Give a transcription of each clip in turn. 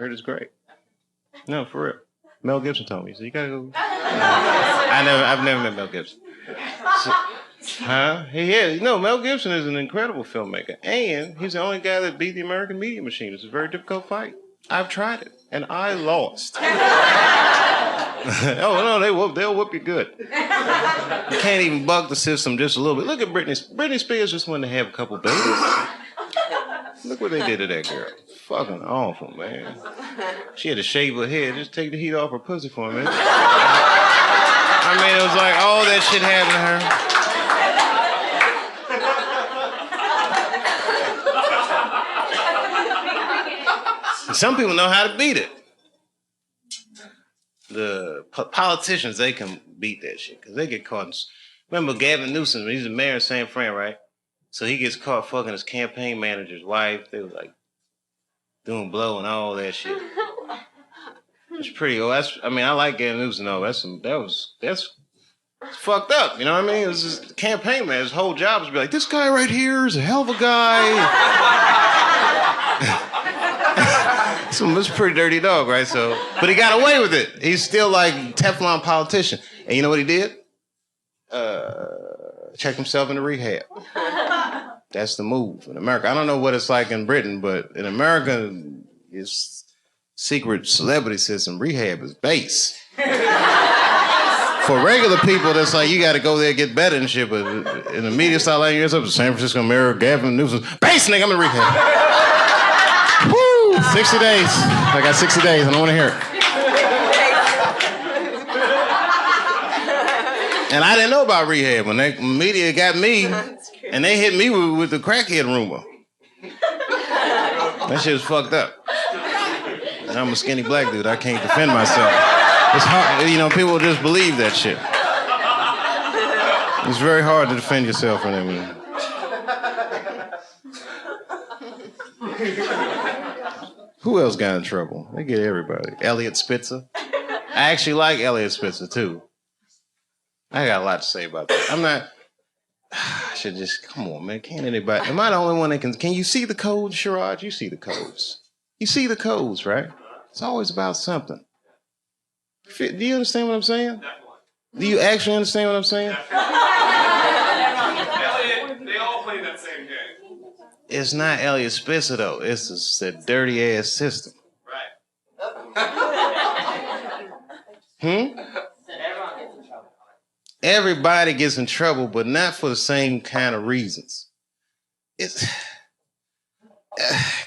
Heard it's great. No, for real. Mel Gibson told me. So you gotta go. I've never met Mel Gibson. So, huh? He is. No, Mel Gibson is an incredible filmmaker, and he's the only guy that beat the American media machine. It's a very difficult fight. I've tried it, and I lost. Oh no, they'll whoop you good. You can't even bug the system just a little bit. Look at Britney. Britney Spears just wanted to have a couple babies. Look what they did to that girl. Fucking awful, man. She had to shave her head, just take the heat off her pussy for a minute. I mean, it was like all that shit happened to her. Some people know how to beat it. The politicians, they can beat that shit because they get caught in... Remember Gavin Newsom, he's the mayor of San Fran, right? So he gets caught fucking his campaign manager's wife. They were like doing blow and all that shit. It's pretty old. I like Gavin Newsom though. That's fucked up. You know what I mean? It was his campaign man. His whole job was to be like, this guy right here is a hell of a guy. So it's a pretty dirty dog, right? So, but he got away with it. He's still like Teflon politician. And you know what he did? Checked himself into rehab. That's the move in America. I don't know what it's like in Britain, but in America, it's secret celebrity system. Rehab is base. For regular people, that's like, you got to go there and get better and shit. But in the media style, like, it's up to San Francisco Mayor Gavin Newsom. Base, nigga, I'm in rehab. Woo! 60 days. I got 60 days. I don't want to hear it. And I didn't know about rehab when the media got me, and they hit me with the crackhead rumor. That shit was fucked up. And I'm a skinny black dude. I can't defend myself. It's hard, people just believe that shit. It's very hard to defend yourself from them. Who else got in trouble? They get everybody. Elliot Spitzer. I actually like Elliot Spitzer, too. I got a lot to say about that. I should just, come on, man. Can't anybody, am I the only one that can you see the codes, Sherrod? You see the codes. You see the codes, right? It's always about something. Do you understand what I'm saying? Do you actually understand what I'm saying? Elliot, they all play that same game. It's not Elliot Spitzer, though. It's a dirty-ass system. Right. Everybody gets in trouble, but not for the same kind of reasons. I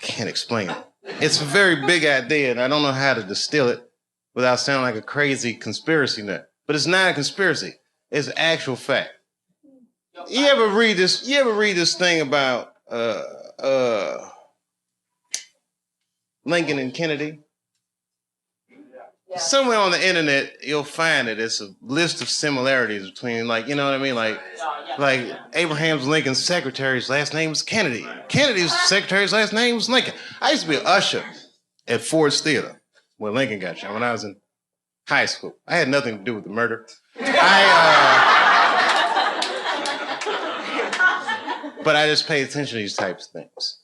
can't explain it. It's a very big idea, and I don't know how to distill it without sounding like a crazy conspiracy nut. But it's not a conspiracy. It's an actual fact. You ever read this thing about Lincoln and Kennedy? Somewhere on the internet, you'll find it. It's a list of similarities between, like, you know what I mean? Like Abraham Lincoln's secretary's last name was Kennedy. Kennedy's secretary's last name was Lincoln. I used to be an usher at Ford's Theater where Lincoln got shot when I was in high school. I had nothing to do with the murder. But I just paid attention to these types of things.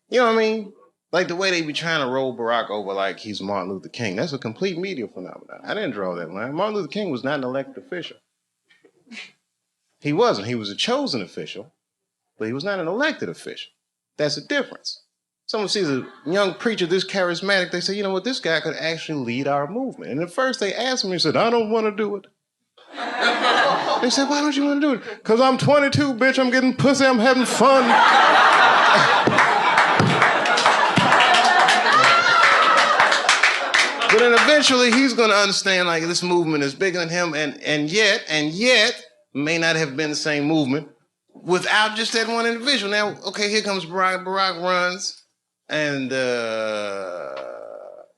You know what I mean? Like the way they be trying to roll Barack over like he's Martin Luther King. That's a complete media phenomenon. I didn't draw that line. Martin Luther King was not an elected official. He wasn't. He was a chosen official, but he was not an elected official. That's a difference. Someone sees a young preacher this charismatic, they say, you know what, this guy could actually lead our movement. And at first they asked him, he said, I don't want to do it. They said, why don't you want to do it? Because I'm 22, bitch, I'm getting pussy, I'm having fun. But then eventually he's going to understand like this movement is bigger than him and yet may not have been the same movement without just that one individual. Now, okay, here comes Barack. Barack runs and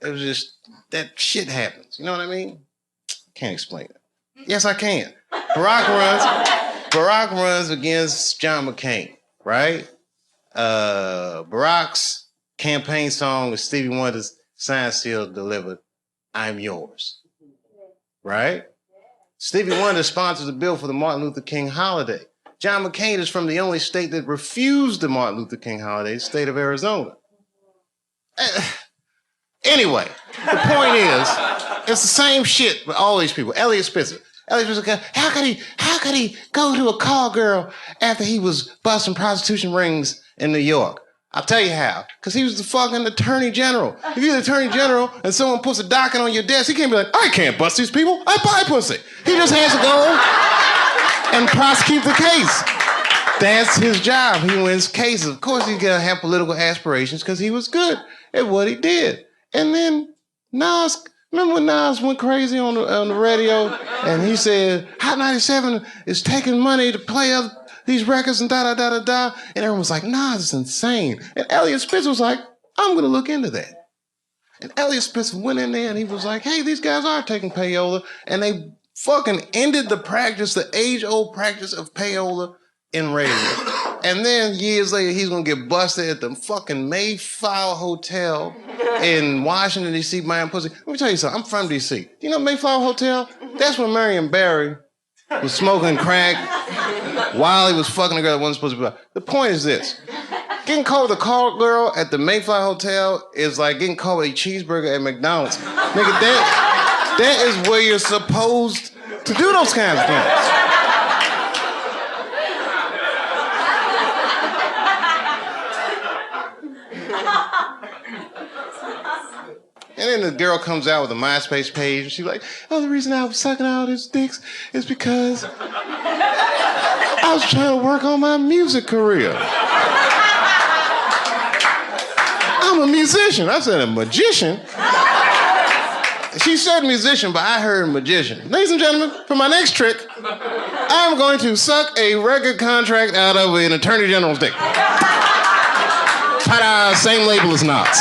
it was just, that shit happens. You know what I mean? Can't explain it. Yes, I can. Barack runs against John McCain, right? Barack's campaign song with Stevie Wonder's Sign Seal delivered, I'm yours, right? Stevie Wonder sponsors a bill for the Martin Luther King holiday. John McCain is from the only state that refused the Martin Luther King holiday, the state of Arizona. Anyway, the point is, it's the same shit with all these people. Elliot Spitzer. Elliot Spitzer, how could he go to a call girl after he was busting prostitution rings in New York? I'll tell you how. Because he was the fucking attorney general. If you're the attorney general and someone puts a docket on your desk, he can't be like, I can't bust these people. I buy pussy. He just has to go and prosecute the case. That's his job. He wins cases. Of course, he's gonna have political aspirations because he was good at what he did. And then Nas, remember when Nas went crazy on the radio and he said, Hot 97 is taking money to play these records and da-da-da-da-da. And everyone was like, Nas is insane. And Elliot Spitzer was like, I'm gonna look into that. And Elliot Spitzer went in there and he was like, hey, these guys are taking payola. And they fucking ended the practice, the age-old practice of payola in radio. And then years later, he's gonna get busted at the fucking Mayflower Hotel in Washington, D.C. buying pussy. Let me tell you something, I'm from D.C. Do you know Mayflower Hotel? That's where Marion Barry was smoking crack while he was fucking a girl that wasn't supposed to be. The point is this. Getting caught with a call girl at the Mayflower Hotel is like getting caught with a cheeseburger at McDonald's. Nigga, that is where you're supposed to do those kinds of things. And then the girl comes out with a MySpace page and she's like, oh, the reason I was sucking all his dicks is because I was trying to work on my music career. I'm a musician. I said a magician. She said musician, but I heard magician. Ladies and gentlemen, for my next trick, I'm going to suck a record contract out of an attorney general's dick. Ta-da, same label as Knots.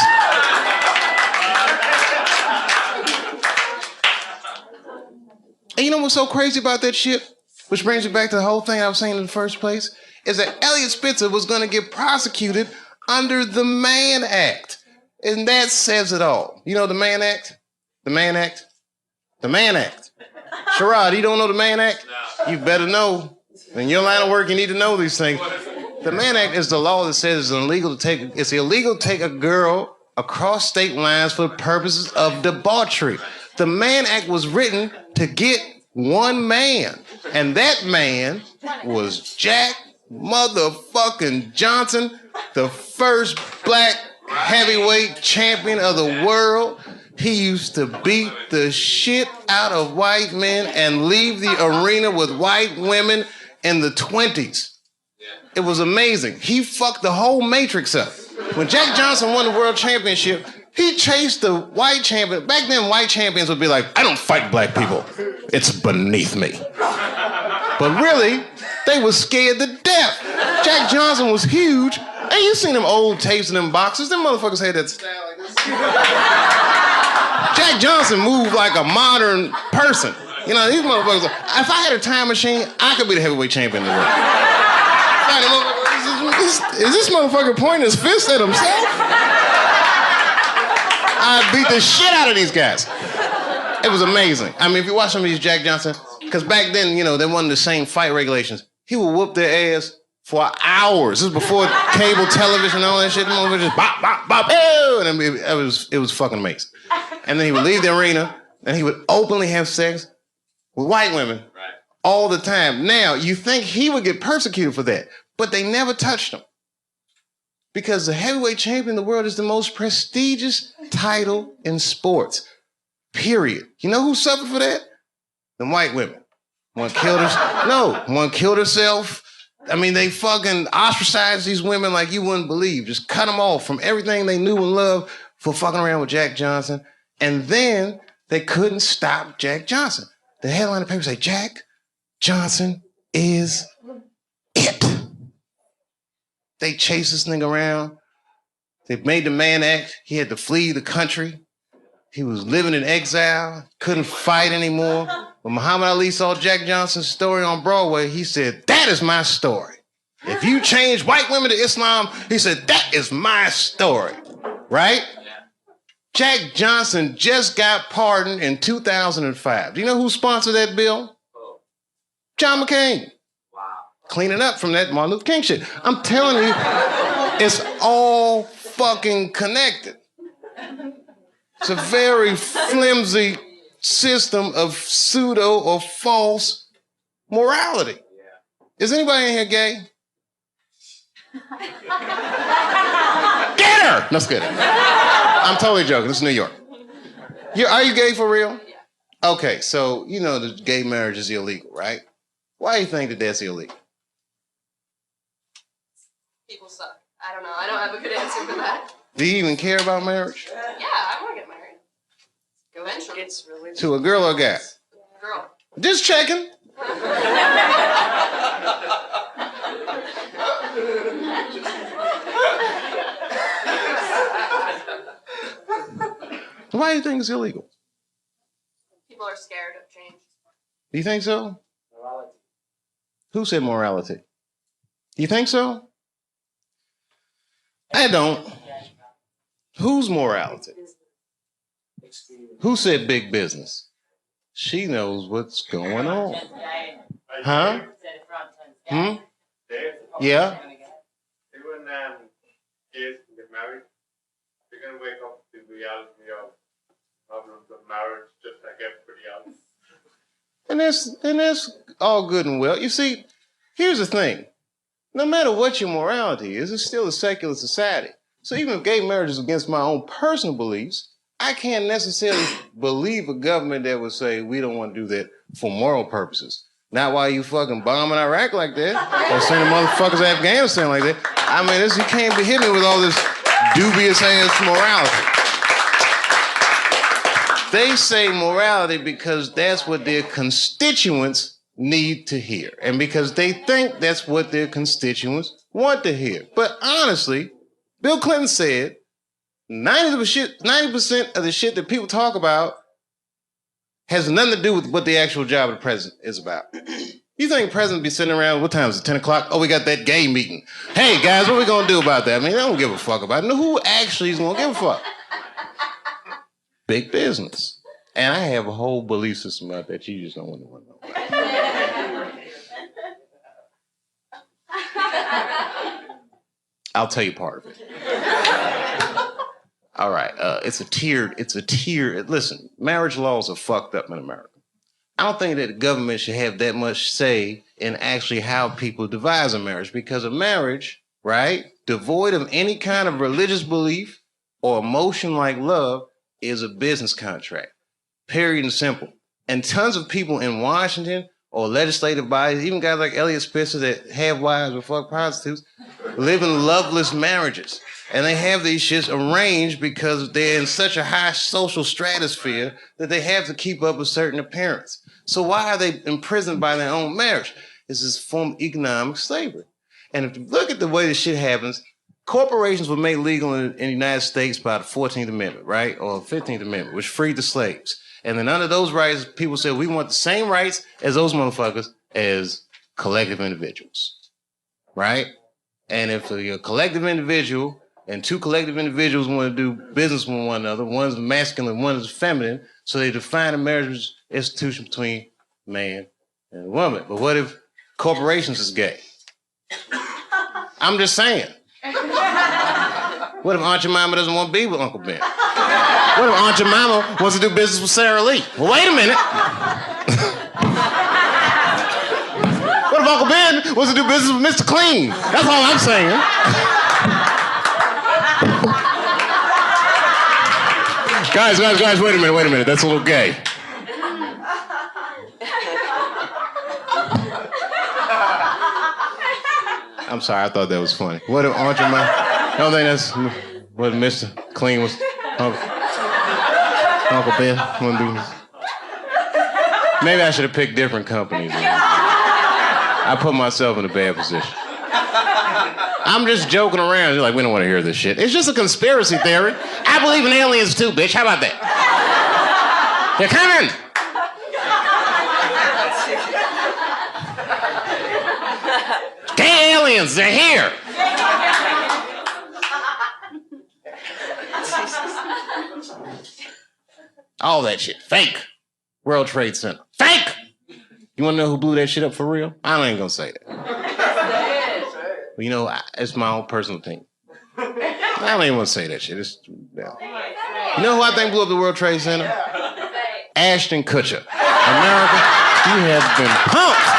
And you know what's so crazy about that shit? Which brings me back to the whole thing I was saying in the first place, is that Elliot Spitzer was gonna get prosecuted under the Mann Act. And that says it all. You know the Mann Act? The Mann Act? The Mann Act. Sherrod, you don't know the Mann Act? No. You better know. In your line of work, you need to know these things. The Mann Act is the law that says it's illegal to take a girl across state lines for purposes of debauchery. The Mann Act was written to get one man, and that man was Jack motherfucking Johnson, the first black heavyweight champion of the world. He used to beat the shit out of white men and leave the arena with white women in the 20s. It was amazing. He fucked the whole Matrix up. When Jack Johnson won the world championship, he chased the white champion. Back then, white champions would be like, I don't fight black people. It's beneath me. But really, they were scared to death. Jack Johnson was huge. And you seen them old tapes in them boxes. Them motherfuckers had that style like this. Jack Johnson moved like a modern person. You know, these motherfuckers, if I had a time machine, I could be the heavyweight champion in the world. Is this motherfucker pointing his fist at himself? I beat the shit out of these guys. It was amazing. I mean, if you watch some of these Jack Johnson, because back then, you know, they weren't the same fight regulations. He would whoop their ass for hours. This was before cable television and all that shit. Just bop, bop, bop, ew! And it was fucking amazing. And then he would leave the arena and he would openly have sex with white women all the time. Now, you think he would get persecuted for that, but they never touched him. Because the heavyweight champion of the world is the most prestigious title in sports. Period. You know who suffered for that? The white women. One killed herself. I mean, they fucking ostracized these women like you wouldn't believe. Just cut them off from everything they knew and loved for fucking around with Jack Johnson. And then they couldn't stop Jack Johnson. The headline of the paper say, Jack Johnson is it. They chased this nigga around. They made the Mann Act. He had to flee the country. He was living in exile, couldn't fight anymore. When Muhammad Ali saw Jack Johnson's story on Broadway, he said, that is my story. If you change white women to Islam, he said, that is my story, right? Jack Johnson just got pardoned in 2005. Do you know who sponsored that bill? John McCain. Cleaning up from that Martin Luther King shit. I'm telling you, it's all fucking connected. It's a very flimsy system of pseudo or false morality. Is anybody in here gay? Get her! No, it's good. I'm totally joking. This is New York. Are you gay for real? Yeah. Okay, so you know the gay marriage is illegal, right? Why do you think that that's illegal? People suck. I don't know. I don't have a good answer for that. Do you even care about marriage? Yeah, I want to get married. Eventually. It's really to a girl or a guy? Girl. Just checking. Why do you think it's illegal? People are scared of change. Do you think so? Morality. Who said morality? Do you think so? I don't. Whose morality? Who said big business? She knows what's going on. Huh? Hmm? Yeah? Even gays can get married. They're going to wake up to the reality of problems of marriage just like everybody else. And that's all good and well. You see, here's the thing. No matter what your morality is, it's still a secular society. So even if gay marriage is against my own personal beliefs, I can't necessarily believe a government that would say we don't want to do that for moral purposes. Not while you fucking bombing Iraq like that or sending motherfuckers to Afghanistan like that. I mean, you can't be hitting me with all this dubious ass morality. They say morality because that's what their constituents need to hear. And because they think that's what their constituents want to hear. But honestly, Bill Clinton said 90% of the shit that people talk about has nothing to do with what the actual job of the president is about. You think the president be sitting around, what time is it, 10 o'clock? Oh, we got that gay meeting. Hey, guys, what are we going to do about that? I mean, they don't give a fuck about it. No, who actually is going to give a fuck? Big business. And I have a whole belief system about that you just don't want to know about. I'll tell you part of it. All right, it's a tiered, listen, marriage laws are fucked up in America. I don't think that the government should have that much say in actually how people devise a marriage, because a marriage, right, devoid of any kind of religious belief or emotion like love is a business contract, period and simple. And tons of people in Washington or legislative bodies, even guys like Elliot Spitzer that have wives or fuck prostitutes, live in loveless marriages. And they have these shits arranged because they're in such a high social stratosphere that they have to keep up a certain appearance. So why are they imprisoned by their own marriage? It's this form of economic slavery. And if you look at the way this shit happens, corporations were made legal in the United States by the 14th Amendment, right? Or 15th Amendment, which freed the slaves. And then under those rights, people said, we want the same rights as those motherfuckers as collective individuals, right? And if you're a collective individual and two collective individuals want to do business with one another, one's masculine, one is feminine, so they define a marriage institution between man and a woman. But what if corporations is gay? I'm just saying. What if Aunt Jemima doesn't want to be with Uncle Ben? What if Aunt Jemima wants to do business with Sarah Lee? Well, wait a minute. What if Uncle Ben wants to do business with Mr. Clean? That's all I'm saying. Guys, wait a minute. That's a little gay. I'm sorry, I thought that was funny. What if Aunt Jemima? I don't think that's what Mr. Clean was. Uncle Ben. Maybe I should have picked different companies. I put myself in a bad position. I'm just joking around. You're like, we don't want to hear this shit. It's just a conspiracy theory. I believe in aliens too, bitch. How about that? They're coming. Gay aliens, they're here. All that shit. Fake. World Trade Center. Fake! You want to know who blew that shit up for real? I ain't gonna say that. But you know, it's my own personal opinion. I don't even want to say that shit. You know who I think blew up the World Trade Center? Ashton Kutcher. America, you have been punked.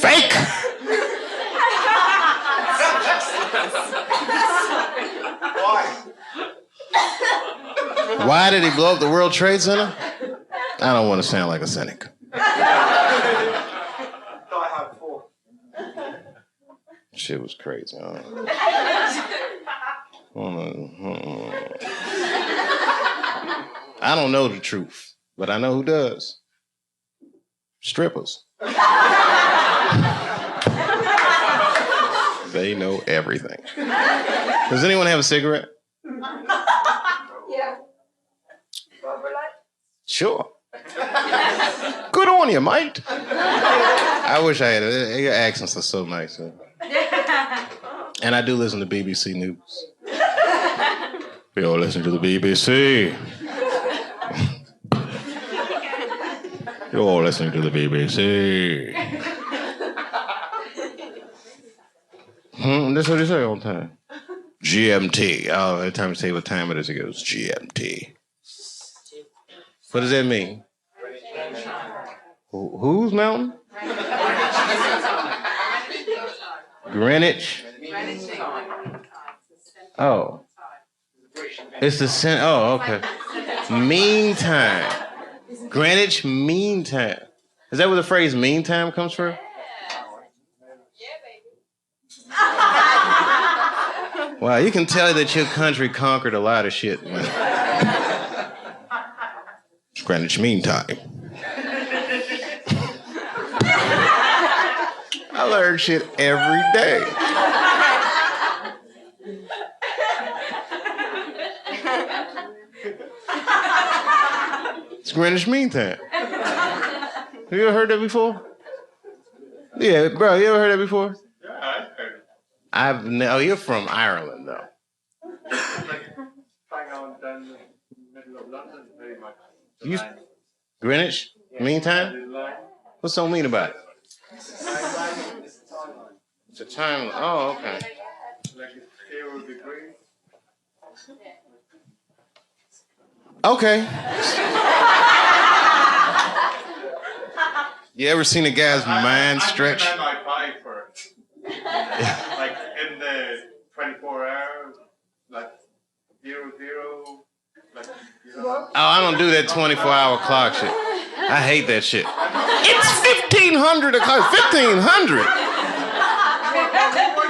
Fake. Why did he blow up the World Trade Center? I don't want to sound like a cynic. Shit was crazy. I don't know the truth, but I know who does. Strippers. They know everything. Does anyone have a cigarette? Yeah. Sure. Good on you, mate. I wish I had it. Your accents are so nice. Huh? And I do listen to BBC News. We all listen to the BBC. You're all listening to the BBC. That's what they say all the time. GMT. Oh, every time you say what time it is, it goes GMT. What does that mean? Whose mountain? Greenwich. Oh. It's the center. Oh, okay. Meantime. Greenwich Mean Time. Is that where the phrase mean time comes from? Wow, you can tell that your country conquered a lot of shit. Man. It's Greenwich Mean Time. I learn shit every day. It's Greenwich Mean Time. Have you ever heard that before? Yeah, bro, you ever heard that before? Yeah, I've heard it. Oh, you're from Ireland, though. Hang on down the middle of London, very much. You, Greenwich Mean Time? What's so mean about it? It's a time. Oh, okay. Like it's 0 degrees. Okay. You ever seen a guy's mind stretch? I might buy for it. Like in the 24 hours, like 0, 0, like, you know. Oh, I don't do that 24-hour clock shit. I hate that shit. It's 1,500 o'clock. 1,500.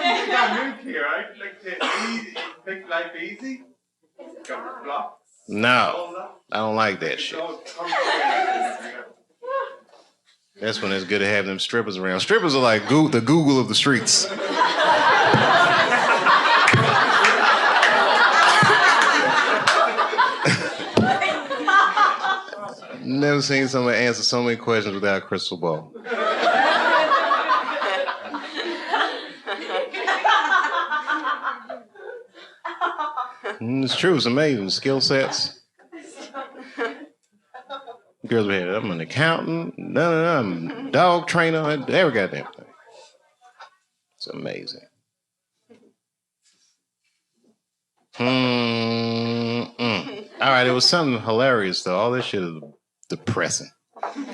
You got moved here, right? Like to make life easy. Got blocks. No, I don't like that shit. That's when it's good to have them strippers around. Strippers are like the Google of the streets. Never seen somebody answer so many questions without a crystal ball. It's true. It's amazing. Skill sets. Girls be here. I'm an accountant. No, I'm a dog trainer. Every goddamn thing. It's amazing. All right, it was something hilarious though. All this shit is depressing.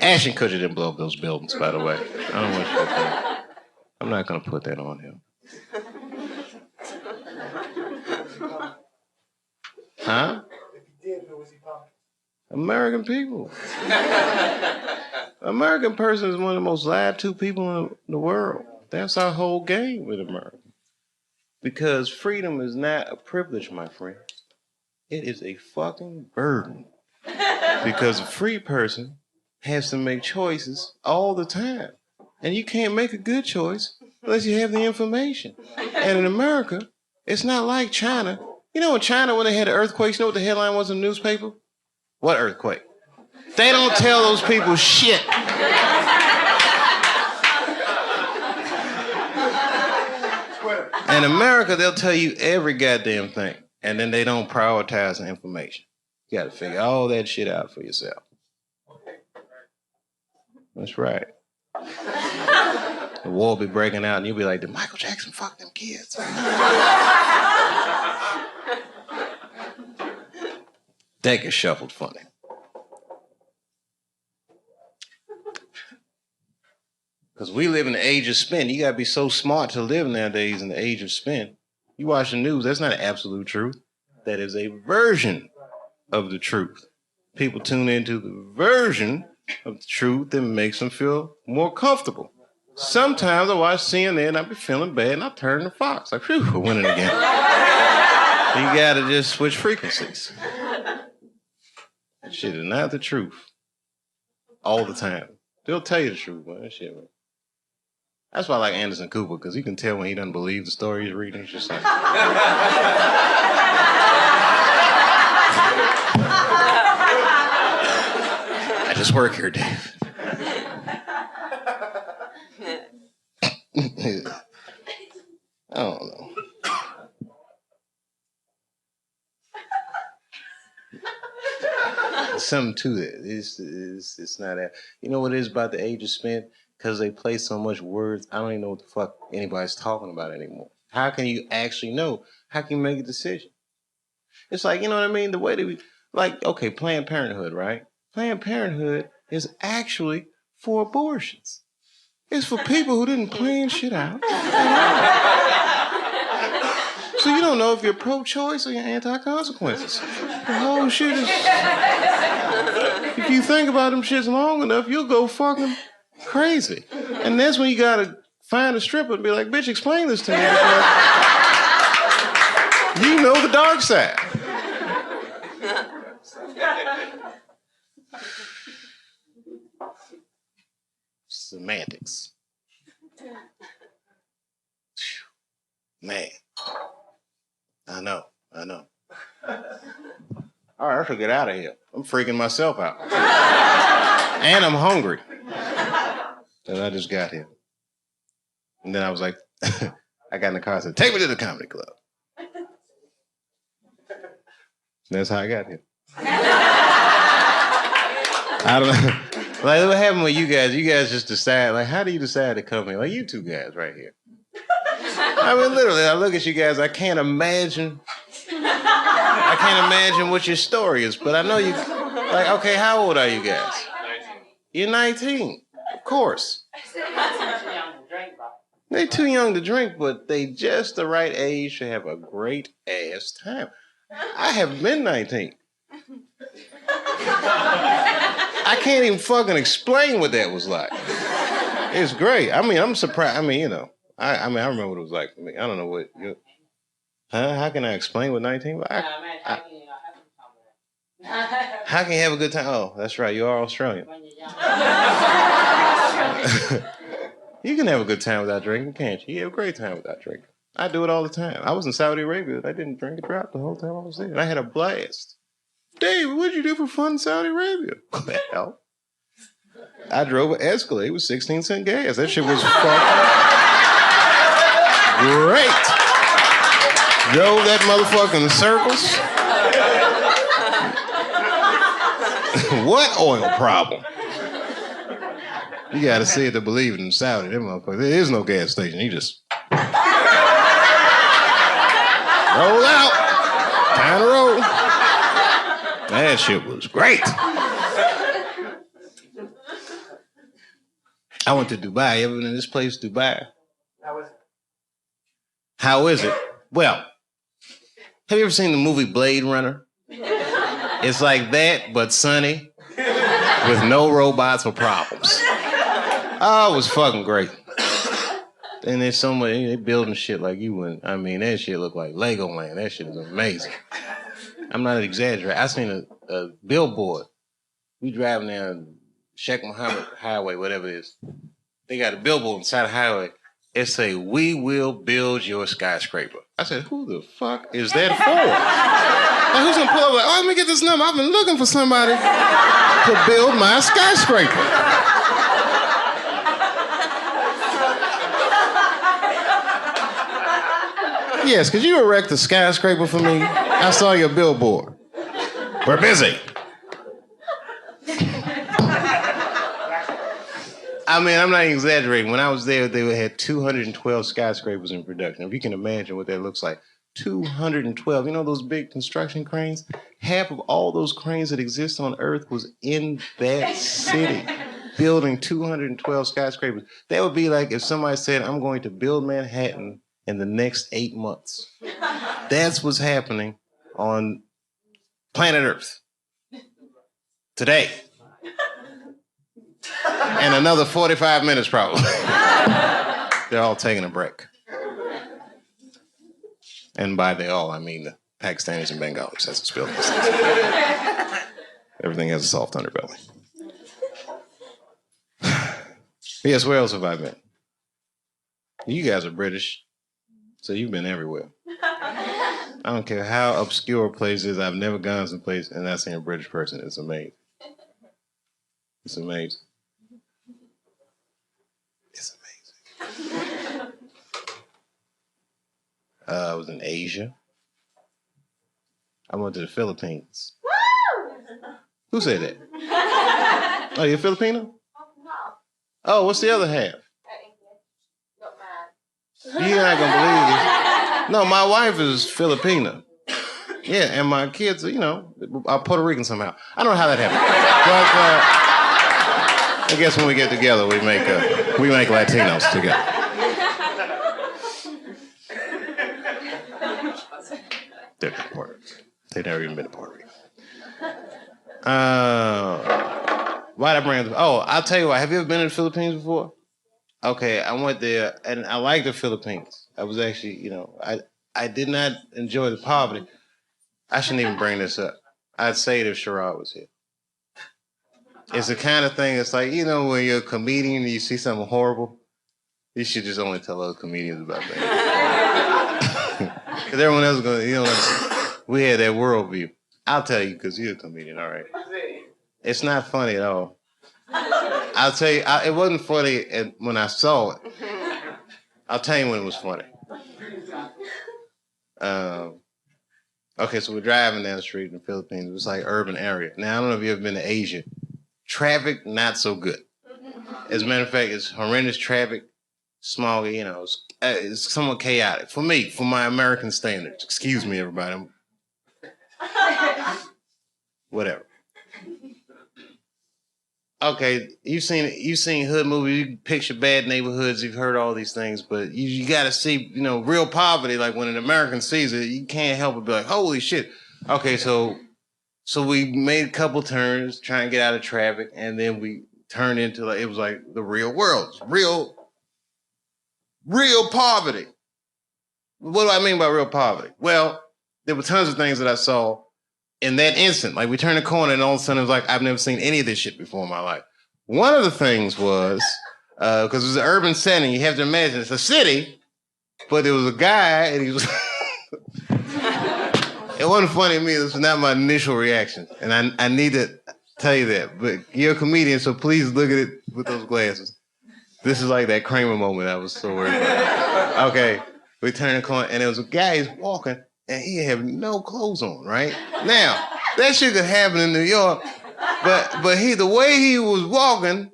Ashton Kutcher didn't blow up those buildings, by the way. I don't want you to think. I'm not gonna put that on him. Huh? American people. American person is one of the most lied to people in the world. That's our whole game with America. Because freedom is not a privilege, my friend. It is a fucking burden. Because a free person has to make choices all the time. And you can't make a good choice unless you have the information. And in America, it's not like China. You know in China when they had the earthquakes, you know what the headline was in the newspaper? What earthquake? They don't tell those people shit. In America, they'll tell you every goddamn thing. And then they don't prioritize the information. You gotta figure all that shit out for yourself. That's right. The war be breaking out, and you'll be like, did Michael Jackson fuck them kids? That gets shuffled funny. Because we live in the age of spin. You got to be so smart to live nowadays in the age of spin. You watch the news, that's not absolute truth. That is a version of the truth. People tune into the version of the truth that makes them feel more comfortable. Sometimes I watch CNN and I be feeling bad and I turn to Fox. Like, phew, we're winning again. You got to just switch frequencies. That shit is not the truth. All the time. They'll tell you the truth, man. That shit, man. That's why I like Anderson Cooper, because he can tell when he doesn't believe the story he's reading. It's just like... I just work here, Dave. I don't know. There's something to it. It's not that. You know what it is about the age of spin? Because they play so much words, I don't even know what the fuck anybody's talking about anymore. How can you actually know? How can you make a decision? It's like, you know what I mean? The way that we, like, okay, Planned Parenthood, right? Planned Parenthood is actually for abortions. It's for people who didn't plan shit out. So you don't know if you're pro-choice or you're anti-consequences. The whole shit is... If you think about them shits long enough, you'll go fucking crazy. And that's when you gotta find a stripper and be like, bitch, explain this to me. You know the dark side. Semantics. Man. I know. All right, I should get out of here. I'm freaking myself out. And I'm hungry. And I just got here. And then I was like, I got in the car and said, take me to the comedy club. And that's how I got here. I don't know. Like, what happened with you guys? You guys just decide, like, how do you decide to come here? Like, you two guys right here. I mean, literally, I look at you guys, I can't imagine what your story is, but I know you, like, okay, how old are you guys? 19. You're 19, of course. They're too young to drink, but they just the right age to have a great ass time. I have been 19. I can't even fucking explain what that was like. It's great. I mean, I'm surprised. I mean, you know, I remember what it was like for me. I don't know what you... Huh? How can I explain what 19 was? How can you have a good time? Oh, that's right. You are Australian. You can have a good time without drinking, can't you? You have a great time without drinking. I do it all the time. I was in Saudi Arabia. I didn't drink a drop the whole time I was there. And I had a blast. Dave, what'd you do for fun in Saudi Arabia? What the hell? I drove an Escalade. It was 16-cent gas. That shit was fucking great. Drove that motherfucker in circles. What oil problem? You gotta see it to believe it in Saudi. That motherfucker. There is no gas station. You just roll out. Time to roll. That shit was great. I went to Dubai. You ever been in this place, Dubai? How is it? Well, have you ever seen the movie Blade Runner? It's like that, but sunny, with no robots or problems. Oh, it was fucking great. And there's so much, they building shit like you wouldn't. I mean, that shit look like Legoland. That shit is amazing. I'm not exaggerating. I seen a billboard. We driving down Sheikh Mohammed Highway, whatever it is. They got a billboard on the side of the highway. It say, "We will build your skyscraper." I said, who the fuck is that for? Like, who's gonna pull up like, oh, let me get this number. I've been looking for somebody to build my skyscraper. Yes, could you erect a skyscraper for me? I saw your billboard. We're busy. I mean, I'm not even exaggerating. When I was there, they had 212 skyscrapers in production. If you can imagine what that looks like. 212. You know those big construction cranes? Half of all those cranes that exist on Earth was in that city, building 212 skyscrapers. That would be like if somebody said, I'm going to build Manhattan in the next 8 months. That's what's happening on planet Earth today. And another 45 minutes probably. They're all taking a break. And by they all, I mean the Pakistanis and Bengalis as it's built. Everything has a soft underbelly. Yes, where else have I been? You guys are British, so you've been everywhere. I don't care how obscure a place is. I've never gone someplace and not seen a British person. It's amazing. It's amazing. It's amazing. I was in Asia. I went to the Philippines. Who said that? Oh, you're Filipino? Oh, what's the other half? You're not gonna believe it. No, my wife is Filipina. Yeah, and my kids, you know, are Puerto Rican somehow. I don't know how that happened, but I guess when we get together, we make Latinos together. They're not Puerto Rican. They've never even been to Puerto Rico. Why'd I bring it? Oh, I'll tell you what. Have you ever been to the Philippines before? Okay, I went there, and I like the Philippines. I was actually, you know, I did not enjoy the poverty. I shouldn't even bring this up. I'd say it if Sherrod was here. It's the kind of thing that's like, you know, when you're a comedian and you see something horrible, you should just only tell other comedians about that. Because everyone else is going to, you know, we had that worldview. I'll tell you because you're a comedian, all right. It's not funny at all. I'll tell you, it wasn't funny when I saw it. I'll tell you when it was funny. Okay, so we're driving down the street in the Philippines. It was like urban area. Now, I don't know if you've ever been to Asia. Traffic, not so good. As a matter of fact, it's horrendous traffic. Small, you know, it's somewhat chaotic. For me, for my American standards. Excuse me, everybody. Whatever. Okay, you've seen hood movies. You picture bad neighborhoods. You've heard all these things, but you got to see, you know, real poverty. Like when an American sees it, you can't help but be like, "Holy shit!" Okay, so we made a couple turns trying to get out of traffic, and then we turned into like it was like the real world, real poverty. What do I mean by real poverty? Well, there were tons of things that I saw in that instant. Like we turned a corner and all of a sudden it was like, I've never seen any of this shit before in my life. One of the things was, because it was an urban setting, you have to imagine it's a city, but there was a guy and he was, it wasn't funny to me. This was not my initial reaction. And I need to tell you that, but you're a comedian, so please look at it with those glasses. This is like that Kramer moment I was so worried about. Okay, we turned the corner and there was a guy, he's walking, and he had no clothes on, right? Now, that shit could happen in New York, but the way he was walking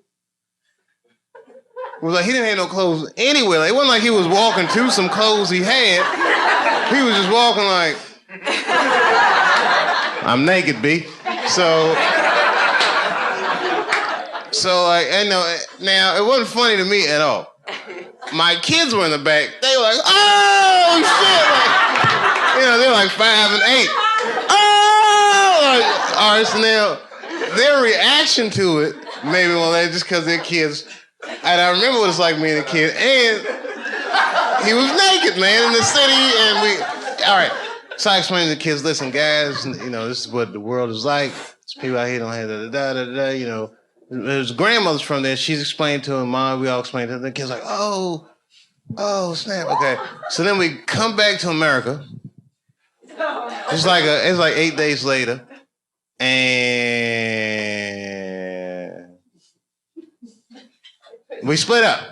was like he didn't have no clothes anywhere. Like, it wasn't like he was walking to some clothes he had. He was just walking like, I'm naked, B. So like, I know, now, it wasn't funny to me at all. My kids were in the back. They were like, oh, shit. Like, you know, they're like 5 and 8. Oh! Like, all right, so now, their reaction to it made me want to just because they're kids. And I remember what it's like being a kid. And he was naked, man, in the city. And all right. So I explained to the kids, listen, guys, you know, this is what the world is like. There's people out here don't have da-da-da-da-da, you know. There's grandmothers from there. She's explained to her mom. We all explained to her. The kids like, oh, snap. Okay. So then we come back to America. It's like 8 days later, and we split up.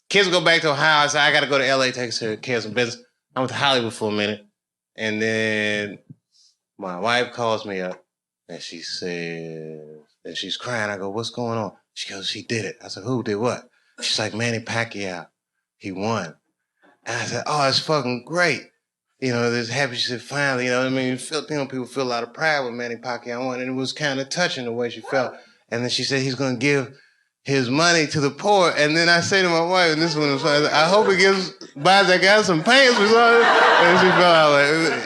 Kids go back to Ohio. I said, I got to go to LA, take care of some business. I went to Hollywood for a minute, and then my wife calls me up, and she says. And she's crying. I go, what's going on? She goes, she did it. I said, who did what? She's like, Manny Pacquiao, he won. And I said, oh, it's fucking great. You know, this happy. She said, finally, you know what I mean? People feel a lot of pride when Manny Pacquiao won, and it was kind of touching the way she felt. And then she said he's going to give his money to the poor. And then I say to my wife, and this one was funny, I hope he buys that guy some pants or something. And she felt out like,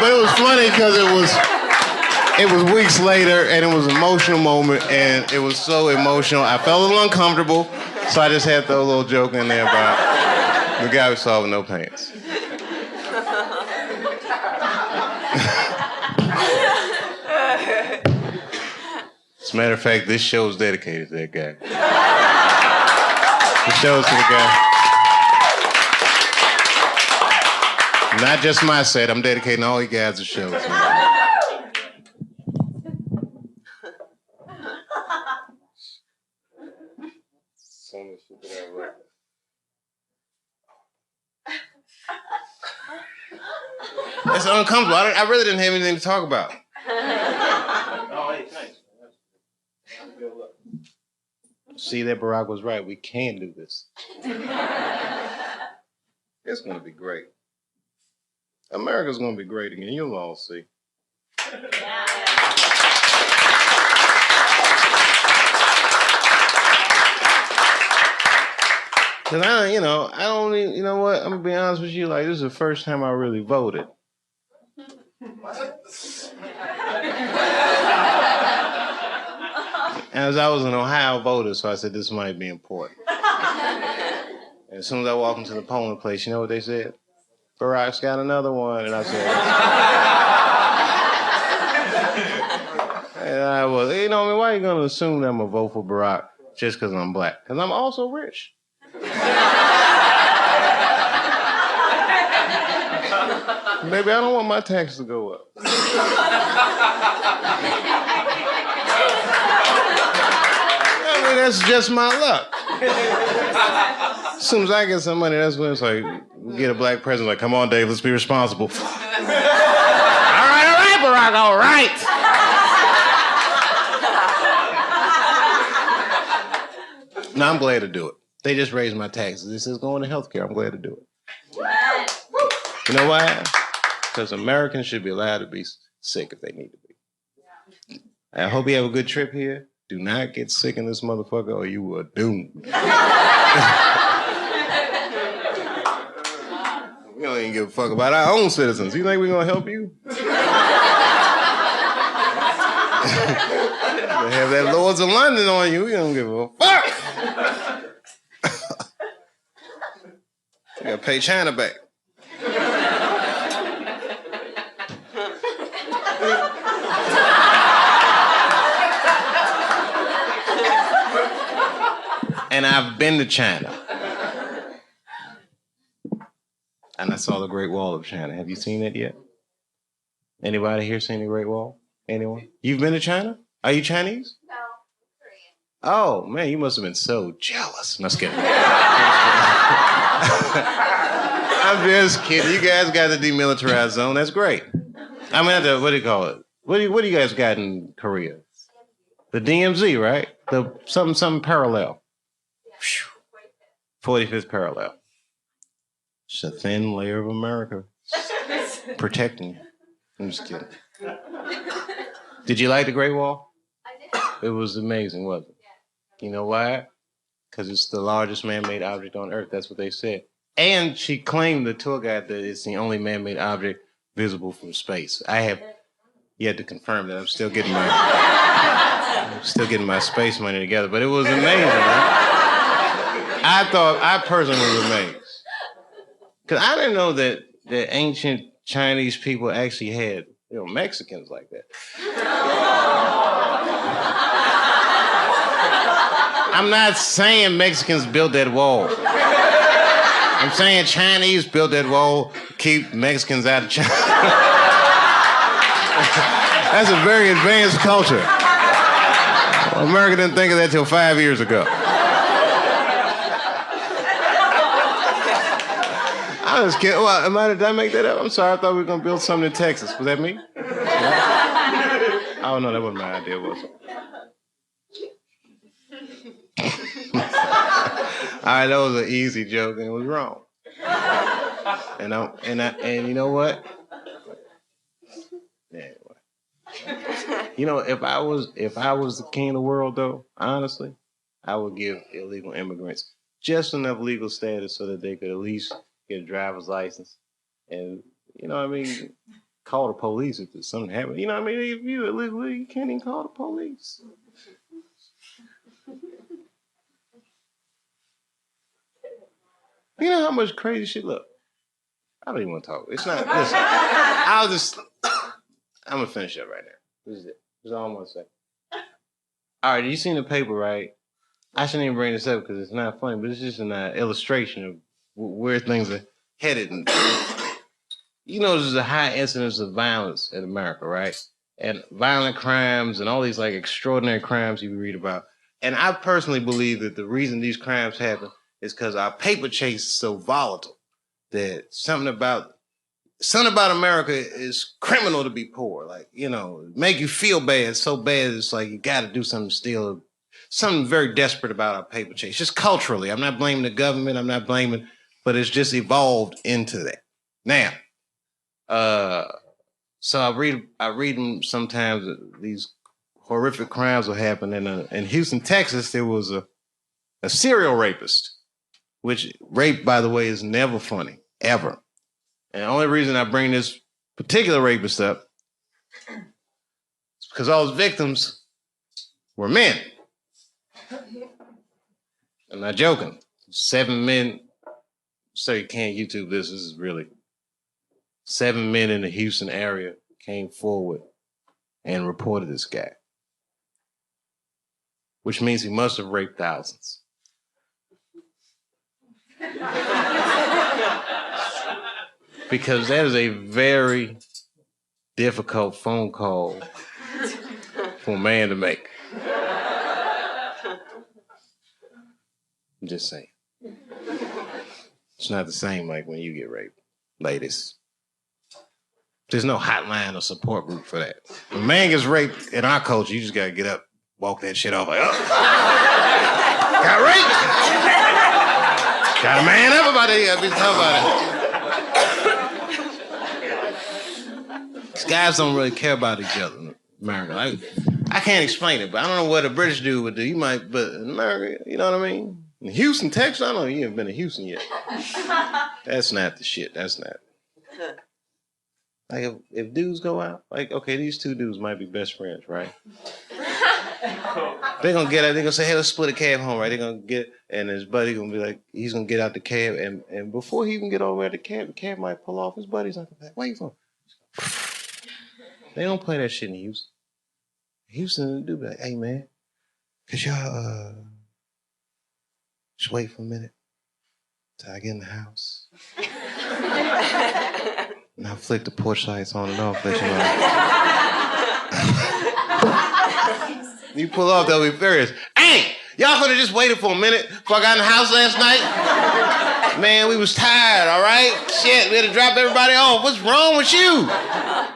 but it was funny because it was weeks later, and it was an emotional moment, and it was so emotional. I felt a little uncomfortable, so I just had to throw a little joke in there about the guy we saw with no pants. As a matter of fact, this show is dedicated to that guy. The show's to the guy. Not just my set, I'm dedicating all you guys to shows. It's uncomfortable. I really didn't have anything to talk about. Oh, hey, thanks. See that Barack was right. We can do this. It's going to be great. America's going to be great again. You'll all see. Because I don't even, you know what? I'm going to be honest with you. Like, this is the first time I really voted. As I was an Ohio voter, so I said this might be important. And as soon as I walked into the polling place, you know what they said? Barack's got another one. And I said, and I was, why are you going to assume that I'm going to vote for Barack just because I'm black? Because I'm also rich. Maybe I don't want my taxes to go up. I mean, that's just my luck. As soon as I get some money, that's when it's like, we get a black president, like, come on, Dave, let's be responsible. all right, Barack, all right. No, I'm glad to do it. They just raised my taxes. This is going to healthcare. I'm glad to do it. You know why? Because Americans should be allowed to be sick if they need to be. I hope you have a good trip here. Do not get sick in this motherfucker or you are doomed. We don't even give a fuck about our own citizens. You think we're going to help you? They have that Lords of London on you. We don't give a fuck. You got to pay China back. And I've been to China. And I saw the Great Wall of China. Have you seen it yet? Anybody here seen the Great Wall? Anyone? You've been to China? Are you Chinese? No, Korean. Oh, man, you must have been so jealous. No, I'm just kidding. I'm just kidding. You guys got the demilitarized zone. That's great. I mean, what do you call it? What do you guys got in Korea? The DMZ, right? The something parallel. 45th parallel. It's a thin layer of America protecting you. I'm just kidding. Did you like the Great Wall? I did. It was amazing, wasn't it? Yeah. You know why? Because it's the largest man-made object on Earth. That's what they said. And she claimed, the tour guide, that it's the only man-made object visible from space. I have yet to confirm that. I'm still getting my space money together. But it was amazing, right? I personally was amazed. Because I didn't know that ancient Chinese people actually had, Mexicans like that. I'm not saying Mexicans built that wall. I'm saying Chinese built that wall to keep Mexicans out of China. That's a very advanced culture. America didn't think of that till 5 years ago. I was kidding. Well, did I make that up? I'm sorry. I thought we were going to build something in Texas. Was that me? Oh, no, that wasn't my idea, was it? right, that was an easy joke and it was wrong. And you know what? Yeah. You know, if I was the king of the world, though, honestly, I would give illegal immigrants just enough legal status so that they could at least get a driver's license, and you know what I mean, call the police if there's something happens. You know what I mean? If you're illegal, you can't even call the police. You know how much crazy shit? Look, I don't even want to talk. It's not. Listen, I'm gonna finish up right now. This is it. This is all I'm gonna say. All right, you seen the paper, right? I shouldn't even bring this up because it's not funny, but it's just an illustration of where things are headed. And, you know, there's a high incidence of violence in America, right? And violent crimes and all these like extraordinary crimes you read about. And I personally believe that the reason these crimes happen is because our paper chase is so volatile that something about America is criminal to be poor. Like, you know, make you feel bad, so bad it's like you got to do something still. Something very desperate about our paper chase, just culturally. I'm not blaming the government. I'm not blaming, but it's just evolved into that. Now, so I read them sometimes. These horrific crimes will happen in Houston, Texas. There was a serial rapist, which rape, by the way, is never funny ever. And the only reason I bring this particular rapist up is because all his victims were men. I'm not joking. 7 men. So you can't YouTube this. This is really 7 men in the Houston area came forward and reported this guy, which means he must have raped thousands. Because that is a very difficult phone call for a man to make. I'm just saying. It's not the same like when you get raped, ladies. There's no hotline or support group for that. When a man gets raped in our culture, you just gotta get up, walk that shit off like, oh, got raped. Got a man up about it. I've been talking about it. These guys don't really care about each other in America. I can't explain it, but I don't know what a British dude would do. You might, but in America, you know what I mean? In Houston, Texas, I don't know, you haven't been to Houston yet. That's not the shit. That's not. Like, if dudes go out, like, okay, these two dudes might be best friends, right? They're gonna get out, they're gonna say, hey, let's split a cab home, right? They're gonna get, and his buddy gonna be like, he's gonna get out the cab, and before he even get over at the cab might pull off. His buddy's not gonna be like, where you from? They don't play that shit in Houston. Houston do be like, hey, man, could y'all, just wait for a minute till I get in the house. And I'll flick the porch lights on and off, let you know. You pull off, they'll be furious. Hey, y'all could have just waited for a minute before I got in the house last night. Man, we was tired, all right? Shit, we had to drop everybody off. What's wrong with you?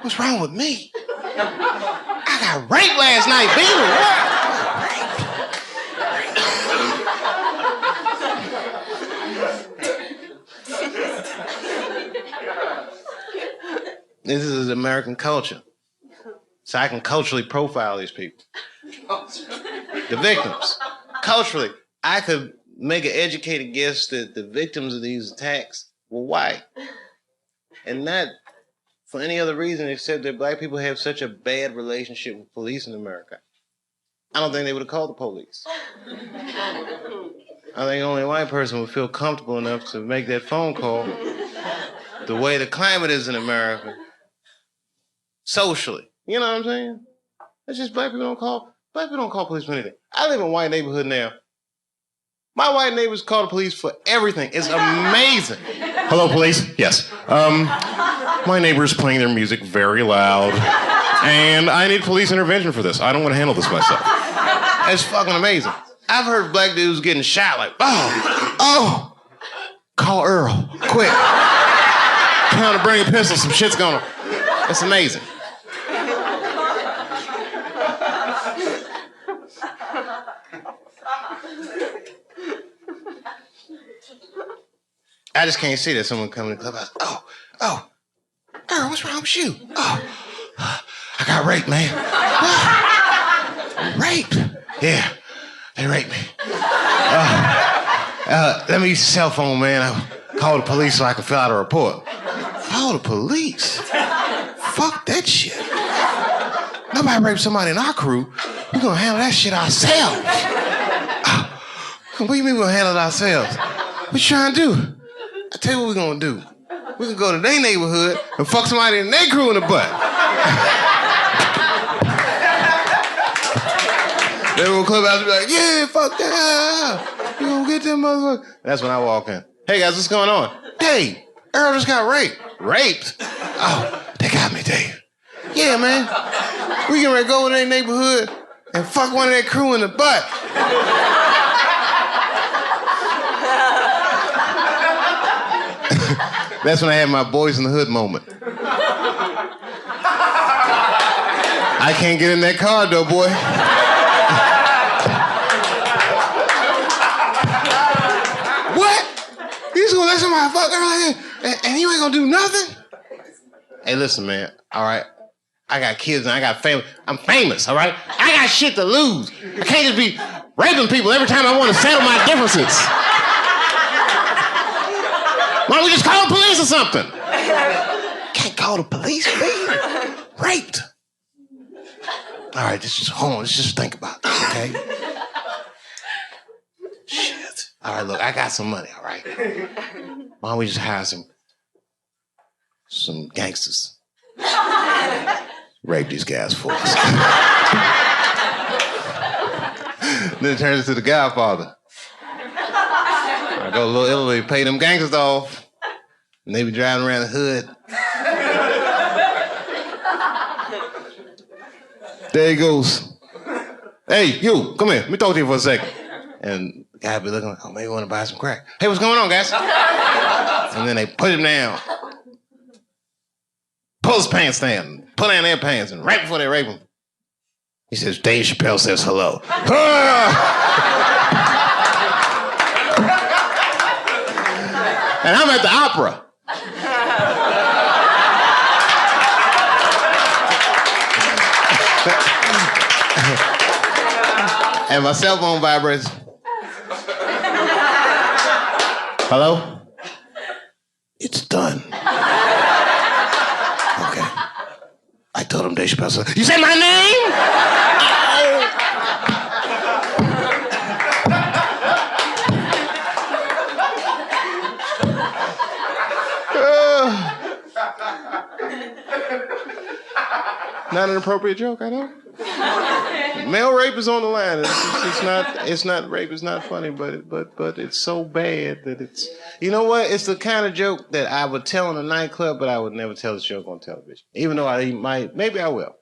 What's wrong with me? I got raped last night, baby. This is American culture. So I can culturally profile these people. The victims. Culturally, I could make an educated guess that the victims of these attacks were white. And not for any other reason except that black people have such a bad relationship with police in America. I don't think they would have called the police. I think only a white person would feel comfortable enough to make that phone call. The way the climate is in America, socially. You know what I'm saying? It's just black people don't call police for anything. I live in a white neighborhood now. My white neighbors call the police for everything. It's amazing. Hello, police? Yes. My neighbor's playing their music very loud, and I need police intervention for this. I don't want to handle this myself. It's fucking amazing. I've heard black dudes getting shot like, oh, call Earl, quick. Time to bring a pistol, some shit's going on. It's amazing. I just can't see that someone coming to the clubhouse. Oh, Earl, what's wrong with you? Oh, I got raped, man. What? Raped? Yeah, they raped me. Let me use your cell phone, man. I'll call the police so I can fill out a report. Call the police? Fuck that shit. Nobody raped somebody in our crew. We're gonna handle that shit ourselves. What do you mean we're gonna handle it ourselves? What you trying to do? I tell you what we're gonna do. We can go to their neighborhood and fuck somebody in their crew in the butt. They will clubhouse and be like, yeah, fuck that. You gonna get them motherfuckers. That's when I walk in. Hey guys, what's going on? Dave, Earl just got raped. Raped? Oh, they got me, Dave. Yeah, man. We can go to their neighborhood and fuck one of their crew in the butt. That's when I had my Boys in the Hood moment. I can't get in that car though, boy. What? You just gonna let somebody fuck Earl and you ain't gonna do nothing? Hey, listen, man. All right. I got kids and I got family. I'm famous, all right? I got shit to lose. I can't just be raping people every time I want to settle my differences. Why don't we just call the police or something? Can't call the police, man. Raped. All right, hold on. Let's just think about this, okay? Shit. All right, look, I got some money, all right? Why don't we just hire some gangsters? Rape these guys for us. Then it turns into The Godfather. I go to Little Italy, pay them gangsters off, and they be driving around the hood. There he goes. Hey, you, come here. Let me talk to you for a second. And the guy be looking like, oh, maybe you want to buy some crack. Hey, what's going on, guys? And then they put him down. Pull his pants down. Pull down their pants. And right before they rape him, he says, Dave Chappelle says hello. And I'm at the opera. And my cell phone vibrates. Hello? It's done. Okay. I told him Dave Chappelle said, you said my name? Not an appropriate joke, I know. Male rape is on the line. It's not rape. It's not funny, but it's so bad that it's. You know what? It's the kind of joke that I would tell in a nightclub, but I would never tell this joke on television. Even though I might, maybe I will.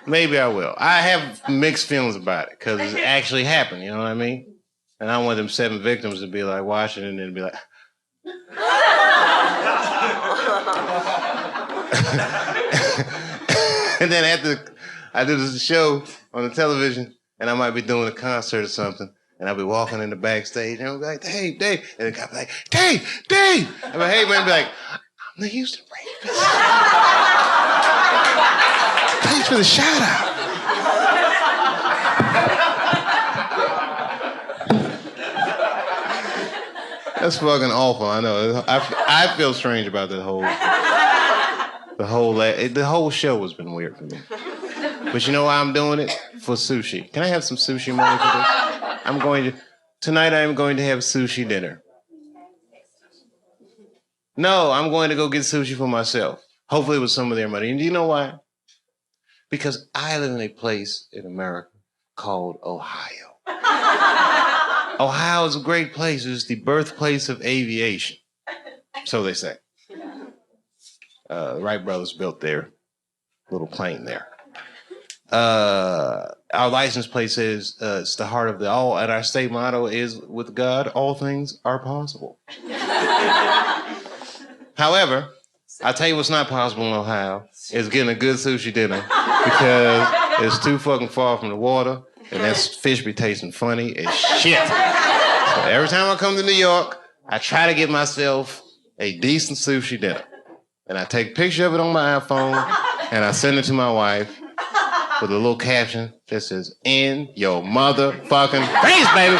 Maybe I will. I have mixed feelings about it because it actually happened. You know what I mean? And I want them 7 victims to be like watching it and be like. And then after I do this show on the television, and I might be doing a concert or something, and I'll be walking in the backstage, and I'll be like, hey, Dave. And the guy be like, Dave. I'm like, hey, man, be like, I'm the Houston rapist. Thanks for the shout out. That's fucking awful, I know. I feel strange about the whole show has been weird for me. But you know why I'm doing it? For sushi. Can I have some sushi money for this? Tonight I'm going to have sushi dinner. No, I'm going to go get sushi for myself. Hopefully with some of their money. And do you know why? Because I live in a place in America called Ohio. Ohio is a great place. It's the birthplace of aviation. So they say. The Wright brothers built their little plane there. Our license plate says it's the heart of the all, and our state motto is, with God, all things are possible. However, I'll tell you what's not possible in Ohio is getting a good sushi dinner because it's too fucking far from the water, and that fish be tasting funny as shit. So every time I come to New York, I try to get myself a decent sushi dinner. And I take a picture of it on my iPhone, and I send it to my wife with a little caption that says, "In your motherfucking face, baby."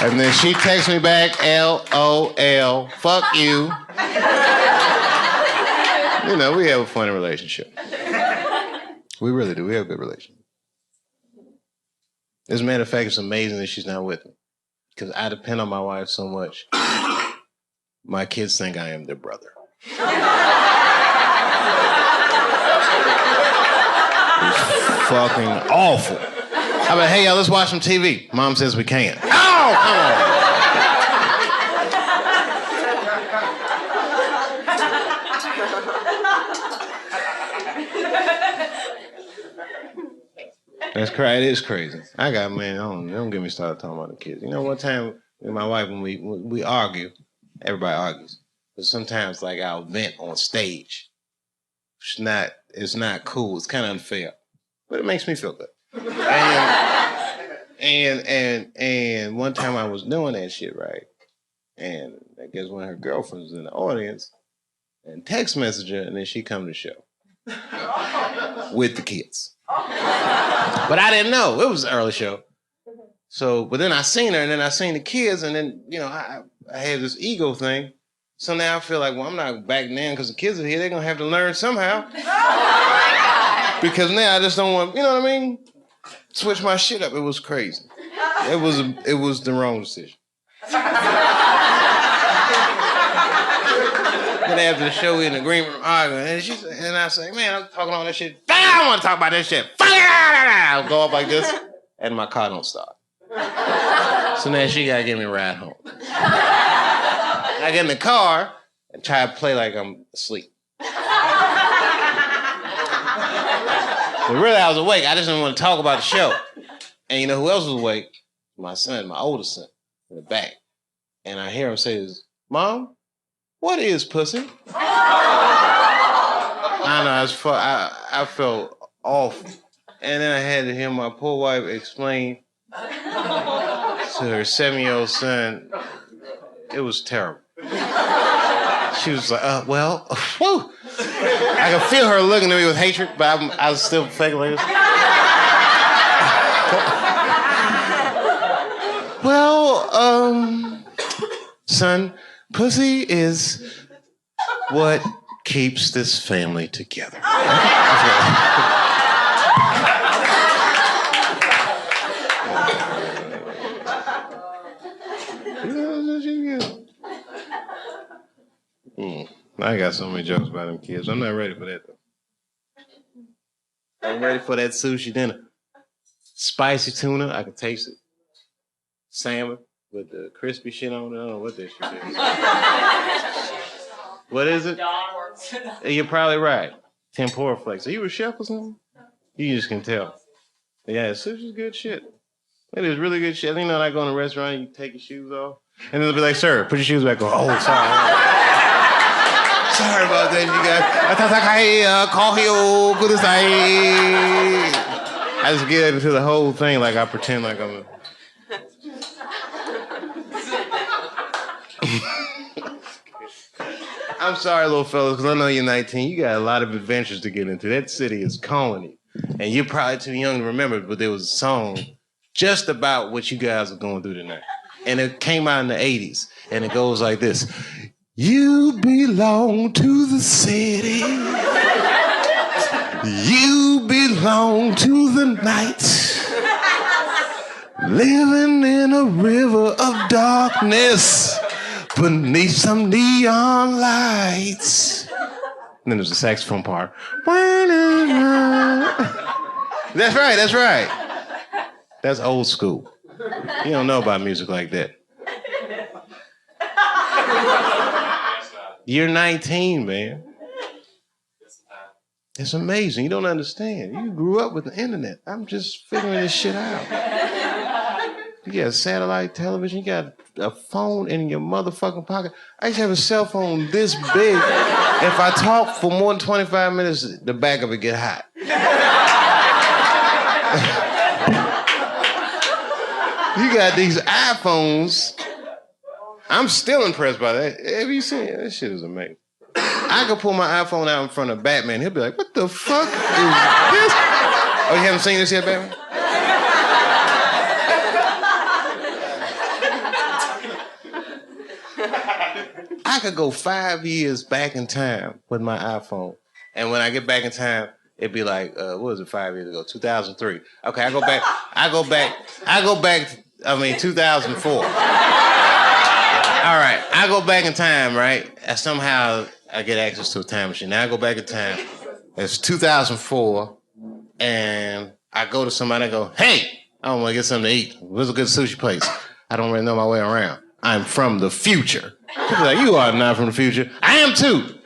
And then she texts me back, LOL, fuck you. You know, we have a funny relationship. We really do. We have a good relationship. As a matter of fact, it's amazing that she's not with me. Because I depend on my wife so much. My kids think I am their brother. It's fucking awful. I'm like, hey, y'all, let's watch some TV. Mom says we can't. Oh, come on. That's crazy. It is crazy. Man, don't get me started talking about the kids. You know, one time with my wife, when we argue, everybody argues. But sometimes, like, I'll vent on stage. It's not cool. It's kind of unfair. But it makes me feel good. And one time I was doing that shit, right? And I guess one of her girlfriends was in the audience and text messaged her, and then she come to the show with the kids. But I didn't know. It was an early show. So, but then I seen her, and then I seen the kids, and then, you know, I had this ego thing. So now I feel like, well, I'm not backing down because the kids are here. They're going to have to learn somehow. Because now I just don't want, you know what I mean? Switch my shit up. It was crazy. It was the wrong decision. Then after the show, we in the green room arguing, and I say, man, I'm talking all that shit. I don't want to talk about this shit. I'll go up like this, and my car don't start. So now she got to give me a ride home. I get in the car and try to play like I'm asleep. But really, I was awake. I just didn't want to talk about the show. And you know who else was awake? My son, my oldest son, in the back. And I hear him say this, Mom, what is pussy? I know, I felt awful. And then I had to hear my poor wife explain to her 7-year-old son. It was terrible. She was like, well, whew. I could feel her looking at me with hatred, but I was still faking like this. Well, son, pussy is what keeps this family together. I got so many jokes about them kids. I'm not ready for that, though. I'm ready for that sushi dinner. Spicy tuna, I can taste it. Salmon with the crispy shit on it. I don't know what that shit is. What is it? You're probably right. Tempura flakes. Are you a chef or something? You just can tell. Yeah, sushi's good shit. It is really good shit. You know, like going to a restaurant, you take your shoes off, and then they'll be like, sir, put your shoes back on. Oh, sorry. Sorry about that, you guys. I just get into the whole thing like I pretend like I'm a... I'm sorry, little fellas, because I know you're 19. You got a lot of adventures to get into. That city is calling you. And you're probably too young to remember, but there was a song just about what you guys are going through tonight. And it came out in the 80s. And it goes like this. You belong to the city. You belong to the night. Living in a river of darkness beneath some neon lights. And then there's a saxophone part. That's right, that's right. That's old school. You don't know about music like that. You're 19, man. It's amazing. You don't understand. You grew up with the internet. I'm just figuring this shit out. You got satellite television. You got a phone in your motherfucking pocket. I used to have a cell phone this big. If I talk for more than 25 minutes, the back of it get hot. You got these iPhones. I'm still impressed by that. Have you seen it? That shit is amazing. I could pull my iPhone out in front of Batman. He'll be like, what the fuck is this? Oh, you haven't seen this yet, Batman? I could go 5 years back in time with my iPhone. And when I get back in time, it'd be like, what was it 5 years ago? 2003. Okay, I go back, 2004. All right, I go back in time, right? And somehow I get access to a time machine. Now I go back in time. It's 2004, and I go to somebody and go, hey, I want to get something to eat. Where's a good sushi place? I don't really know my way around. I'm from the future. People are like, you are not from the future. I am too.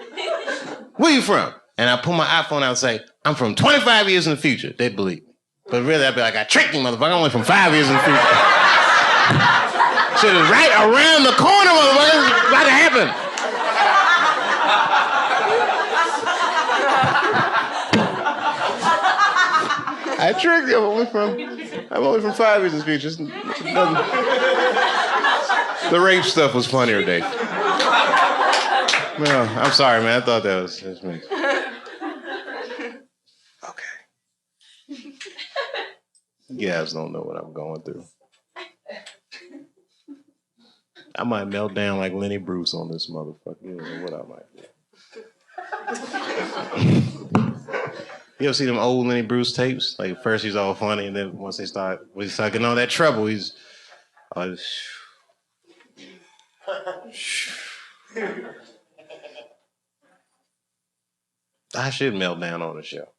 Where you from? And I pull my iPhone out and say, I'm from 25 years in the future. They'd believe me. But really, I'd be like, I tricked you, motherfucker. I'm only from 5 years in the future. Shit is right around the corner, motherfucker. It's about to happen. I tricked you. I'm only from 5 years in the future. The rape stuff was funnier, Dave. No, I'm sorry, man. I thought that was me. Okay. You guys don't know what I'm going through. I might melt down like Lenny Bruce on this motherfucker. You don't know what I might do. You ever see them old Lenny Bruce tapes? Like first he's all funny, and then once he start getting all that trouble, he's I should melt down on the show.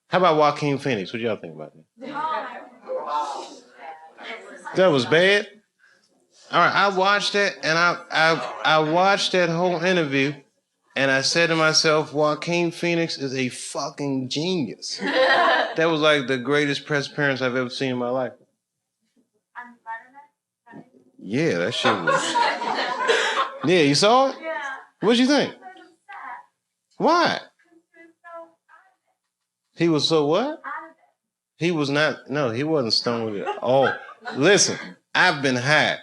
How about Joaquin Phoenix? What y'all think about that? That was bad? All right, I watched it, and I watched that whole interview, and I said to myself, Joaquin Phoenix is a fucking genius. That was like the greatest press appearance I've ever seen in my life. Yeah, that shit was... Yeah, you saw it? Yeah. What'd you think? Why? He was so what? He was not, no, he wasn't stoned with it. Oh, listen, I've been high.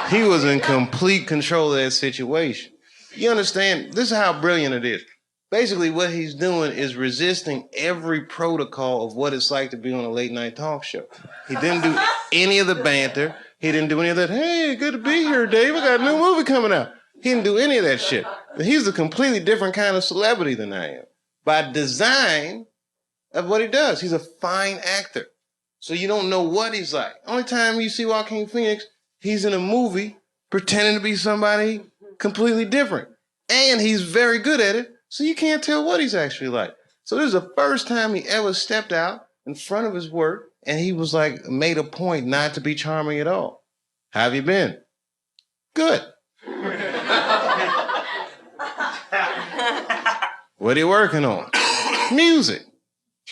He was in complete control of that situation. You understand? This is how brilliant it is. Basically, what he's doing is resisting every protocol of what it's like to be on a late night talk show. He didn't do any of the banter. He didn't do any of that, hey, good to be here, Dave. I got a new movie coming out. He didn't do any of that shit. He's a completely different kind of celebrity than I am. By design of what he does. He's a fine actor. So you don't know what he's like. Only time you see Joaquin Phoenix, he's in a movie pretending to be somebody completely different. And he's very good at it, so you can't tell what he's actually like. So this is the first time he ever stepped out in front of his work, and he was like, made a point not to be charming at all. How have you been? Good. What are you working on? Music.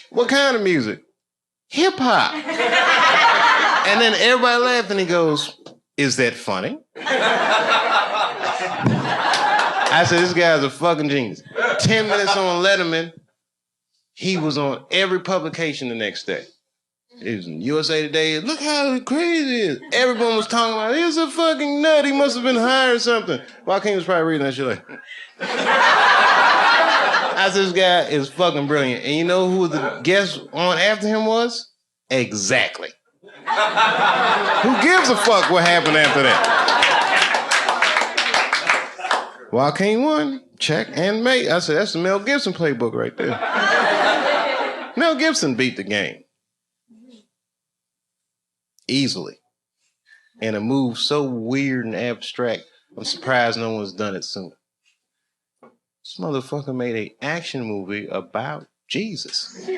What kind of music? Hip hop. And then everybody laughed and he goes, is that funny? I said, this guy's a fucking genius. 10 minutes on Letterman. He was on every publication the next day. He was in USA Today. Look how crazy it is. Everyone was talking about, he's a fucking nut. He must have been high or something. Joaquin was probably reading that shit like... I said, this guy is fucking brilliant. And you know who the guest on after him was? Exactly. Who gives a fuck what happened after that? Joaquin won. Check and mate. I said, that's the Mel Gibson playbook right there. Mel Gibson beat the game. Easily. And a move so weird and abstract, I'm surprised no one's done it sooner. This motherfucker made an action movie about Jesus.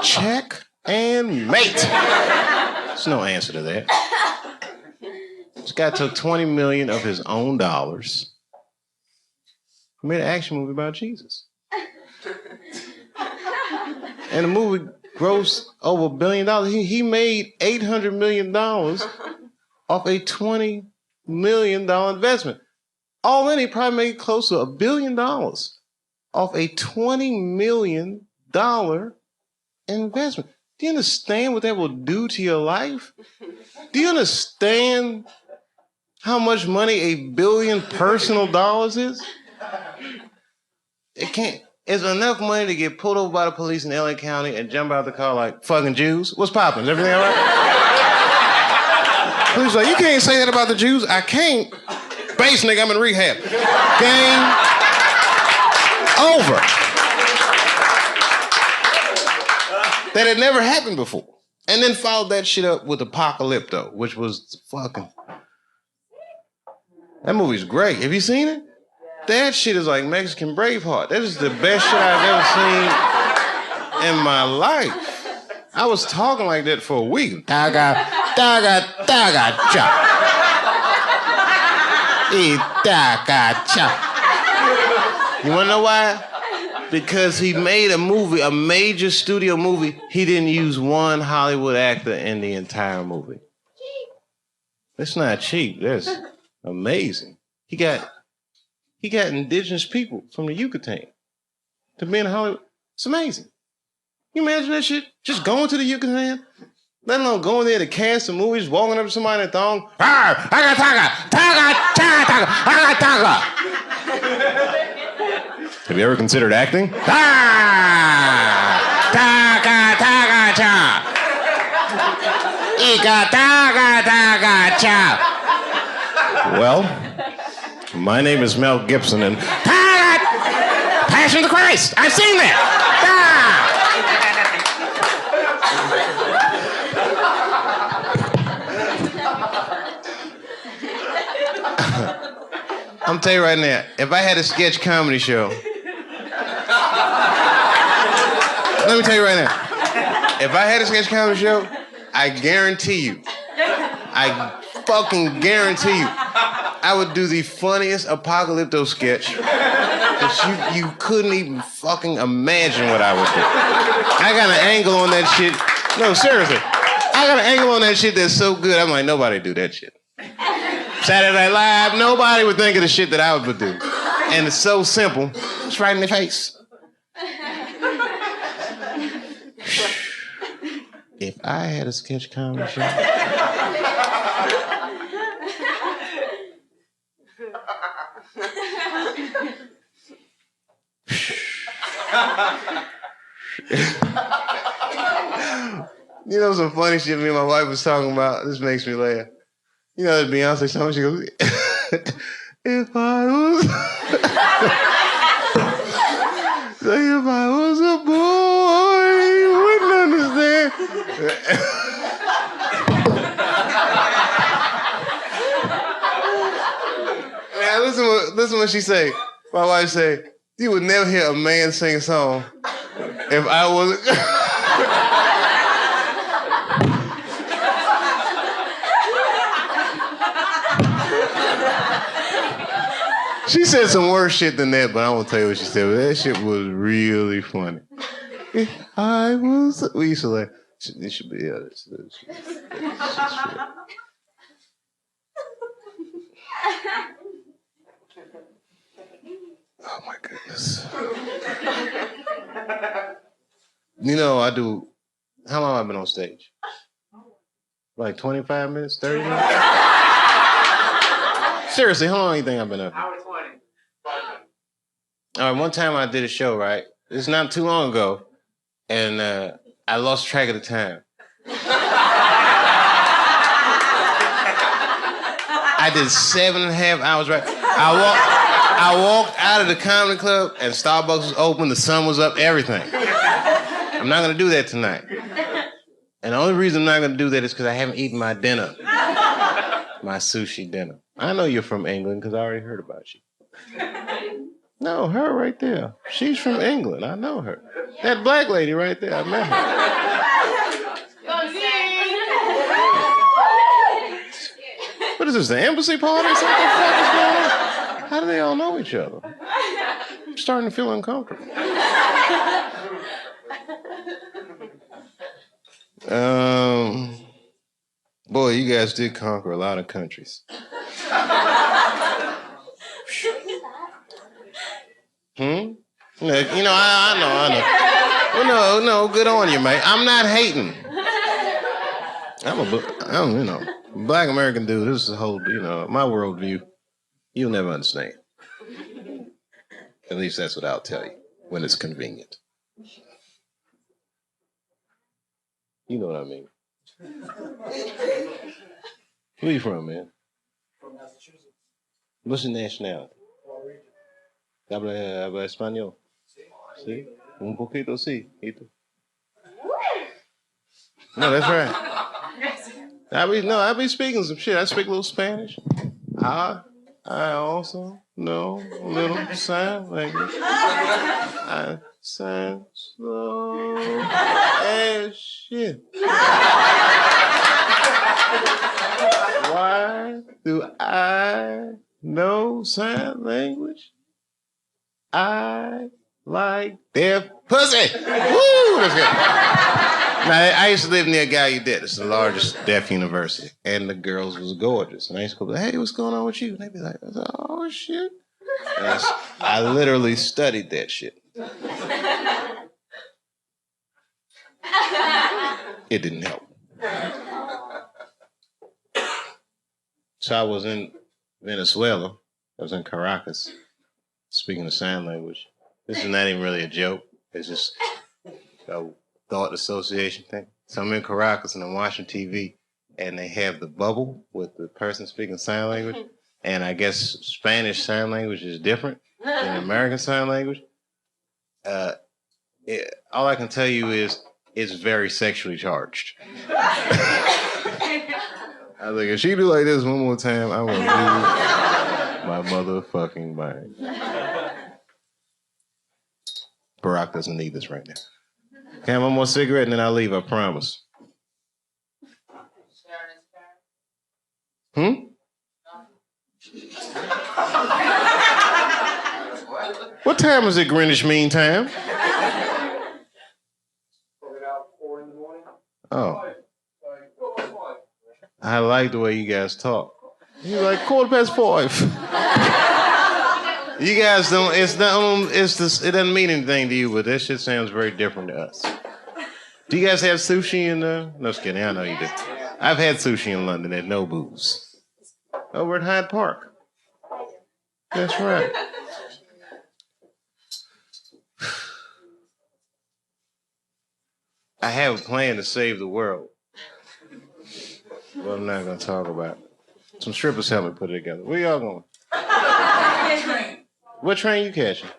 Check and mate. There's no answer to that. This guy took $20 million of his own dollars. He made an action movie about Jesus. And the movie grossed over $1 billion. He made $800 million off a $20 million investment. All in, he probably made close to $1 billion off a $20 million investment. Do you understand what that will do to your life? Do you understand how much money $1 billion personal dollars is? It can't. It's enough money to get pulled over by the police in LA County and jump out the car like, fucking Jews? What's poppin'? Is everything all right? Police like, you can't say that about the Jews. I can't. Base nigga, I'm in rehab. Game over. That had never happened before. And then followed that shit up with Apocalypto, which was fucking... That movie's great. Have you seen it? That shit is like Mexican Braveheart. That is the best shit I've ever seen in my life. I was talking like that for a week. Taga, taga, taga, cha. Taga, cha. You wanna know why? Because he made a movie, a major studio movie. He didn't use one Hollywood actor in the entire movie. That's not cheap. That's amazing. He got indigenous people from the Yucatan to be in Hollywood. It's amazing. You imagine that shit? Just going to the Yucatan? Let alone going there to cast some movies, walking up to somebody in a thong. Have you ever considered acting? Well, my name is Mel Gibson, and Passion of the Christ. I've seen that. I'm telling you right now, if I had a sketch comedy show, let me tell you right now, if I had a sketch comedy show, I guarantee you, I fucking guarantee you, I would do the funniest Apocalypto sketch that you couldn't even fucking imagine what I would do. I got an angle on that shit. No, seriously. I got an angle on that shit that's so good, I'm like, nobody do that shit. Saturday Night Live, nobody would think of the shit that I would do. And it's so simple. It's right in their face. If I had a sketch comedy show... You know some funny shit me and my wife was talking about? This makes me laugh. You know that Beyonce song? She goes, if I was... if I was a boy, you wouldn't understand. Man, listen what she say. My wife say, you would never hear a man sing a song if I was... She said some worse shit than that, but I won't tell you what she said. But that shit was really funny. If I was... We used to like... This should be... Yeah, this oh my goodness. You know, I do... How long have I been on stage? Like 25 minutes? 30 minutes? Seriously, how long do you think I've been up here? Hour 20. All right, one time I did a show, right? It's not too long ago, and I lost track of the time. I did 7.5 hours, right? I walked out of the comedy club, and Starbucks was open, the sun was up, everything. I'm not gonna do that tonight. And the only reason I'm not gonna do that is because I haven't eaten my dinner. My sushi dinner. I know you're from England because I already heard about you. No, her right there. She's from England. I know her. That black lady right there, I met her. What is this, the embassy party? What the fuck is going on? How do they all know each other? I'm starting to feel uncomfortable. Boy, you guys did conquer a lot of countries. You know, I know. Well, no, good on you, mate. I'm not hating. Black American dude. This is the whole, my worldview. You'll never understand. At least that's what I'll tell you when it's convenient. You know what I mean. Where you from, man? From Massachusetts. What's your nationality? Habla español. Sí. Un poquito, sí. No, that's right. I be speaking some shit. I speak a little Spanish. I also know a little sign language. I sound slow as shit. Why do I know sign language? I like their pussy. Woo! That's good. Now, I used to live near Gallaudet. It's the largest deaf university. And the girls was gorgeous. And I used to go, hey, what's going on with you? And they'd be like, oh, shit. And I literally studied that shit. It didn't help. So I was in Venezuela. I was in Caracas, speaking the sign language. This is not even really a joke. It's just a thought association thing. So I'm in Caracas and I'm watching TV, and they have the bubble with the person speaking sign language. And I guess Spanish sign language is different than American sign language. All I can tell you is it's very sexually charged. I was like, if she do like this one more time, I'm gonna lose my motherfucking mind. Barack doesn't need this right now. Can I have one more cigarette and then I'll leave, I promise. What time is it, Greenwich Mean Time? About 4 in the morning. Oh. I like the way you guys talk. You're like 5:15. You guys don't, it doesn't mean anything to you, but that shit sounds very different to us. Do you guys have sushi in No, just kidding, I know you do. I've had sushi in London at Nobu's. Over at Hyde Park. That's right. I have a plan to save the world. But I'm not going to talk about it. Some strippers help me put it together. Where y'all going? What train you catching?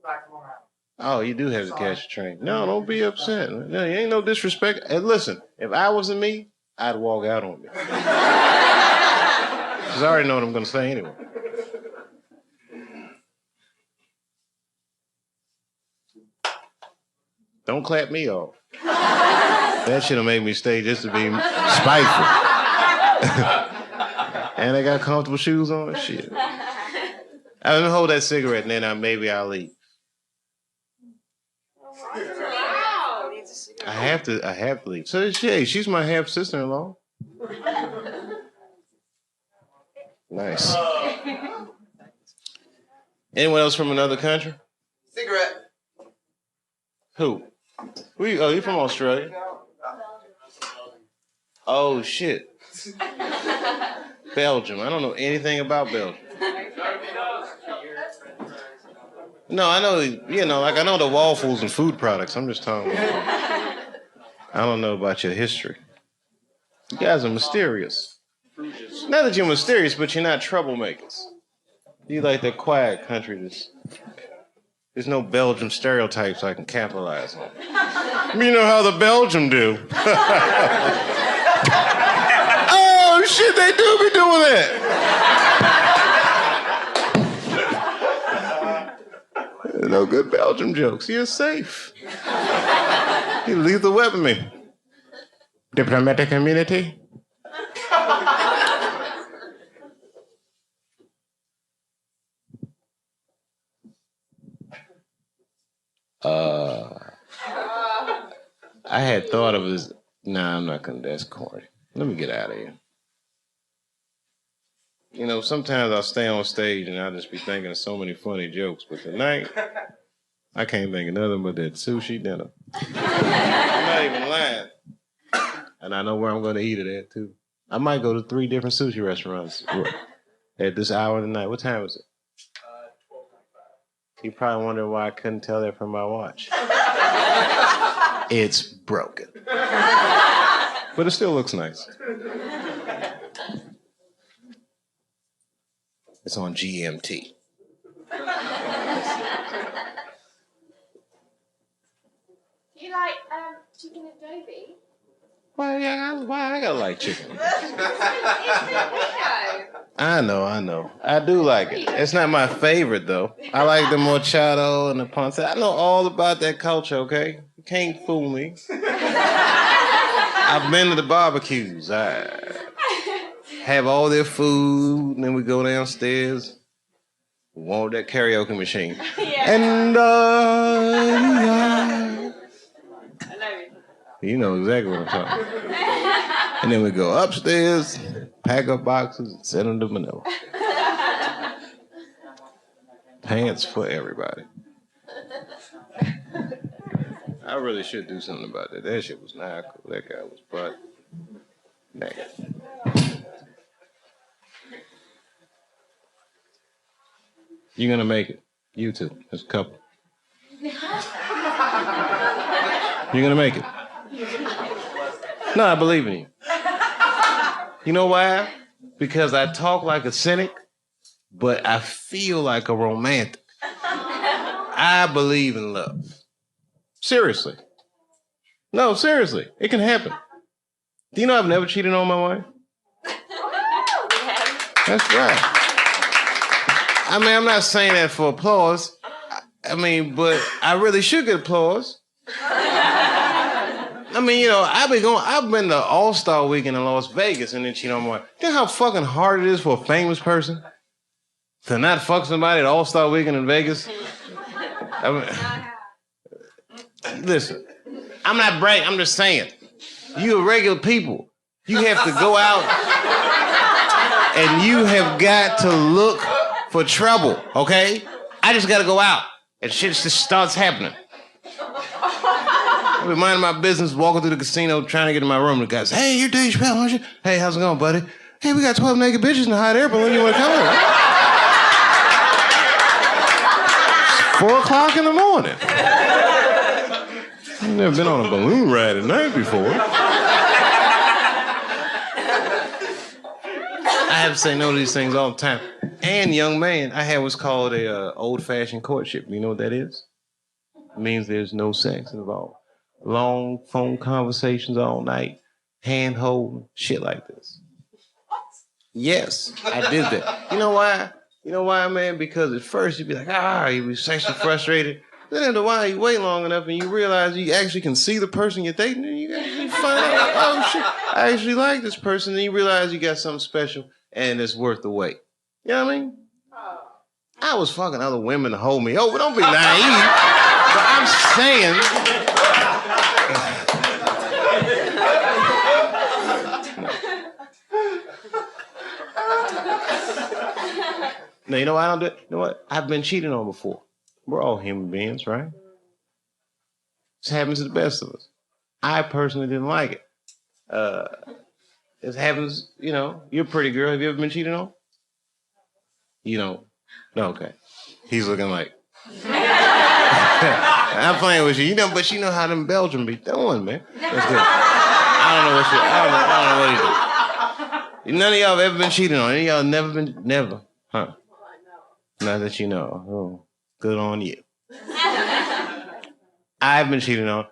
Back to Long Island. Oh, you do have to catch a train. No, don't be upset. No, you ain't no disrespect. And listen, if I wasn't me, I'd walk out on me. Because I already know what I'm going to say anyway. Don't clap me off. That shit'll make me stay just to be spiteful. And I got comfortable shoes on and shit. Let me hold that cigarette and then maybe I'll leave. Wow. I have to leave. So she's my half sister-in-law. Nice. Anyone else from another country? Cigarette. Who? You from Australia? Oh shit. Belgium. I don't know anything about Belgium. No, I know, I know the waffles and food products. I'm just talking about, I don't know about your history. You guys are mysterious. Not that you're mysterious, but you're not troublemakers. You like that quiet country there's no Belgium stereotypes I can capitalize on. You know how the Belgium do. Oh, shit, they do be doing that. No good Belgium jokes. You're safe. You leave the weapon me. Diplomatic immunity. I had thought of this. Nah, I'm not gonna. That's corny. Let me get out of here. Sometimes I'll stay on stage and I'll just be thinking of so many funny jokes. But tonight, I can't think of nothing but that sushi dinner. I'm not even lying. And I know where I'm going to eat it at, too. I might go to 3 different sushi restaurants at this hour of the night. What time is it? 12:25. You probably wonder why I couldn't tell that from my watch. It's broken. But it still looks nice. It's on GMT. Do you like chicken adobe? Why I gotta like chicken? It's Filipino. I know. I do like it. It's not my favorite, though. I like the machado and the ponce. I know all about that culture, okay? You can't fool me. I've been to the barbecues. I have all their food, and then we go downstairs. Warm that karaoke machine. Yeah. And, I know. you know exactly what I'm talking about. And then we go upstairs, pack up boxes, and send them to Manila. Pants for everybody. I really should do something about that. That shit was not cool. That guy was butt naked. You're gonna make it. You two, as a couple. You're gonna make it. No, I believe in you. You know why? Because I talk like a cynic, but I feel like a romantic. I believe in love. Seriously. No, seriously. It can happen. Do you know I've never cheated on my wife? That's right. I mean, I'm not saying that for applause. I mean, but I really should get applause. I mean, you know, I've been to All-Star Weekend in Las Vegas and then cheat on my wife. You know how fucking hard it is for a famous person to not fuck somebody at All-Star Weekend in Vegas? I mean, listen, I'm not bragging, I'm just saying. You are regular people. You have to go out and you have got to look for trouble, okay? I just got to go out and shit just starts happening. I'll be minding my business, walking through the casino, trying to get in my room. The guy says, "Hey, you're Dave Chappelle, aren't you? Hey, how's it going, buddy? Hey, we got 12 naked bitches in the hot air balloon. You want to come over?" It's 4 o'clock in the morning. I've never been on a balloon ride at night before. I have to say no to these things all the time. And young man, I had what's called a old-fashioned courtship. You know what that is? It means there's no sex involved. Long phone conversations all night, hand-holding, shit like this. Yes, I did that. You know why? You know why, man? Because at first you'd be like, you'd be sexually frustrated. Then after a while, you wait long enough and you realize you actually can see the person you're dating, and you find out, oh shit, I actually like this person, and you realize you got something special and it's worth the wait. You know what I mean? I was fucking other women to hold me. Oh, but don't be naive. But I'm saying. No, you know what I don't do? You know what? I've been cheated on before. We're all human beings, right? This happens to the best of us. I personally didn't like it. It happens, you know, you're a pretty girl. Have you ever been cheated on? You don't? No, okay. He's looking like. I'm playing with you. You know, but you know how them Belgians be doing, man. That's good. I don't know what he's doing. None of y'all have ever been cheated on. Any of y'all never been? Never. Huh? Not that you know. Oh, good on you. I've been cheated on,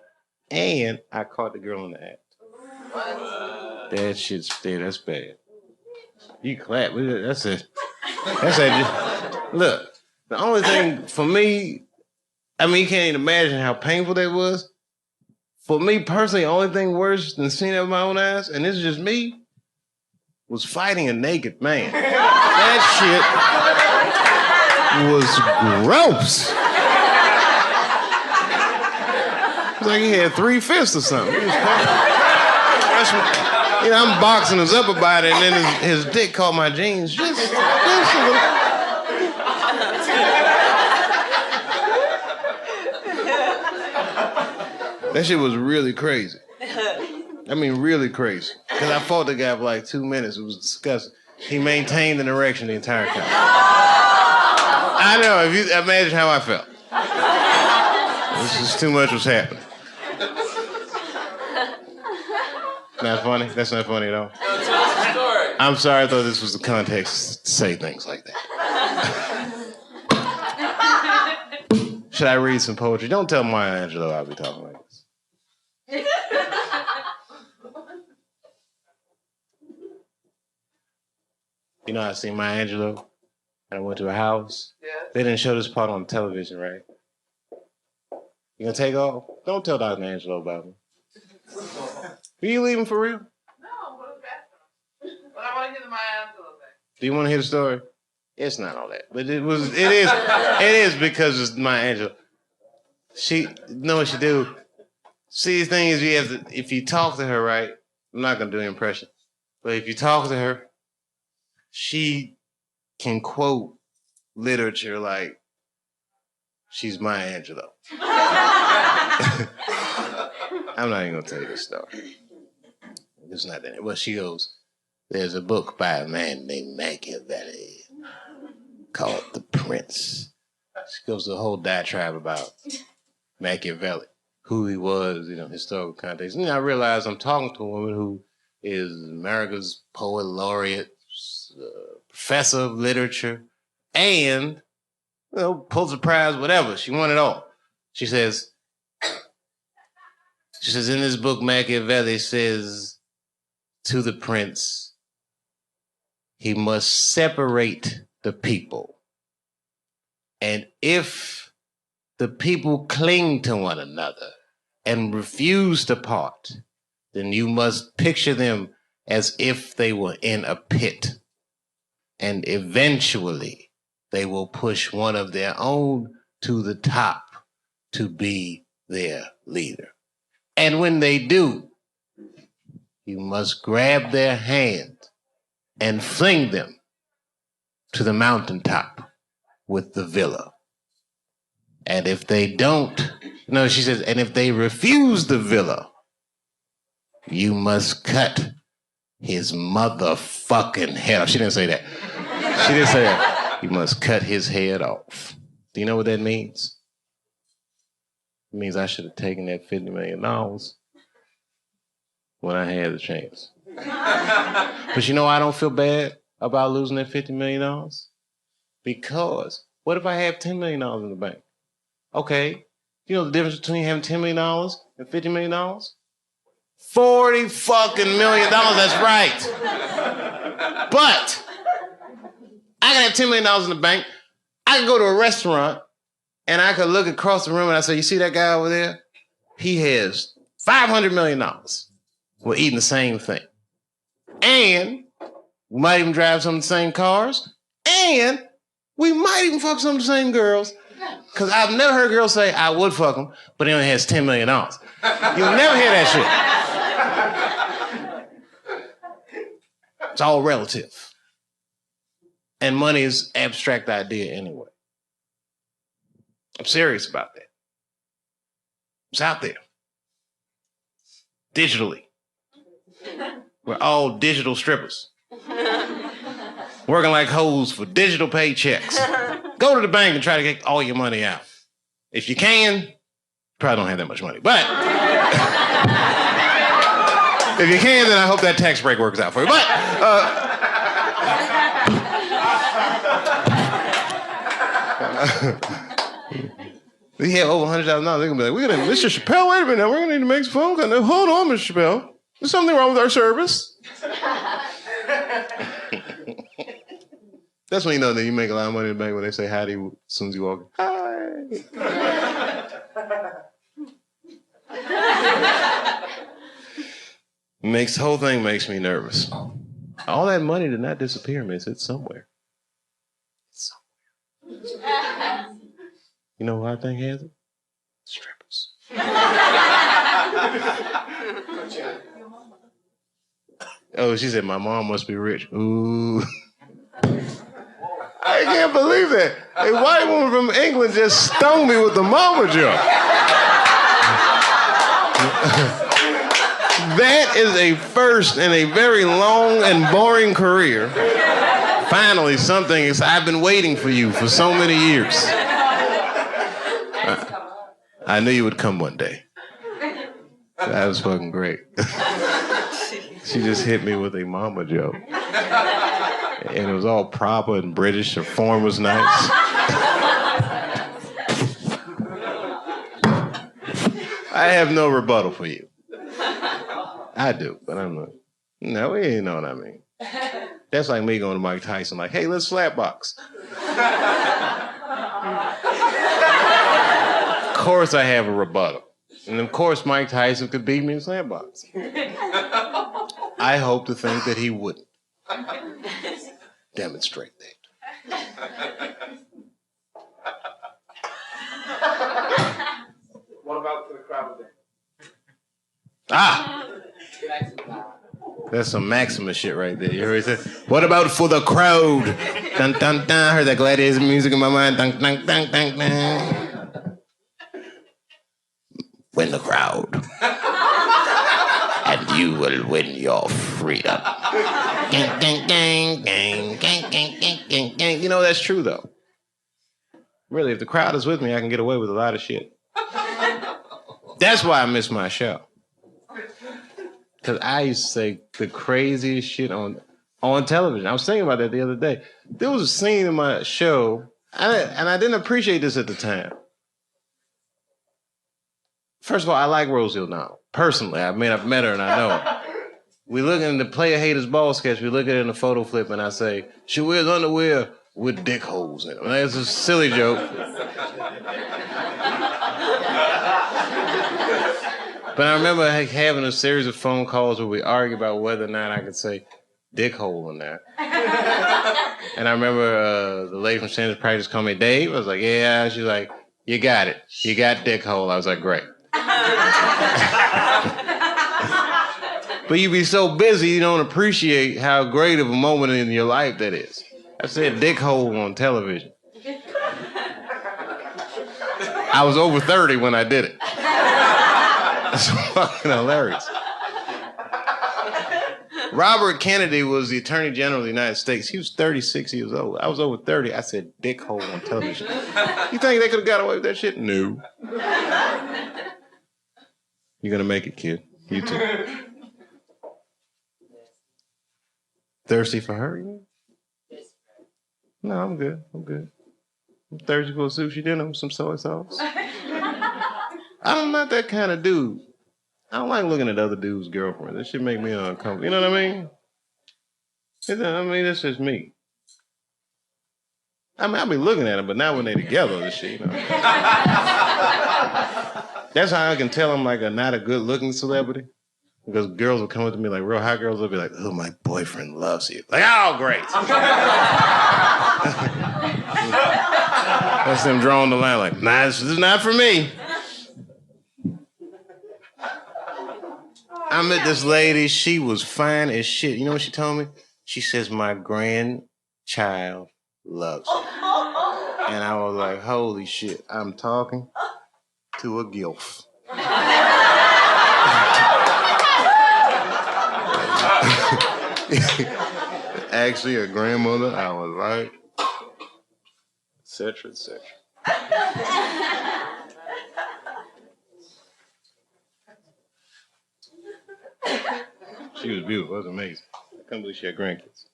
and I caught the girl in the act. That shit's there. That's bad. You clap. That's it. That's it. Look, the only thing for me, I mean, you can't even imagine how painful that was. For me personally, the only thing worse than seeing it with my own eyes, and this is just me, was fighting a naked man. That shit was gross. It was like he had 3 fists or something. You know, I'm boxing his up about it, and then his dick caught my jeans. Just a little. That shit was really crazy. I mean, really crazy. Because I fought the guy for like 2 minutes. It was disgusting. He maintained an erection the entire time. I know. If you imagine how I felt. This is too much was happening. Not funny? That's not funny at all. No, tell us the story. I'm sorry. I thought this was the context to say things like that. Should I read some poetry? Don't tell Maya Angelou I'll be talking like this. You know, I seen Maya Angelou, and I went to her house. Yeah. They didn't show this part on television, right? You gonna take off? Don't tell Dr. Angelo about me. Are you leaving for real? No, go to the bathroom. But I want to hear the Maya Angelou thing. Do you want to hear the story? It's not all that, but it is because it's Maya Angelou. She, you know what she do? See, the thing is, you have to, if you talk to her, right? I'm not gonna do an impression, but if you talk to her, she can quote literature like she's Maya Angelou. I'm not even gonna tell you this story. It's not that. Well, she goes, there's a book by a man named Machiavelli called The Prince. She goes to a whole diatribe about Machiavelli, who he was, you know, historical context. And I realize I'm talking to a woman who is America's poet laureate, professor of literature, and, you know, Pulitzer Prize, whatever. She won it all. She says, in this book, Machiavelli says to the prince, he must separate the people. And if the people cling to one another and refuse to part, then you must picture them as if they were in a pit. And eventually, they will push one of their own to the top to be their leader. And when they do, you must grab their hand and fling them to the mountaintop with the villa. And if they don't, no, she says, and if they refuse the villa, you must cut his motherfucking head off. She didn't say that. She didn't say that. You must cut his head off. Do you know what that means? It means I should have taken that $50 million when I had the chance. But you know I don't feel bad about losing that $50 million? Because what if I have $10 million in the bank? Okay, you know the difference between having $10 million and $50 million? $40 fucking million, that's right. But I can have $10 million in the bank. I can go to a restaurant and I could look across the room and I say, you see that guy over there? He has $500 million. We're eating the same thing. And we might even drive some of the same cars. And we might even fuck some of the same girls. Because I've never heard a girl say, I would fuck him, but he only has $10 million. You'll never hear that shit. It's all relative. And money is an abstract idea anyway. I'm serious about that. It's out there. Digitally. We're all digital strippers. Working like hoes for digital paychecks. Go to the bank and try to get all your money out. If you can, you probably don't have that much money. But if you can, then I hope that tax break works out for you. But we have over $100,000. They're gonna be like, we're gonna, Mr. Chappelle, wait a minute, we're gonna need to make some phone calls. Hold on, Mr. Chappelle. There's something wrong with our service. That's when you know that you make a lot of money in the bank when they say hi to you as soon as you walk in. Hi. The whole thing makes me nervous. All that money did not disappear, miss. It's somewhere. It's somewhere. You know who I think has it? Strippers. Oh, she said, my mom must be rich. Ooh. I can't believe that. A white woman from England just stoned me with the mama joke. That is a first in a very long and boring career. Finally, something is, I've been waiting for you for so many years. I knew you would come one day. That was fucking great. She just hit me with a mama joke. And it was all proper and British. Her form was nice. I have no rebuttal for you. I do, but I'm not. No, you know what I mean. That's like me going to Mike Tyson, like, hey, let's slapbox. Of course I have a rebuttal. And of course Mike Tyson could beat me in slapbox. I hope to think that he wouldn't. Demonstrate that. What about for the crowd then? Ah! That's some Maximus shit right there. You heard that? What about for the crowd? Dun, dun, dun. I heard that gladiator music in my mind. Dun, dun, dun, dun, dun. Win the crowd. And you will win your freedom. Gang, gang, gang, gang, gang, gang, gang, gang, gang. You know, that's true, though. Really, if the crowd is with me, I can get away with a lot of shit. That's why I miss my show. Because I used to say the craziest shit on television. I was thinking about that the other day. There was a scene in my show, and I didn't appreciate this at the time. First of all, I like Rosie O'Donnell. Personally, I've met her and I know her. We look in the Player Haters Ball sketch, we look at it in the photo flip, and I say, she wears underwear with dick holes in it. That's a silly joke. But I remember having a series of phone calls where we argue about whether or not I could say dick hole in that. And I remember the lady from Standards Practice called me Dave. I was like, yeah. She's like, you got it. You got dick hole. I was like, great. But you be so busy, you don't appreciate how great of a moment in your life that is. I said dick hole on television. I was over 30 when I did it. It's fucking hilarious. Robert Kennedy was the Attorney General of the United States. He was 36 years old. I was over 30. I said dick hole on television. You think they could have got away with that shit? No. You're gonna make it, kid. You too. Thirsty for her? No, I'm good. I'm thirsty for a sushi dinner with some soy sauce. I'm not that kind of dude. I don't like looking at other dudes' girlfriends. That shit make me uncomfortable. You know what I mean? That's just me. I mean, I'll be looking at them, but not when they together and shit, you know. That's how I can tell I'm like not a good-looking celebrity. Because girls will come up to me, like real hot girls will be like, oh, my boyfriend loves you. Like, oh, great. That's them drawing the line like, nah, this is not for me. I met this lady. She was fine as shit. You know what she told me? She says, my grandchild loves you. And I was like, holy shit, I'm talking to a gilf. Actually, a grandmother, I was like, et cetera, et cetera. She was beautiful. It was amazing. I can't believe she had grandkids.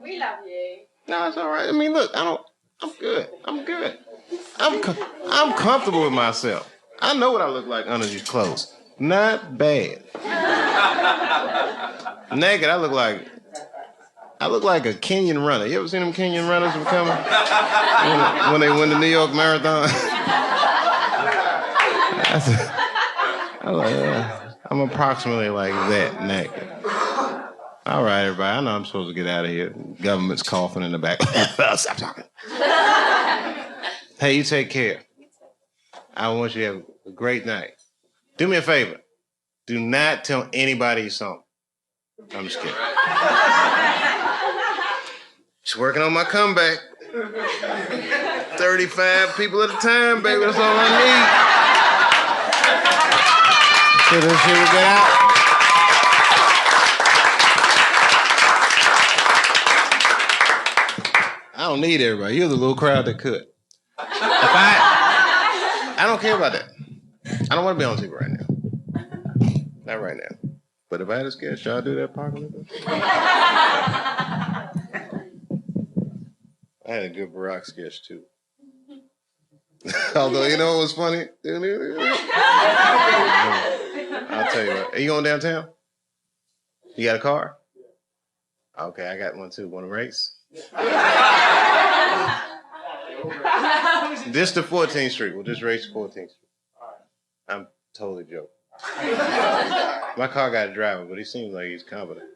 We love you. No, it's all right. I mean, look, I'm good. I'm comfortable with myself. I know what I look like under these clothes. Not bad. Naked, I look like a Kenyan runner. You ever seen them Kenyan runners coming? When they win the New York Marathon? I'm approximately like that naked. All right, everybody. I know I'm supposed to get out of here. Government's coughing in the back. Stop talking. Hey, you take care. I want you to have a great night. Do me a favor. Do not tell anybody you saw me. I'm just kidding. Just working on my comeback. 35 people at a time, baby. That's all I need. So this shit will get out. I don't need everybody. You're the little crowd that could. I don't care about that. I don't want to be on TV right now. Not right now. But if I had a sketch, should I do that apocalypse? I had a good Barack sketch too. Although, you know what was funny? I'll tell you what. Are you going downtown? You got a car? Okay, I got one too. Want to race? This to 14th Street. We'll just race 14th Street. I'm totally joking. My car got a driver, but he seems like he's competent.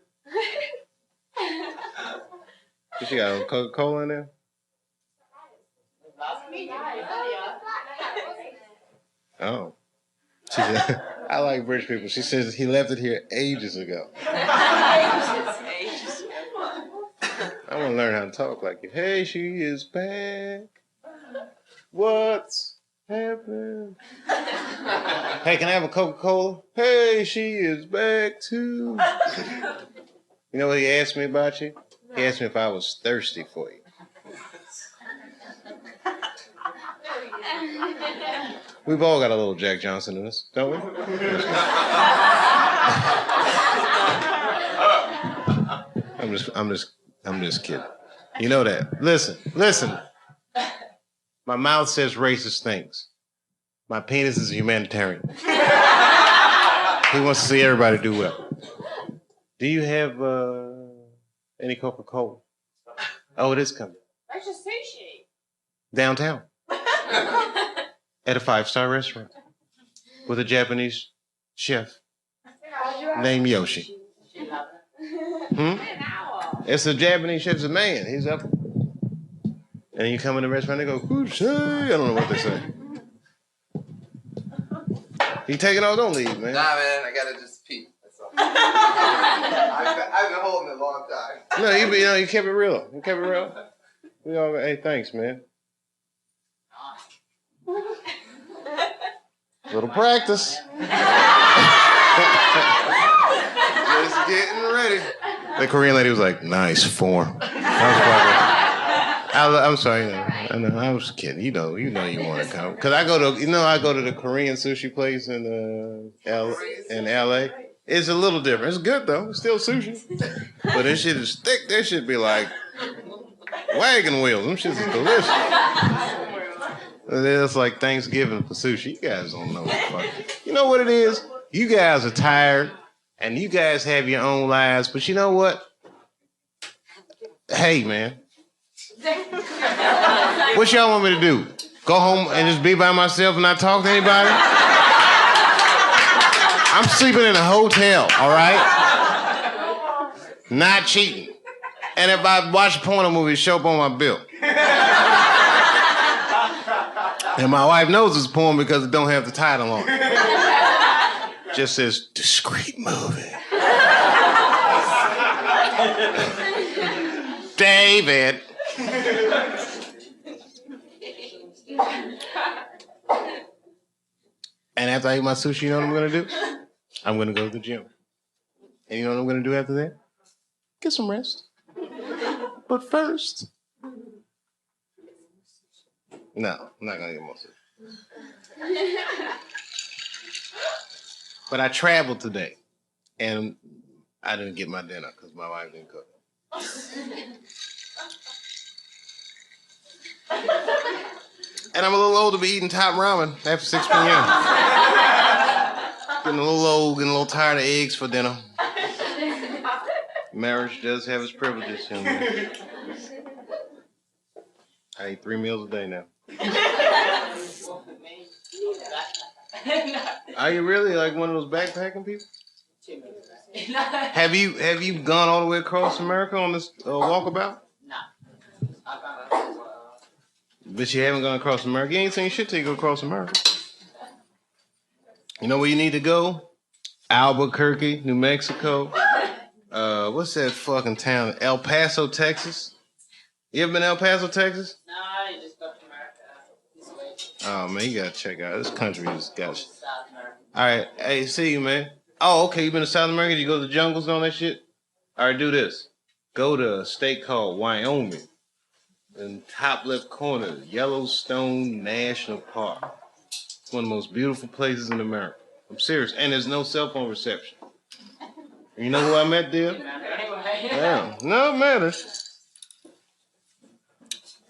What you got, a Coca-Cola in there? Oh. She said, I like British people. She says he left it here ages ago. I want to learn how to talk like you. Hey, she is back. What's happening? Hey, can I have a Coca-Cola? Hey, she is back too. You know what he asked me about you? He asked me if I was thirsty for you. We've all got a little Jack Johnson in us, don't we? I'm just kidding. You know that. Listen. My mouth says racist things. My penis is a humanitarian. He wants to see everybody do well. Do you have any Coca-Cola? Oh, it is coming. That's just sushi. Downtown. At a 5-star restaurant. With a Japanese chef named Yoshi. It's a Japanese chef. It's a man. He's up. And you come in the restaurant, they go, "Kushay." I don't know what they say. You taking off? Don't leave, man. Nah, man, I gotta just pee. That's all. I've been holding it a long time. No, you kept it real. You kept it real. We all, hey, thanks, man. Little practice. Just getting ready. The Korean lady was like, "Nice form." I'm sorry. I know. I was kidding. You know you want to come. Cause I go to the Korean sushi place in LA. It's a little different. It's good though. It's still sushi, but this shit is thick. That shit be like wagon wheels. Them shits is delicious. It's like Thanksgiving for sushi. You guys don't know what the fuck. You know what it is? You guys are tired, and you guys have your own lives. But you know what? Hey, man. What y'all want me to do? Go home and just be by myself and not talk to anybody? I'm sleeping in a hotel, all right? Not cheating. And if I watch a porno movie, show up on my bill. And my wife knows it's porn because it don't have the title on it. Just says, discreet movie. David. And after I eat my sushi, you know what I'm going to do? I'm going to go to the gym. And you know what I'm going to do after that? Get some rest. But first... No, I'm not going to get more sushi. But I traveled today. And I didn't get my dinner because my wife didn't cook. And I'm a little old to be eating top ramen after 6 p.m. Getting a little old, getting a little tired of eggs for dinner. Marriage does have its privileges. I eat 3 meals a day now. Are you really like one of those backpacking people? Have you gone all the way across America on this walkabout? No. But you haven't gone across America. You ain't seen shit till you go across America. You know where you need to go? Albuquerque, New Mexico. What's that fucking town? El Paso, Texas. You ever been to El Paso, Texas? No, you just go to America. This way. Oh man, you gotta check out this country. Just got. South America. All right. Hey, see you, man. Oh, okay. You been to South America? You go to the jungles and all that shit? All right, do this. Go to a state called Wyoming. In top left corner, Yellowstone National Park. It's one of the most beautiful places in America. I'm serious. And there's no cell phone reception. You know who I met there? Yeah. No matter.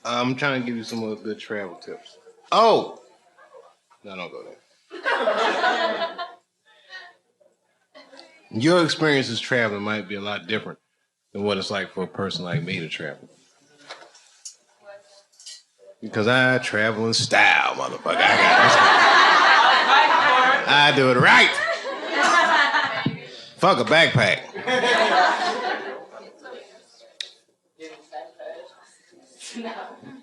I'm trying to give you some more good travel tips. Oh! No, don't go there. Your experiences traveling might be a lot different than what it's like for a person like me to travel. Because I travel in style, motherfucker. I do it right. Fuck a backpack.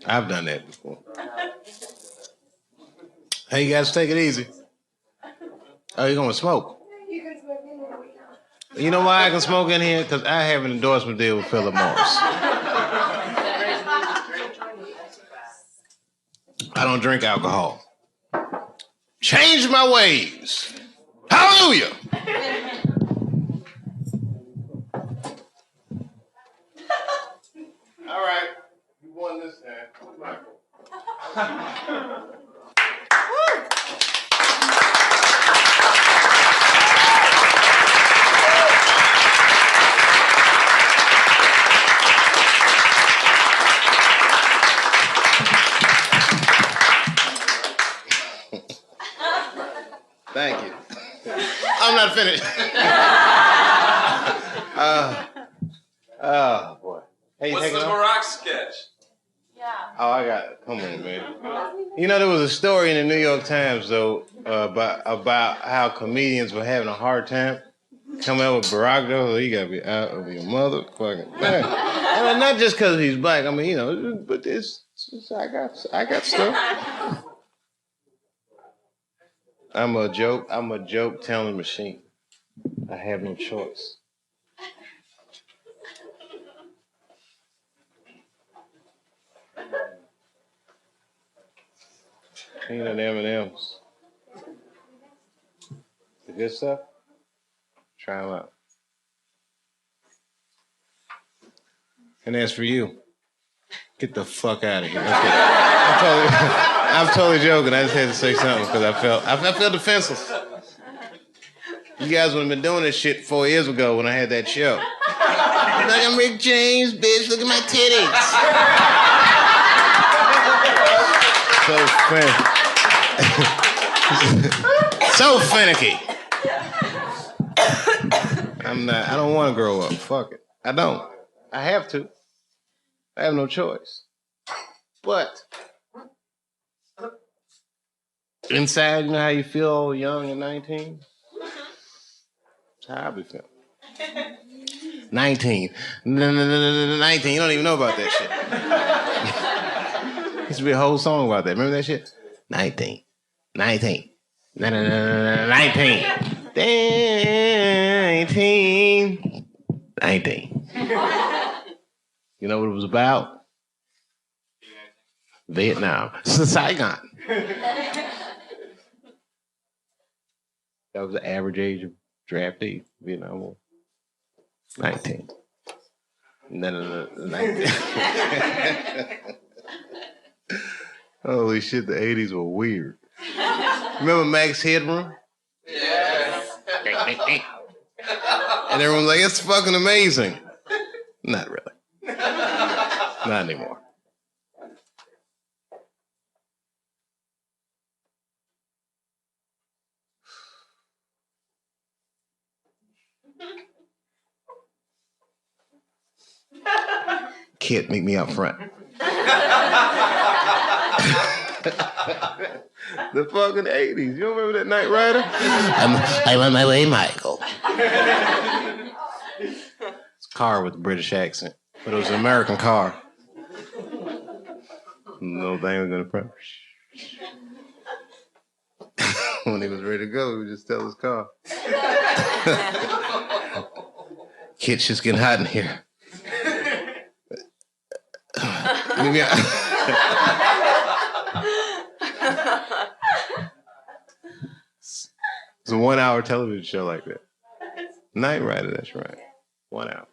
I've done that before. Hey, you guys take it easy. Oh, you gonna smoke? You know why I can smoke in here? Because I have an endorsement deal with Philip Morris. I don't drink alcohol. Change my ways. Hallelujah. All right. You won this time. Michael. Thank you. I'm not finished. Oh, boy. Hey, What's the Barack sketch? Oh, I got it. Come on, man. You know, there was a story in the New York Times, though, about how comedians were having a hard time coming up with Barack, though. You gotta be out of your motherfucking mind. And not just because he's black. I mean, you know, but I got stuff. I'm a joke telling machine. I have no choice. Peanut M&M's. The good stuff? Try them out. And as for you, get the fuck out of here. Okay. I'm totally joking. I just had to say something because I felt defenseless. You guys would have been doing this shit 4 years ago when I had that show. Look, I'm Rick James, bitch. Look at my titties. So finicky. I don't want to grow up. Fuck it. I don't. I have to. I have no choice. But inside, you know how you feel all young at 19? That's how I be feeling. 19. 19. You don't even know about that shit. Used to be a whole song about that. Remember that shit? 19. 19. 19. 19. You know what it was about? Vietnam. Saigon. That was the average age of draftee, Vietnam War. 19. 19. Holy shit, the 80s were weird. Remember Max Headroom? Yes. And everyone's like, it's fucking amazing. Not really. Not anymore. Kid, meet me up front. The fucking 80s. You don't remember that Knight Rider? I'm on my way, Michael. It's a car with a British accent, but it was an American car. No thing was gonna front. When he was ready to go, he would just tell his car. Kid's just getting hot in here. It's a 1 hour television show like that. Night Rider, that's right. 1 hour.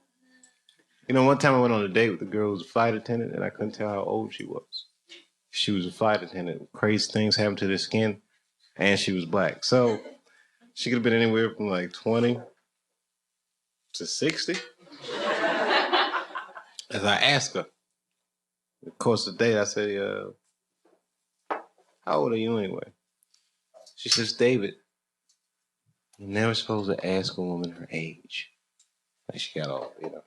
You know, one time I went on a date with a girl who was a flight attendant, and I couldn't tell how old she was. She was a flight attendant. Crazy things happened to their skin, and she was black. So she could have been anywhere from like 20 to 60. As I asked her, in the course of the date, I said, how old are you anyway? She says, David, you're never supposed to ask a woman her age. Like she got all, you know.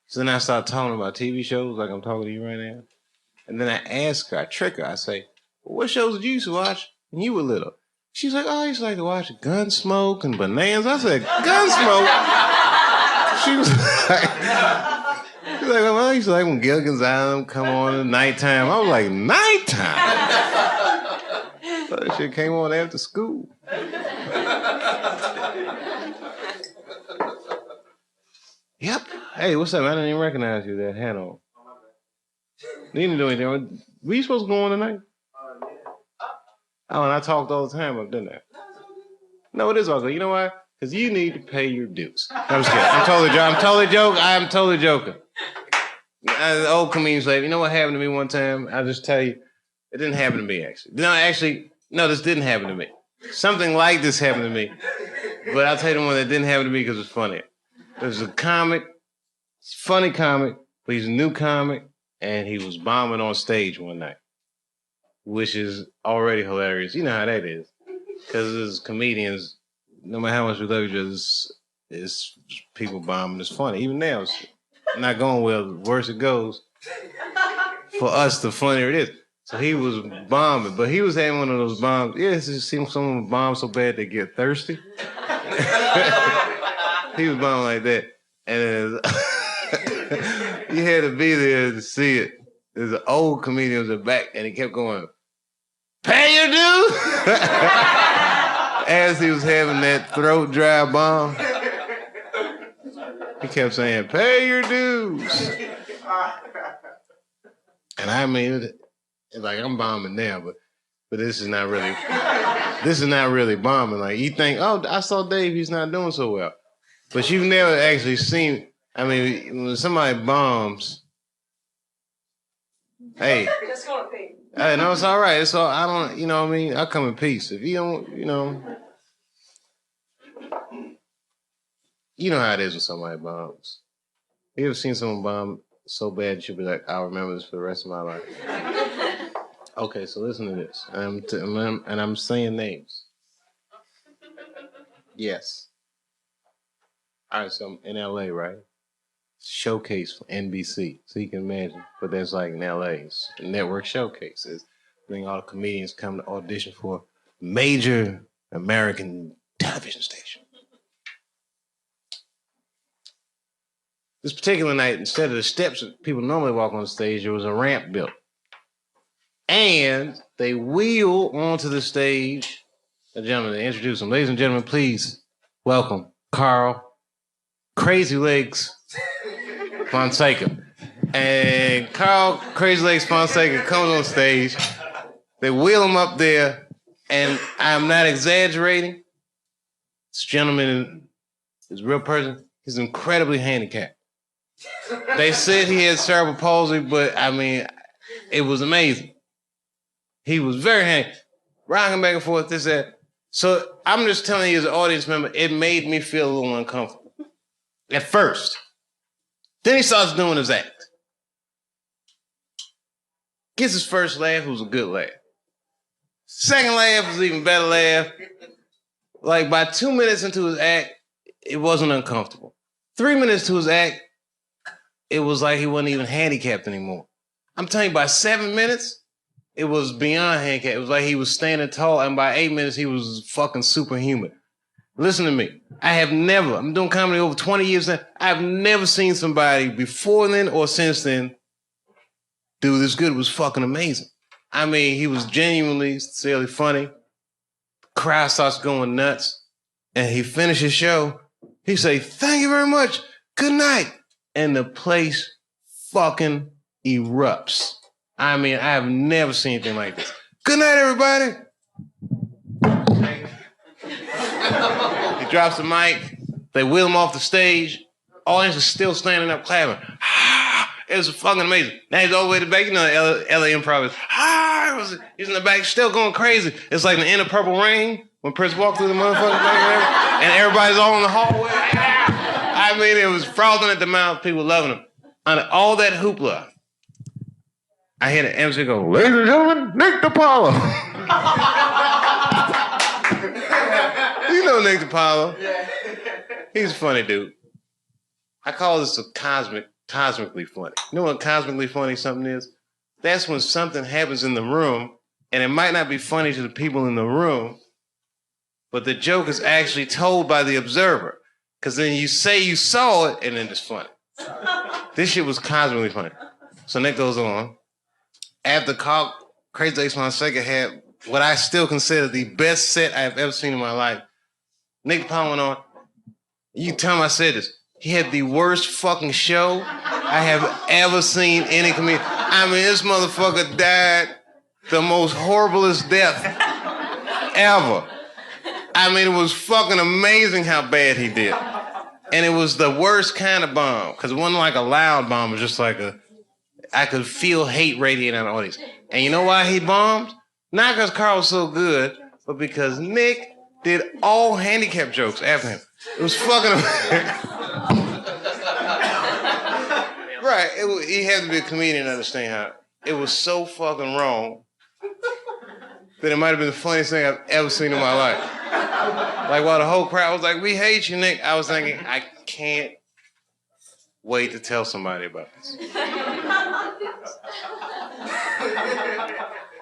So then I started talking about TV shows like I'm talking to you right now. And then I ask her, I trick her, I say, well, what shows did you used to watch when you were little? She's like, oh, I used to like to watch Gunsmoke and Bonanza. I said, Gunsmoke? She was like, well, I used to like when Gilligan's Island come on at nighttime. I was like, nighttime? So that shit came on after school. Yep. Hey, what's up? I didn't even recognize you with that hat on. You didn't do anything. Were you supposed to go on tonight? Oh, and I talked all the time, didn't I? No, it is all good. You know why? Because you need to pay your dues. I'm just kidding. I'm totally joking. The old comedian say, you know what happened to me one time? I'll just tell you. It didn't happen to me, actually. No, this didn't happen to me. Something like this happened to me. But I'll tell you the one that didn't happen to me because it's funny. There's a comic, funny comic, but he's a new comic, and he was bombing on stage one night, which is already hilarious. You know how that is. Because as comedians, no matter how much we love each other, it's people bombing. It's funny. Even now, it's not going well. The worse it goes, for us, the funnier it is. So he was bombing, but he was having one of those bombs. Yeah, it's just seeing someone bomb so bad they get thirsty. He was bombing like that. And you had to be there to see it. There's an old comedian in the back, and he kept going, pay your dues! As he was having that throat dry bomb, he kept saying, pay your dues. And I mean, like I'm bombing now, but this is not really bombing. Like you think, oh, I saw Dave, he's not doing so well. But you've never actually seen, I mean, when somebody bombs, hey. Just gonna pee. Hey, no, it's all right. It's all, I don't, you know what I mean? I come in peace. If you don't, you know how it is when somebody bombs. You ever seen someone bomb so bad that you'll be like, I'll remember this for the rest of my life? Okay, so listen to this. And I'm saying names. Yes. All right, so I'm in LA, right? Showcase for NBC, so you can imagine. But there's like in LA, it's a network showcases. Bring all the comedians come to audition for major American television station. This particular night, instead of the steps that people normally walk on the stage, there was a ramp built. And they wheel onto the stage. The gentleman, they introduce them. Ladies and gentlemen, please welcome Carl Crazy Legs Fonseca. And Carl Crazy Legs Fonseca comes on stage. They wheel him up there, and I'm not exaggerating. This gentleman is a real person. He's incredibly handicapped. They said he had cerebral palsy, but I mean, it was amazing. He was very handy, rocking back and forth, this, that. So I'm just telling you as an audience member, it made me feel a little uncomfortable. At first. Then he starts doing his act. Gets his first laugh, it was a good laugh. Second laugh was an even better laugh. Like by 2 minutes into his act, it wasn't uncomfortable. 3 minutes to his act, it was like he wasn't even handicapped anymore. I'm telling you, by 7 minutes, it was beyond handicapped. It was like he was standing tall, and by 8 minutes, he was fucking superhuman. Listen to me. I'm doing comedy over 20 years now. I've never seen somebody before then or since then do this good. It was fucking amazing. I mean, he was genuinely, sincerely funny. The crowd starts going nuts. And he finished his show. He say, thank you very much. Good night. And the place fucking erupts. I mean, I have never seen anything like this. Good night, everybody. drops the mic. They wheel him off the stage. Audience is still standing up clapping. It was fucking amazing. Now he's all the way to the back. You know, LA Improv is, he's in the back, still going crazy. It's like the end of Purple Rain when Prince walked through the motherfucking back and everybody's all in the hallway. I mean, it was frothing at the mouth. People loving him. Under all that hoopla, I hear the MC go, "Ladies and gentlemen, Nick DiPaolo." You know Nick DiPaolo. He's a funny dude. I call this a cosmically funny. You know what cosmically funny something is? That's when something happens in the room, and it might not be funny to the people in the room, but the joke is actually told by the observer. Because then you say you saw it, and then it's funny. This shit was cosmically funny. So Nick goes on. After Crazy Days Fonseca had what I still consider the best set I've ever seen in my life, Nick DiPaolo went on. You tell him I said this. He had the worst fucking show I have ever seen any comedian. I mean, this motherfucker died the most horriblest death ever. I mean, it was fucking amazing how bad he did. And it was the worst kind of bomb, because it wasn't like a loud bomb. It was just like I could feel hate radiating out of the audience. And you know why he bombed? Not because Carl was so good, but because Nick did all handicap jokes after him. It was fucking amazing. Right, he had to be a comedian to understand how it was so fucking wrong that it might have been the funniest thing I've ever seen in my life. Like while the whole crowd was like, "We hate you, Nick," I was thinking, I can't wait to tell somebody about this.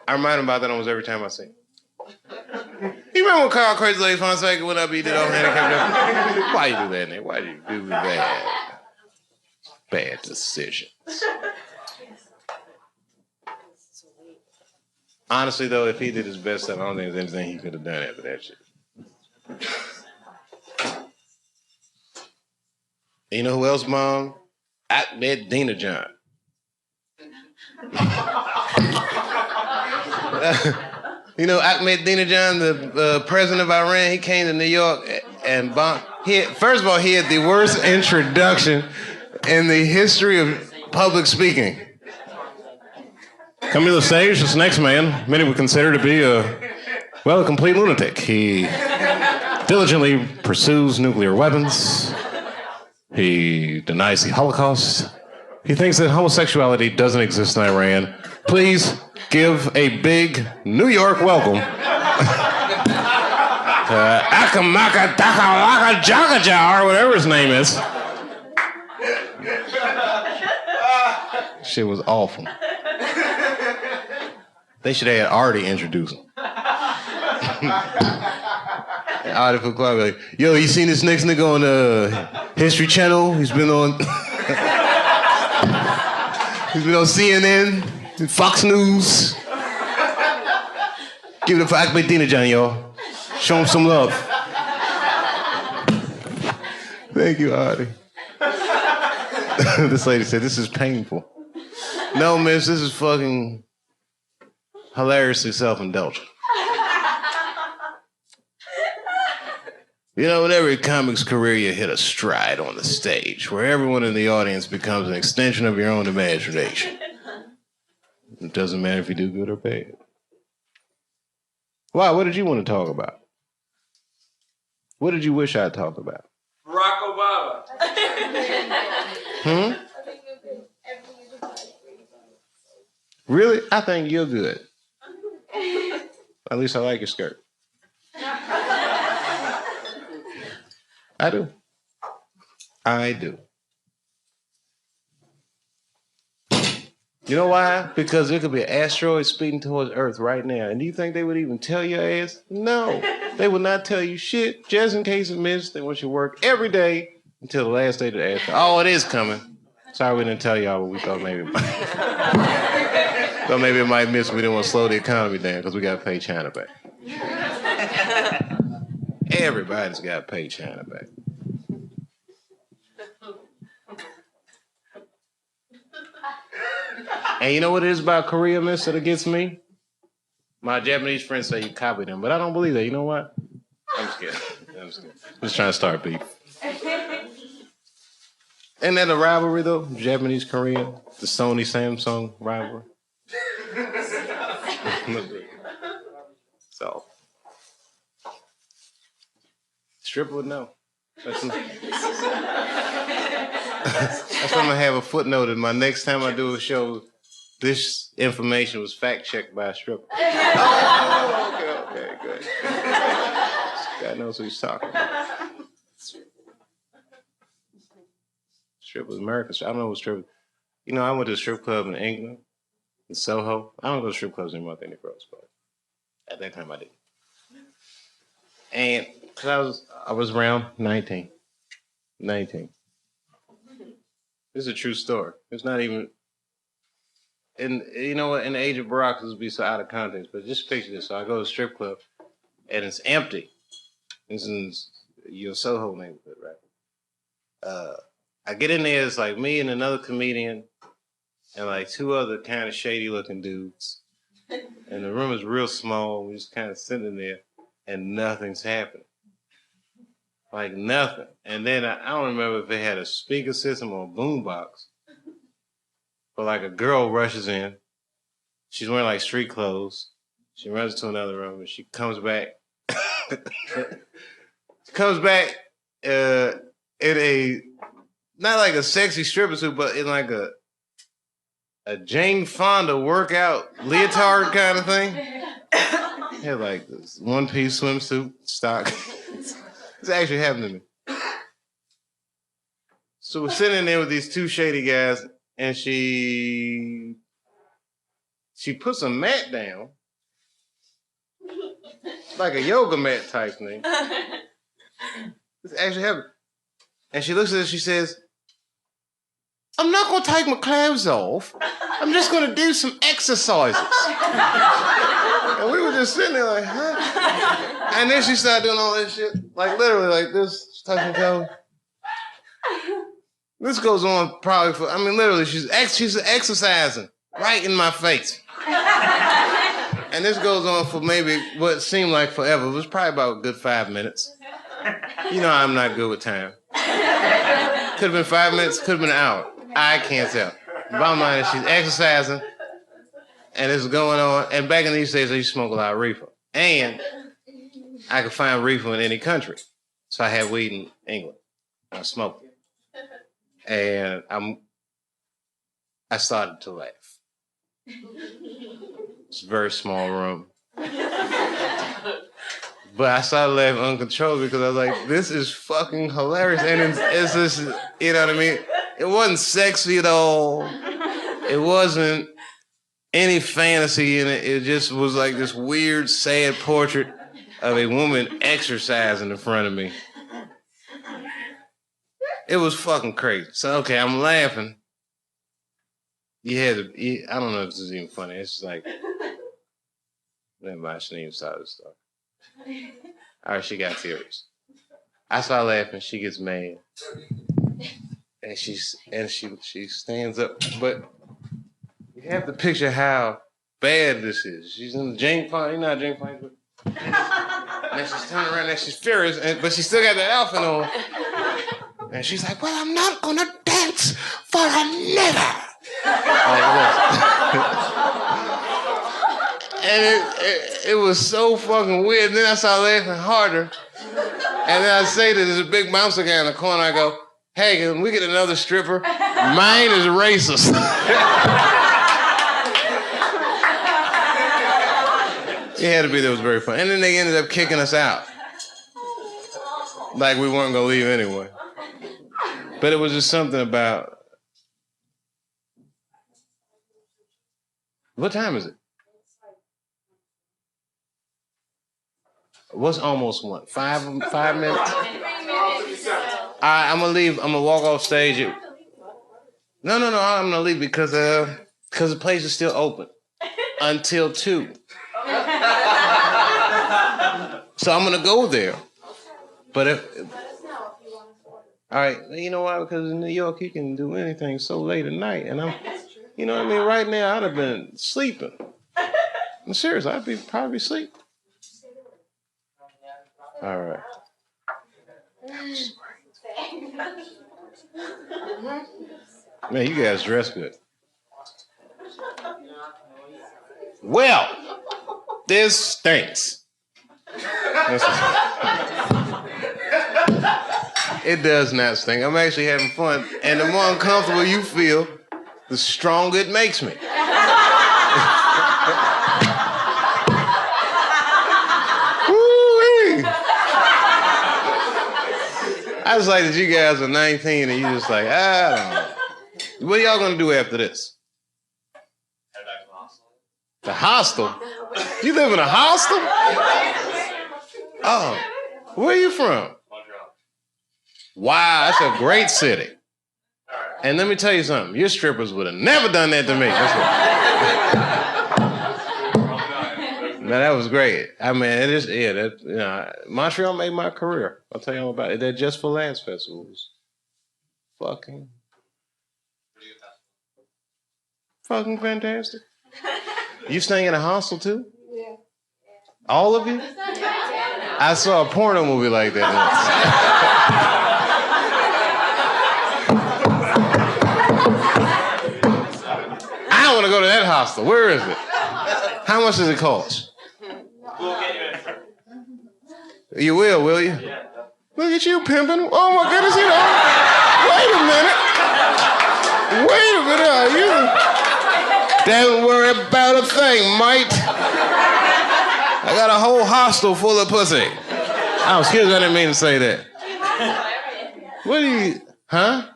I remind him about that almost every time I see him. You remember when Carl Crazy Days Fonseca went up, he did all handicap jokes? Why you do that, Nick? Why did you do that? Bad decisions. Honestly, though, if he did his best stuff, I don't think there's anything he could have done after that shit. You know who else, Mom? Ahmed Dina-John. You know Ahmed Dina-John, the president of Iran, he came to New York and bombed. First of all, he had the worst introduction in the history of public speaking. Coming to the stage, this next man, many would consider to be a complete lunatic. He diligently pursues nuclear weapons. He denies the Holocaust. He thinks that homosexuality doesn't exist in Iran. Please give a big New York welcome to Akamaka Takalaka Jagajar, or whatever his name is. Shit was awful. They should have already introduced him. Artie for Clark, like, "Yo, you seen this next nigga on the History Channel? He's been on CNN, Fox News. Give it up for Ahmed Dina-John, y'all. Show him some love." Thank you, Artie. This lady said, "This is painful." No, miss, this is fucking hilariously self-indulgent. You know, in every comic's career, you hit a stride on the stage where everyone in the audience becomes an extension of your own imagination. It doesn't matter if you do good or bad. Why? What did you want to talk about? What did you wish I'd talk about? Barack Obama. Really? I think you're good. At least I like your skirt. I do. I do. You know why? Because there could be an asteroid speeding towards Earth right now. And do you think they would even tell your ass? No. They would not tell you shit. Just in case it missed, they want you to work every day until the last day of the asteroid. Oh, it is coming. Sorry we didn't tell y'all, but we thought maybe it might miss. We didn't want to slow the economy down because we got to pay China back. Everybody's got to pay China back. And you know what it is about Korea, miss, that gets me? My Japanese friends say you copied them, but I don't believe that. You know what? I'm just kidding. just kidding. I'm just trying to start beef. Isn't that a rivalry though? Japanese Korean, the Sony Samsung rivalry. So, stripper would know. That's what I'm gonna have a footnote in my next time I do a show. This information was fact checked by a stripper. Oh, okay, good. This guy knows what he's talking about. Strippers, America. I don't know what strip. You know, I went to a strip club in England, in Soho. I don't go to strip clubs anymore, I think they're gross, but at that time I did. And cause I was around 19. 19. This is a true story. It's not even. And you know what? In the age of Barack, this would be so out of context. But just picture this: so I go to a strip club, and it's empty. It's in your Soho neighborhood, right? I get in there, it's like me and another comedian and like two other kind of shady looking dudes. And the room is real small. We're just kind of sitting there and nothing's happening. Like nothing. And then I don't remember if they had a speaker system or a boombox. But like a girl rushes in. She's wearing like street clothes. She runs to another room and she comes back. In a, not like a sexy stripper suit, but in like a Jane Fonda workout leotard kind of thing. Had like this one-piece swimsuit stock. This actually happened to me. So we're sitting there with these two shady guys, and she puts a mat down, like a yoga mat type thing. This actually happened. And she looks at us, she says, I'm not going to take my clothes off. I'm just going to do some exercises. And we were just sitting there like, huh? And then she started doing all this shit. Like literally like this, touching toes. This goes on probably for, I mean, literally, she's exercising right in my face. And this goes on for maybe what seemed like forever. It was probably about a good 5 minutes. You know I'm not good with time. Could have been 5 minutes, could have been an hour. I can't tell. Bottom line is she's exercising, and it's going on. And back in these days, I used to smoke a lot of reefer. And I could find reefer in any country. So I had weed in England. I smoked it. And I started to laugh. It's a very small room. But I started laughing uncontrollably because I was like, this is fucking hilarious. And it's just, you know what I mean? It wasn't sexy at all. It wasn't any fantasy in it. It just was like this weird, sad portrait of a woman exercising in front of me. It was fucking crazy. So, okay, I'm laughing. I don't know if this is even funny. It's just like, never mind, I shouldn't even start this stuff. All right, she got serious. I start laughing. She gets mad, and she stands up. But you have to picture how bad this is. She's in the Jane Fonda. You know how Jane Fonda. And she's turning around and she's furious, but she still got the outfit on. And she's like, "Well, I'm not gonna dance for a nigger." And it was so fucking weird. And then I started laughing harder. And then I say to this big bouncer guy in the corner, I go, "Hey, can we get another stripper? Mine is racist." It had to be that was very fun. And then they ended up kicking us out. Like we weren't going to leave anyway. But it was just something about... What time is it? What's almost one? 5 minutes? All right, I'm going to leave. I'm going to walk off stage. No, I'm going to leave because the place is still open until 2. So I'm going to go there. But all right, you know why? Because in New York, you can do anything so late at night. And you know what I mean? Right now, I'd have been sleeping. I'm serious, I'd probably be asleep. All right. Man, you guys dress good. Well, this stinks. It does not stink. I'm actually having fun. And the more uncomfortable you feel, the stronger it makes me. Woo-wee. I just like that you guys are 19 and you just like, I don't know. What are y'all gonna do after this? Head back to the hostel. The hostel? You live in a hostel? Oh, where are you from? Montreal. Wow, that's a great city. And let me tell you something. Your strippers would have never done that to me. That's what... No, that was great. I mean, it is. Yeah, that, you know, Montreal made my career. I'll tell you all about it. That Just for Laughs festival was fucking fantastic. You staying in a hostel too? Yeah. All of you? I saw a porno movie like that once. I want to go to that hostel. Where is it? How much does it cost? We'll get you in for. You will you? Yeah. Look at you pimping. Oh my goodness, you know. Wait a minute. Are you? Don't worry about a thing, mate. I got a whole hostel full of pussy. Oh, excuse me, I didn't mean to say that. What do you, huh?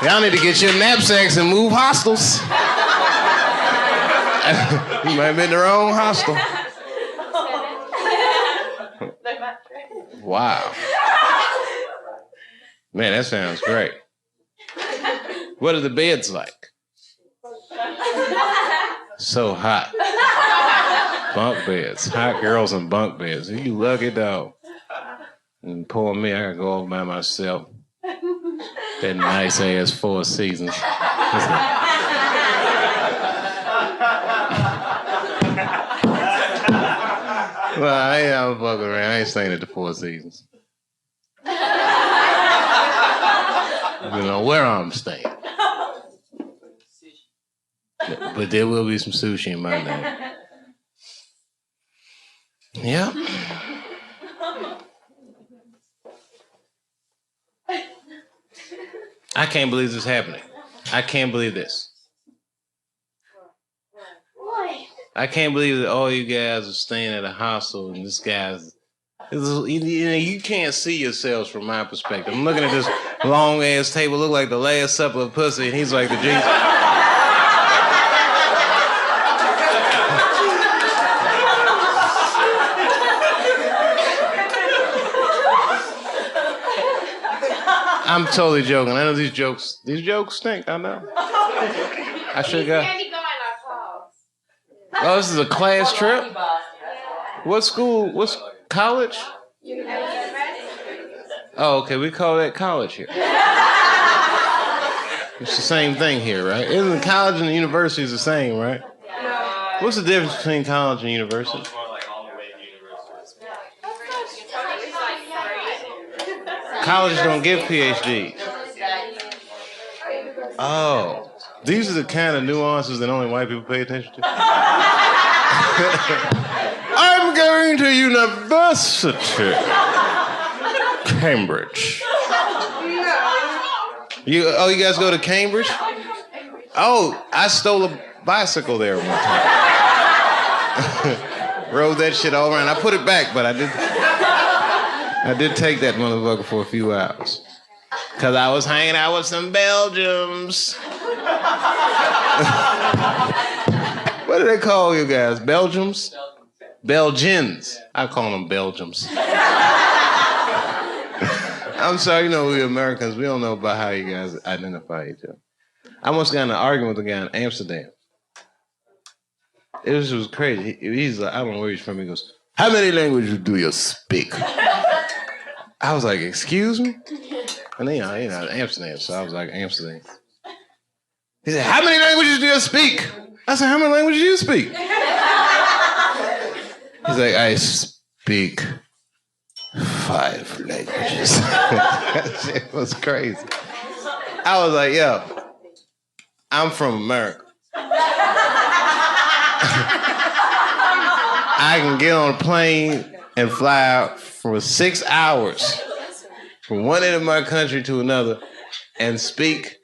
Y'all need to get your knapsacks and move hostels. You might be in the wrong hostel. Wow. Man, that sounds great. What are the beds like? So hot. Bunk beds. Hot girls and bunk beds. You lucky dog. And poor me, I gotta go over by myself. That nice ass Four Seasons. Well, I ain't fucking around. I ain't staying at the Four Seasons. You know where I'm staying. But there will be some sushi in my name. Yeah. I can't believe this is happening. I can't believe this. I can't believe that all you guys are staying at a hostel and this guy's... You can't see yourselves from my perspective. I'm looking at this long-ass table, look like the Last Supper of pussy, and he's like the Jesus... I'm totally joking. I know these jokes stink, I know. I should go. Oh, this is a class trip? What school? What's college? Oh, okay. We call that college here. It's the same thing here, right? Isn't college and university is the same, right? What's the difference between college and university? Colleges don't give PhDs. Oh, these are the kind of nuances that only white people pay attention to. I'm going to university, Cambridge. You guys go to Cambridge? Oh, I stole a bicycle there one time. Rode that shit all around. I put it back, but I did take that motherfucker for a few hours. Because I was hanging out with some Belgians. What do they call you guys? Belgians? Belgians. I call them Belgians. I'm sorry, we Americans, we don't know about how you guys identify each other. I once got in an argument with a guy in Amsterdam. It was crazy. He's like, I don't know where he's from. He goes, how many languages do you speak? I was like, excuse me? And then, Amsterdam, so I was like, Amsterdam. He said, how many languages do you speak? I said, how many languages do you speak? He's like, I speak 5 languages. That shit was crazy. I was like, yo, I'm from America. I can get on a plane and fly out for 6 hours from one end of my country to another and speak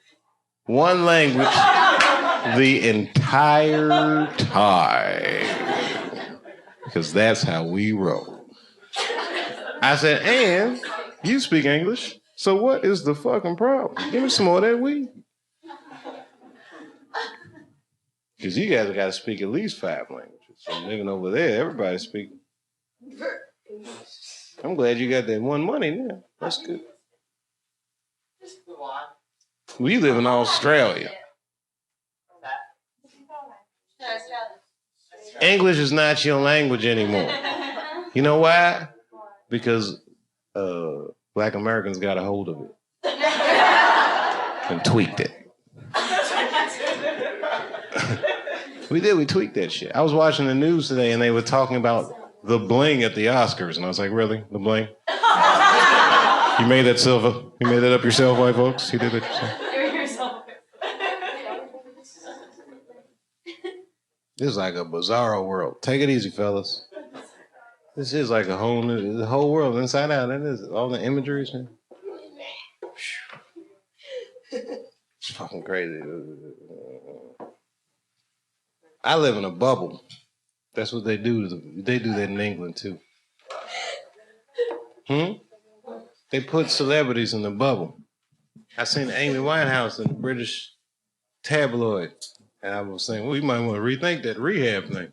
one language the entire time. Because that's how we roll. I said, and you speak English, so what is the fucking problem? Give me some more of that weed. Because you guys got to speak at least 5 languages. So living over there, everybody speak. I'm glad you got that one money now. That's good. We live in Australia. English is not your language anymore. You know why? Because Black Americans got a hold of it and tweaked it. We tweaked that shit. I was watching the news today and they were talking about the bling at the Oscars, and I was like, really? The bling? You made that, Silva? You made that up yourself, white folks? You did it yourself? This is like a bizarro world. Take it easy, fellas. This is like the whole world inside out. That is all the imageries. Man. It's fucking crazy. I live in a bubble. That's what they do. They do that in England too. They put celebrities in the bubble. I seen Amy Winehouse in the British tabloid. And I was saying, well, you might want to rethink that rehab thing.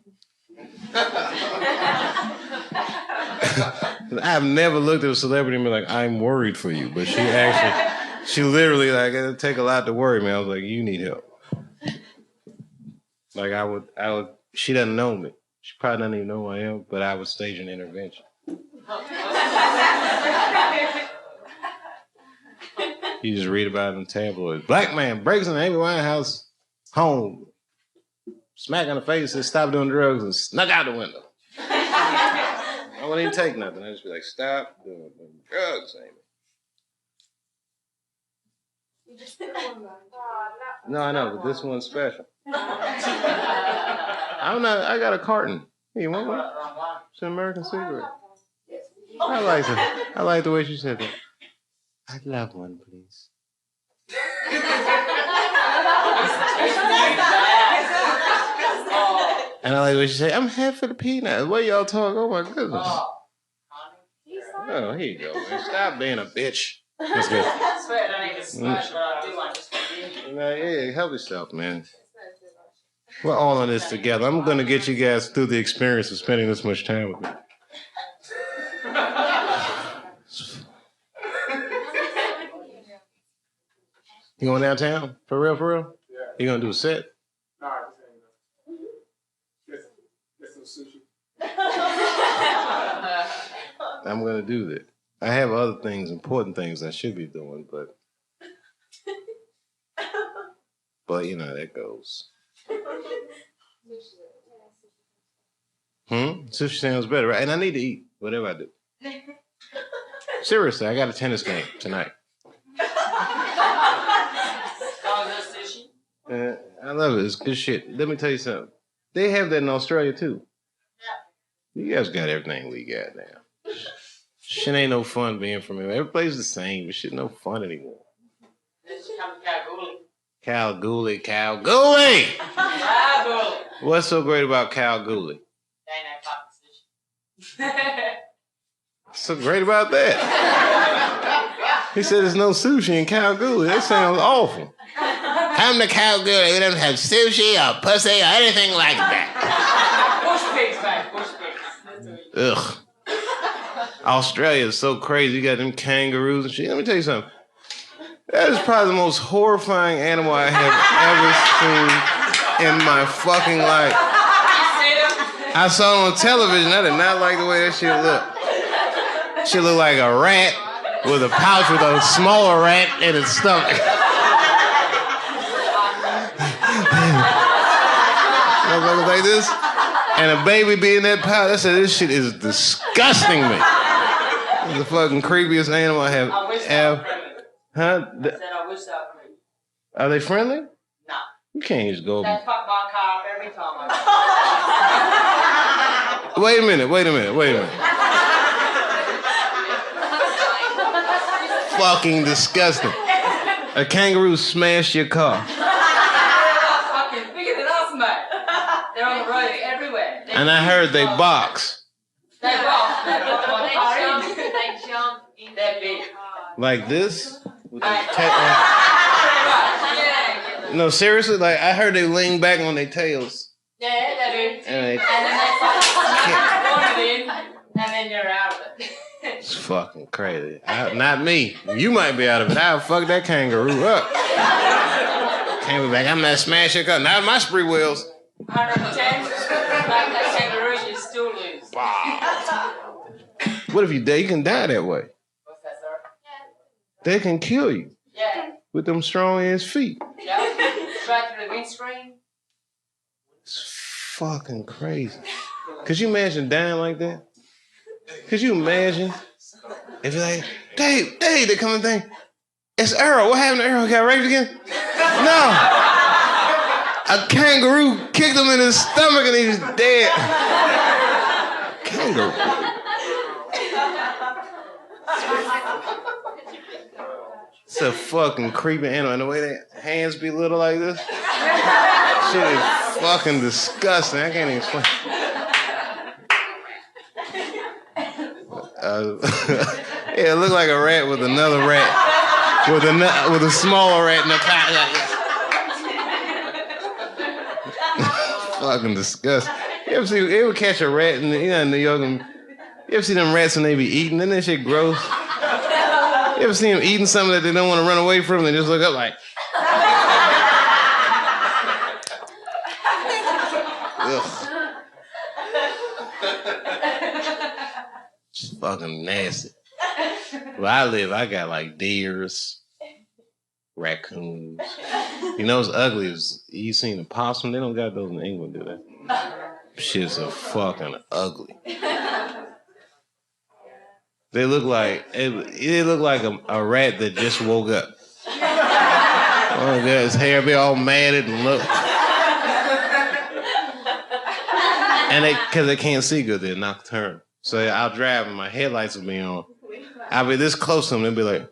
I've never looked at a celebrity and been like, I'm worried for you. But she literally, like, it'd take a lot to worry me. I was like, you need help. Like, I would, she doesn't know me. She probably doesn't even know who I am, but I would stage an intervention. You just read about it in the tabloids. Black man breaks into Amy Winehouse home, smack on the face, says stop doing drugs, and snuck out the window. I wouldn't even take nothing. I'd just be like, stop doing drugs, Amy. No, I know, but this one's special. I'm not. I got a carton. Hey, you want one? It's an American cigarette. I like the way she said that. I'd love one, please. And I like the way she said, I'm half Filipina. The way y'all talk, oh my goodness. Oh, here you go, man. Stop being a bitch. That's good. Yeah, help yourself, man. We're all in this together. I'm going to get you guys through the experience of spending this much time with me. You going downtown? For real, for real? Yeah. You going to do a set? No, I'm saying get some sushi. I'm going to do that. I have other things, important things I should be doing, but you know how that goes. Sushi sounds better, right? And I need to eat, whatever I do. Seriously, I got a tennis game tonight. I love it. It's good shit. Let me tell you something. They have that in Australia, too. You guys got everything we got now. Shit ain't no fun being from here. Every place is the same, but shit no fun anymore. Kalgoorlie. What's so great about Kalgoorlie? What's so great about that? He said there's no sushi in Kalgoorlie. That sounds awful. Come to Kalgoorlie. We don't have sushi or pussy or anything like that. Push pigs. Ugh. Australia is so crazy. You got them kangaroos and shit. Let me tell you something. That is probably the most horrifying animal I have ever seen in my fucking life. I saw it on television. I did not like the way that shit looked. Shit looked like a rat with a pouch with a smaller rat in its stomach. motherfuckers like this, and a baby be in that pouch. I said, this shit is disgusting me. It's the fucking creepiest animal I have ever. Huh? I said I wish I was friendly. Are they friendly? No. You can't just go. They fuck my car up every time I Wait a minute. Fucking disgusting. A kangaroo smashed your car. fucking bigger than us, mate. They're on the road everywhere. And I heard they box. They rock. They rock my car in. They jump in. They're big. Like this? With the Yeah. No, seriously, like I heard they lean back on their tails. Yeah, they do. And they, And then they fucking smack it in, and then you're out of it. it's fucking crazy. Not me. You might be out of it. I'll fuck that kangaroo up. Can't be back. I'm not smashing your car. Not my spree wheels. 110, like that kangaroo, you still lose. Wow. What if you die? You can die that way. What's that, sir? They can kill you Yeah. with them strong ass feet. Yeah. Straight through the windscreen. It's fucking crazy. Could you imagine dying like that? Could you imagine? If you're like, Dave, they come and think, it's Earl. What happened to Earl? Got raped again? No. A kangaroo kicked him in his stomach and he's dead. Kangaroo. It's a fucking creepy animal. And the way their hands be little like this, shit is fucking disgusting. I can't even explain. Yeah, it looked like a rat with another rat, with a smaller rat in the pot. Fucking disgusting. You ever catch a rat in New York? And you ever see them rats when they be eating? Isn't that shit gross? You ever see them eating something that they don't want to run away from? They just look up like. Ugh. It's fucking nasty. Where I live, I got like deers, raccoons. You know what's ugly is you seen a possum? They don't got those in England, do they? Shit's so fucking ugly. They look like a rat that just woke up. Oh, God, his hair be all matted and look. And because they can't see good, they're nocturnal. So I'll drive and my headlights will be on. I'll be this close to them, they'll be like,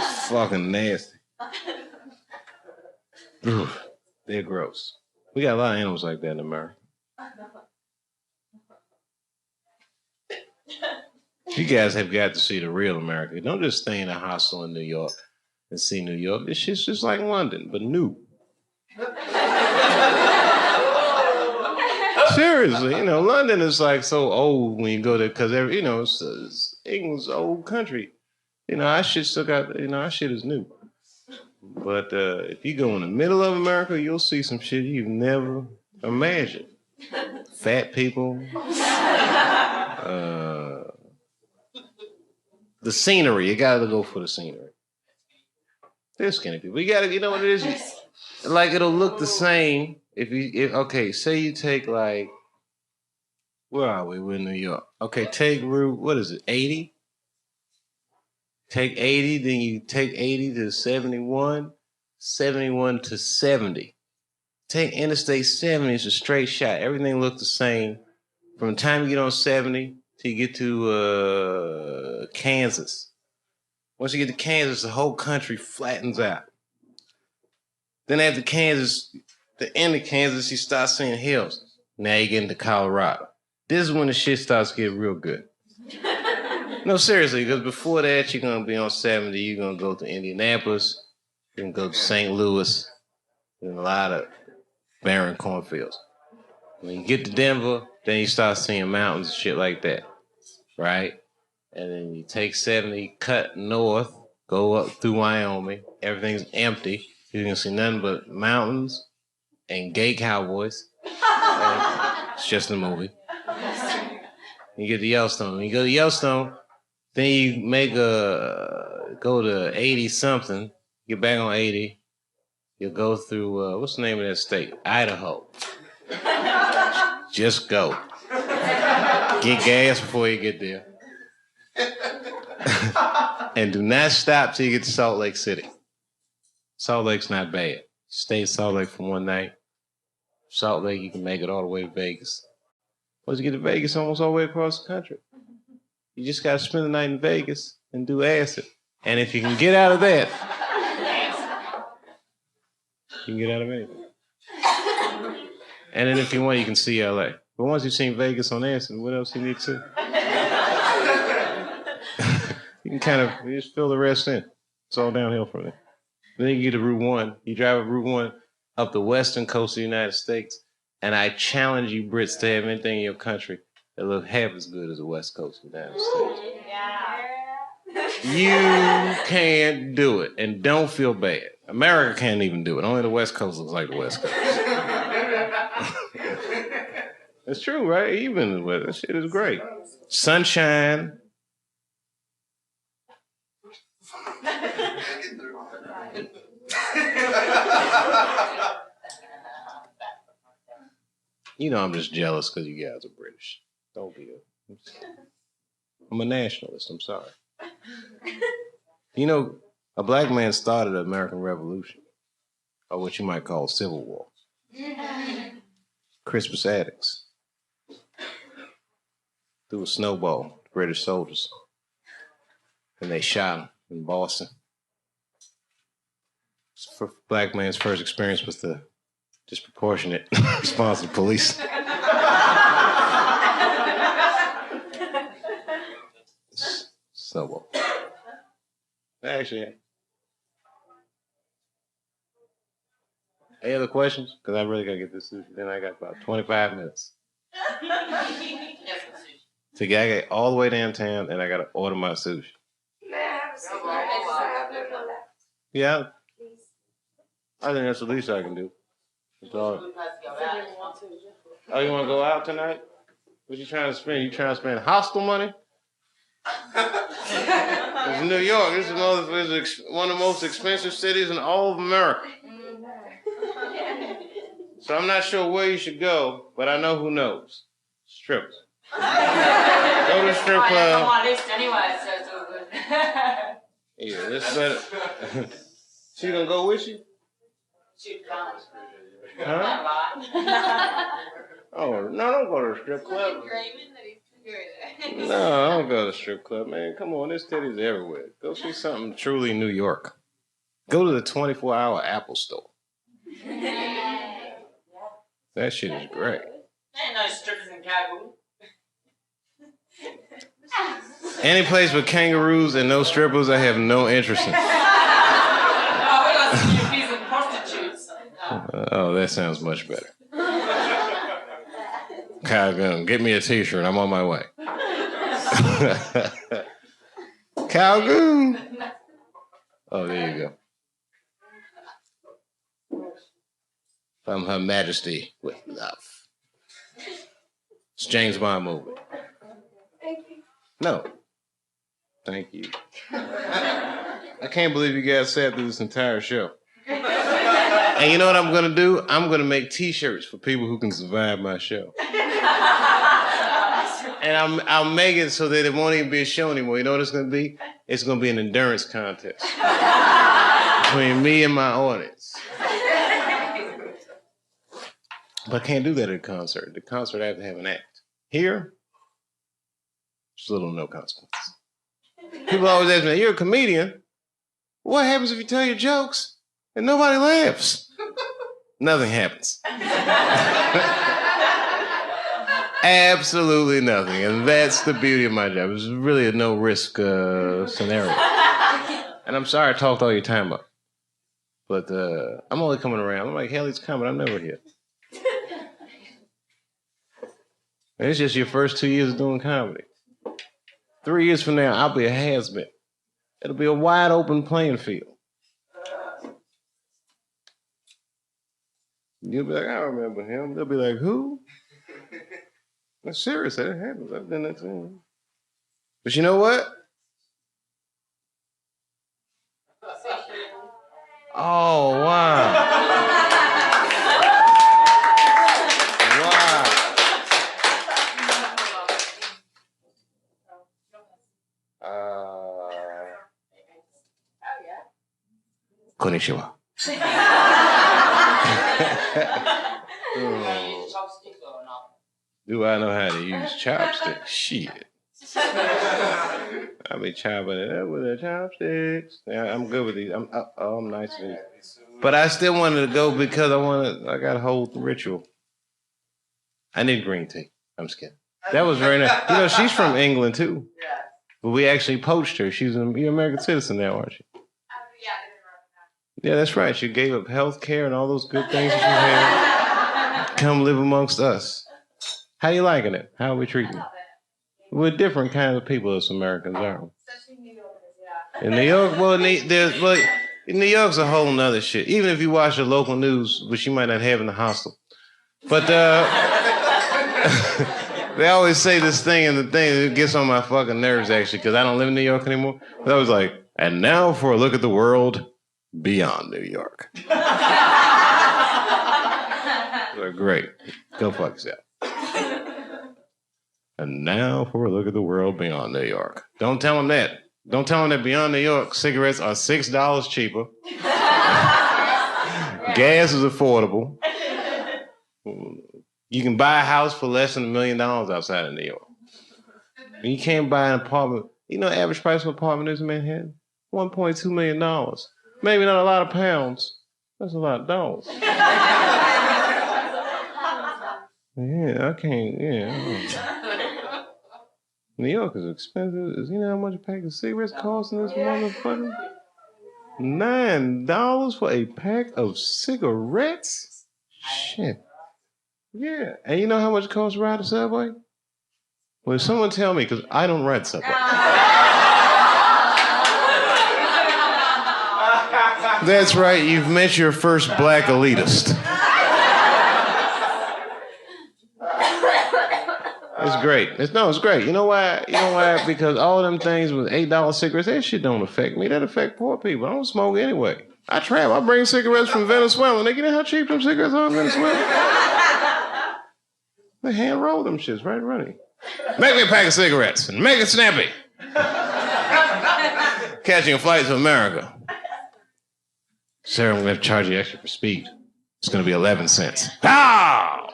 it's fucking nasty. Ugh, they're gross. We got a lot of animals like that in America. You guys have got to see the real America. Don't just stay in a hostel in New York and see New York. This shit's just like London, but new. Seriously, London is like so old when you go there because it's England's an old country. Our shit still got, our shit is new. But if you go in the middle of America, you'll see some shit you've never imagined. Fat people. The scenery, you gotta go for the scenery. There's skinny people. You gotta, you know what it is? Like it'll look the same if say you take like, where are we? We're in New York. Okay, take Route, what is it, 80? Take 80, then you take 80 to 71, 71 to 70. Take Interstate 70, it's a straight shot. Everything looks the same. From the time you get on 70 till you get to Kansas. Once you get to Kansas, the whole country flattens out. Then after Kansas, the end of Kansas, you start seeing hills. Now you get into Colorado. This is when the shit starts to get real good. No, seriously, because before that, you're going to be on 70. You're going to go to Indianapolis. You're going to go to St. Louis. There's a lot of barren cornfields. When you get to Denver, then you start seeing mountains and shit like that, right? And then you take 70, cut north, go up through Wyoming. Everything's empty. You're going to see nothing but mountains and gay cowboys. It's just a movie. You get to Yellowstone. When you go to Yellowstone, then you go to 80-something, get back on 80, You'll go through, what's the name of that state? Idaho. Just go. Get gas before you get there. And do not stop till you get to Salt Lake City. Salt Lake's not bad. Stay in Salt Lake for one night. Salt Lake, you can make it all the way to Vegas. Once you get to Vegas, almost all the way across the country. You just got to spend the night in Vegas and do acid. And if you can get out of that, you can get out of anything. And then if you want, you can see LA. But once you've seen Vegas on acid, what else you need to? You can you just fill the rest in. It's all downhill from there. Then you get to Route 1. You drive up Route 1 up the western coast of the United States, and I challenge you Brits to have anything in your country that look half as good as the west coast of the United States. You can't do it, and don't feel bad. America can't even do it. Only the west coast looks like the west coast. It's true, right? Even the weather, that shit is great. Sunshine. You know I'm just jealous because you guys are British. Don't be I'm a nationalist, I'm sorry. You know, a black man started the American Revolution, or what you might call Civil War. Crispus Attucks threw a snowball at the British soldiers, and they shot him in Boston. For black man's first experience with the disproportionate response of police. Snowball. Actually, any other questions? Because I really got to get this sushi. Then I got about 25 minutes. So I get all the way downtown, and I got to order my sushi. Yeah. I think that's the least I can do. Oh, you want to go out tonight? What you trying to spend? You trying to spend hostel money? It's New York. This is one of the most expensive cities in all of America. So I'm not sure where you should go, but I know who knows. Strippers. Go to the strip club. I'm on a list anyway, so it's all good. Yeah, let's set it. She gonna go with you? Shoot, come. Huh? Oh, no, don't go to the strip club. No, I don't go to the strip club, man. Come on, there's titties everywhere. Go see something truly New York. Go to the 24-hour Apple store. That shit is great. Ain't no strippers in Kabul. Any place with kangaroos and no strippers, I have no interest in. Oh, we got some Europeans and prostitutes. Oh, that sounds much better. Calgoon, get me a t-shirt. I'm on my way. Calgoon. Oh, there you go. From Her Majesty with love. It's James Bond movie. Thank you. No. Thank you. I can't believe you guys sat through this entire show. And you know what I'm going to do? I'm going to make t-shirts for people who can survive my show. And I'll make it so that it won't even be a show anymore. You know what it's going to be? It's going to be an endurance contest between me and my audience. But I can't do that at a concert. The concert, I have to have an act. Here, there's little or no consequences. People always ask me, you're a comedian. What happens if you tell your jokes and nobody laughs? Nothing happens. Absolutely nothing. And that's the beauty of my job. It's really a no-risk scenario. And I'm sorry I talked all your time up. But I'm only coming around. I'm like, hell, he's coming. I'm never here. And it's just your first 2 years of doing comedy. 3 years from now, I'll be a has-been. It'll be a wide open playing field. You'll be like, I remember him. They'll be like, who? I'm serious, that happens. I've done that too. But you know what? Oh, wow. Wow. Konnichiwa. Do I know how to use chopsticks? Shit. I be chopping it up with the chopsticks. Yeah, I'm good with these. I'm nice with these. But I still wanted to go because I got to hold the ritual. I need green tea. I'm just kidding. That was very nice. You know, she's from England too. Yeah. But we actually poached her. She's an American citizen now, aren't she? Yeah, that's right. She gave up health care and all those good things that she had. Come live amongst us. How you liking it? How are we treating you? We're different kinds of people as Americans, aren't we? In New York, well, in New York's a whole nother shit. Even if you watch the local news, which you might not have in the hostel. But they always say this thing, and the thing that gets on my fucking nerves, actually, because I don't live in New York anymore. But I was like, and now for a look at the world beyond New York. So great. Go fuck yourself. And now for a look at the world beyond New York. Don't tell them that. Don't tell them that beyond New York, cigarettes are $6 cheaper. Gas is affordable. You can buy a house for less than $1 million outside of New York. And you can't buy an apartment. You know, the average price of an apartment is in Manhattan? $1.2 million. Maybe not a lot of pounds. That's a lot of dollars. Yeah, I can't, New York is expensive. You know how much a pack of cigarettes costs in this motherfucker? $9 for a pack of cigarettes? Shit. Yeah. And you know how much it costs to ride the subway? Well, someone tell me, because I don't ride subway. That's right, you've met your first black elitist. It's great. It's great. You know why? Because all them things with $8 cigarettes, that shit don't affect me. That affect poor people. I don't smoke anyway. I travel. I bring cigarettes from Venezuela. Nigga, you know how cheap them cigarettes are in Venezuela? They hand roll them shits right running. Make me a pack of cigarettes and make it snappy. Catching a flight to America. Sir, I'm going to charge you extra for speed. It's going to be 11 cents. Ah!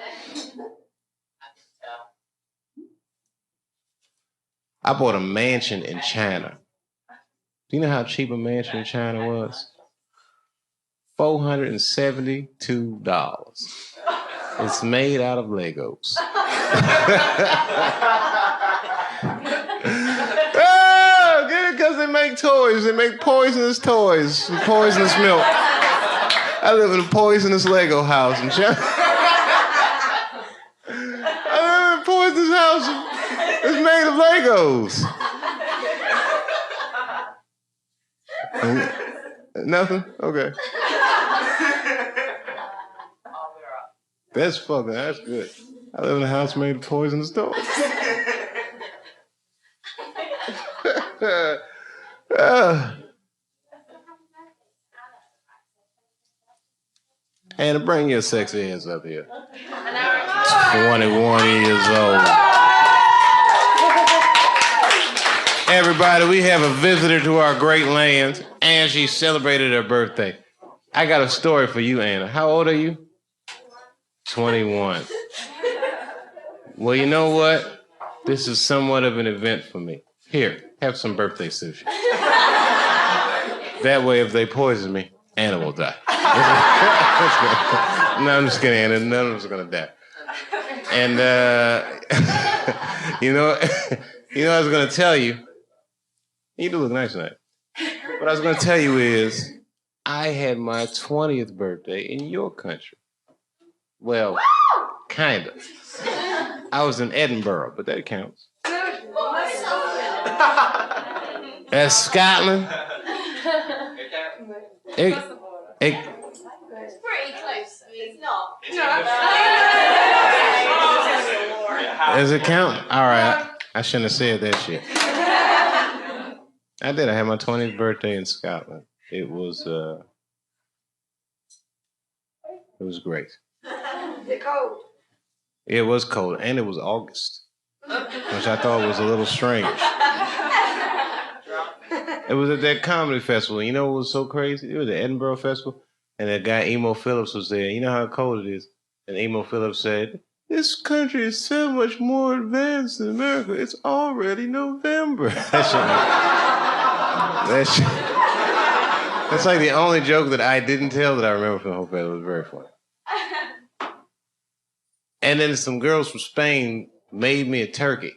I bought a mansion in China. Do you know how cheap a mansion in China was? $472. It's made out of Legos. Oh, get it? Because they make toys. They make poisonous toys. Poisonous milk. I live in a poisonous Lego house in China. I live in a poisonous house. It's made of Legos. Nothing? Okay. That's good. I live in a house made of poisonous toys. Anna, bring your sexy ass up here. 21 years old. Everybody, we have a visitor to our great land, and she celebrated her birthday. I got a story for you, Anna. How old are you? 21. Well, you know what? This is somewhat of an event for me. Here, have some birthday sushi. That way, if they poison me, Anna will die. No, I'm just kidding, Anna. None of us are going to die. And, you know, I was going to tell you, you do look nice tonight. What I was going to tell you is, I had my 20th birthday in your country. Well, kind of. I was in Edinburgh, but that counts. That's Scotland. It's pretty close. I mean, it's not. Does it count? All right. I shouldn't have said that shit. I did. I had my 20th birthday in Scotland. It was It was great. They're cold. It was cold, and it was August, which I thought was a little strange. It was at that comedy festival. You know what was so crazy? It was the Edinburgh Festival, and that guy Emo Phillips was there. You know how cold it is? And Emo Phillips said, "This country is so much more advanced than America. It's already November." That's like the only joke that I didn't tell that I remember from the whole festival. It was very funny. And then some girls from Spain made me a turkey.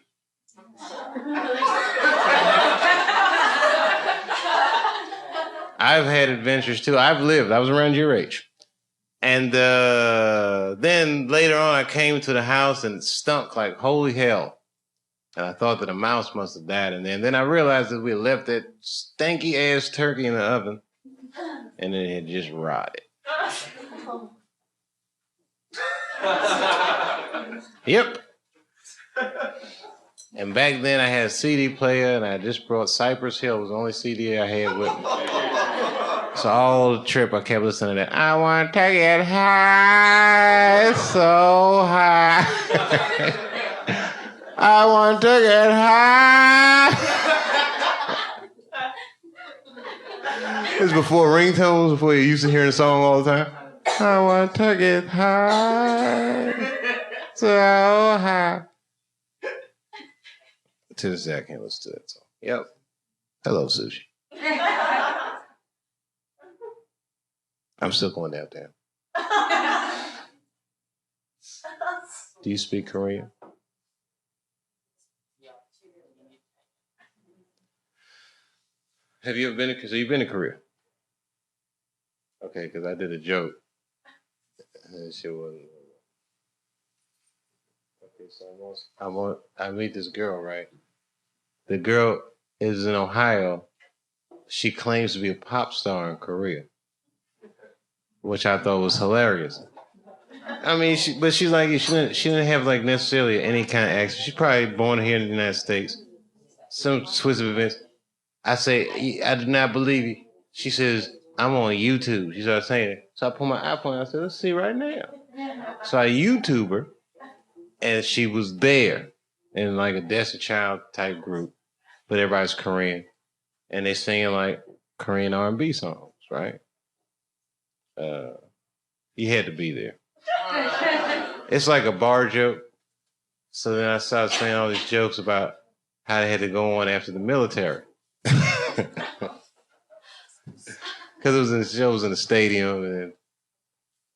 I've had adventures too. I've lived. I was around your age. And then later on, I came to the house and it stunk like holy hell. And I thought that a mouse must have died in there. And then I realized that we had left that stanky ass turkey in the oven and it had just rotted. Yep. And back then I had a CD player and I just brought Cypress Hill. It was the only CD I had with me. So all the trip I kept listening to that. I want to get high, so high. I want to get high. This is before ringtones, before you used to hear the song all the time. I want to get high, so high. To this day, I can't listen to that song. Yep. Hello, Sushi. I'm still going downtown. Do you speak Korean? Have you ever been to, so you've been to Korea? Okay, because I did a joke. And she wasn't. Okay, so I meet this girl, right? The girl is in Ohio. She claims to be a pop star in Korea, which I thought was hilarious. I mean, but she's like, she didn't have like necessarily any kind of accent. She's probably born here in the United States. Some twist of events. I say, I do not believe you. She says, I'm on YouTube. She started saying it. So I pull my iPhone. I said, let's see right now. So I YouTube her, and she was there in like a Destiny Child type group, but everybody's Korean, and they singing like Korean R&B songs, right? You had to be there. It's like a bar joke. So then I started saying all these jokes about how they had to go on after the military. Because it was in the show, was in the stadium, and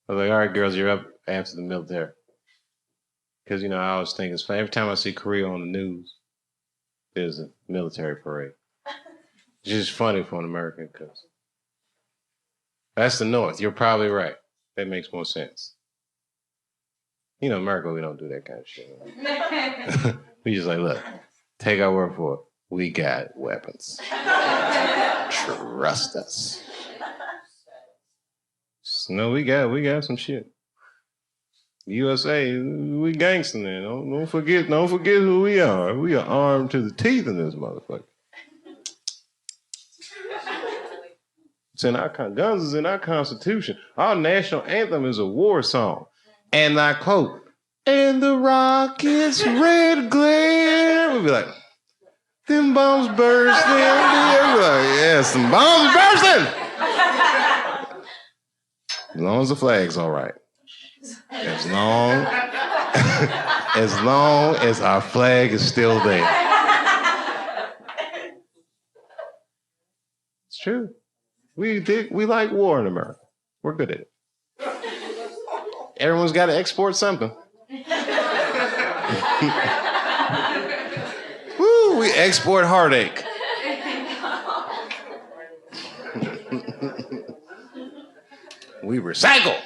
I was like, all right, girls, you're up after the military. Because, you know, I always think it's funny. Every time I see Korea on the news, there's a military parade. It's just funny for an American, because that's the North. You're probably right. That makes more sense. You know, America, we don't do that kind of shit. We just like, look, take our word for it. We got weapons. Trust us. No, we got some shit. USA, we gangster now. Don't forget who we are. We are armed to the teeth in this motherfucker. It's in our guns is in our Constitution. Our national anthem is a war song, and I quote, "And the rockets' red glare." We'd be like, "Them bombs bursting." We'd be like, "Yeah, some bombs bursting." As long as the flag's all right. As long as our flag is still there. It's true. We like war in America. We're good at it. Everyone's got to export something. Woo, we export heartache. We recycle.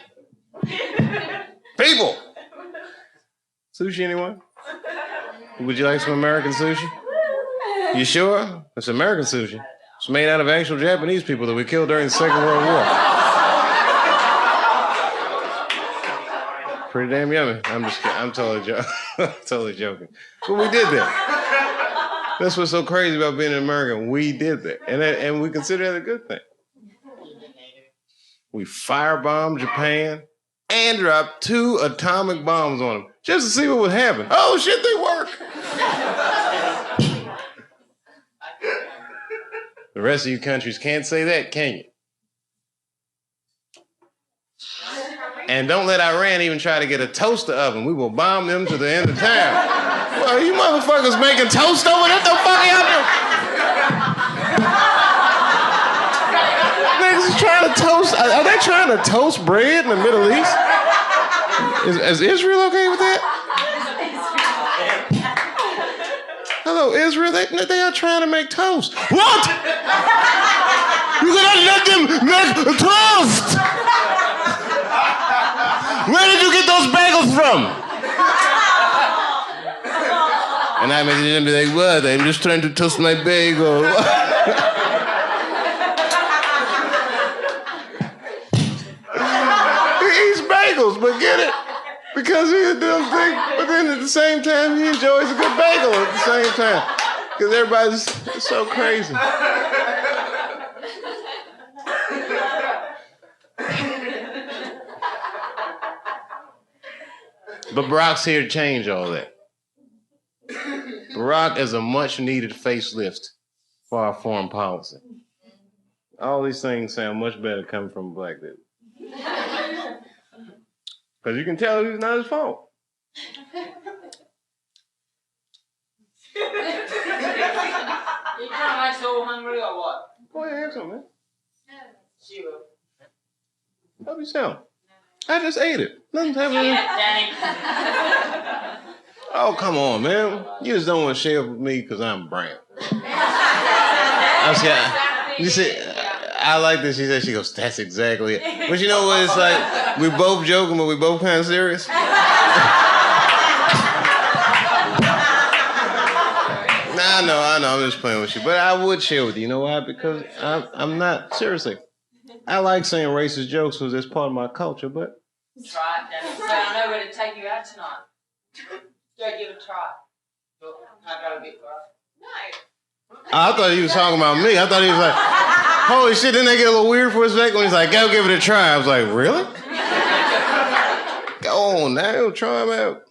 People. Sushi, anyone? Would you like some American sushi? You sure? It's American sushi. It's made out of actual Japanese people that we killed during the Second World War. Pretty damn yummy. I'm totally joking. But we did that. That's what's so crazy about being an American. We did that. And we consider that a good thing. We firebombed Japan. and dropped 2 atomic bombs on them just to see what would happen. Oh shit, they work. The rest of you countries can't say that, can you? And don't let Iran even try to get a toaster oven. We will bomb them to the end of time. Well, you motherfuckers making toast over there? What the fuck y'all doing? Niggas trying to toast. Are they trying to toast bread in the Middle East? Is Israel okay with that? Hello, Israel. They are trying to make toast. What? You gonna let them make toast? Where did you get those bagels from? And I made them be like, what? I'm just trying to toast my bagel. He eats bagels, but get it? Because he's a dumb thing, but then at the same time, he enjoys a good bagel at the same time. Because everybody's so crazy. But Barack's here to change all that. Barack is a much-needed facelift for our foreign policy. All these things sound much better coming from a black dude. Because you can tell it's not his fault. You kind of like so hungry or what? Go ahead, have some, man. Zero. Help yourself. I just ate it. Nothing's happening. Danny. Oh, come on, man. You just don't want to share with me because I'm brown. You see, I like this. She said, she goes, that's exactly it. But you know what? It's like, we both joking, but we both kind of serious. I know, I'm just playing with you. But I would share with you. You know why? Because I'm not, seriously. I like saying racist jokes because it's part of my culture, but... Try it, Danny. So I know where to take you out tonight. Go give it a try. Look, I got a bit for us. No. I thought he was talking about me. I thought he was like, holy shit, didn't they get a little weird for a second when he's like, go give it a try. I was like, really? Go on now, try him out.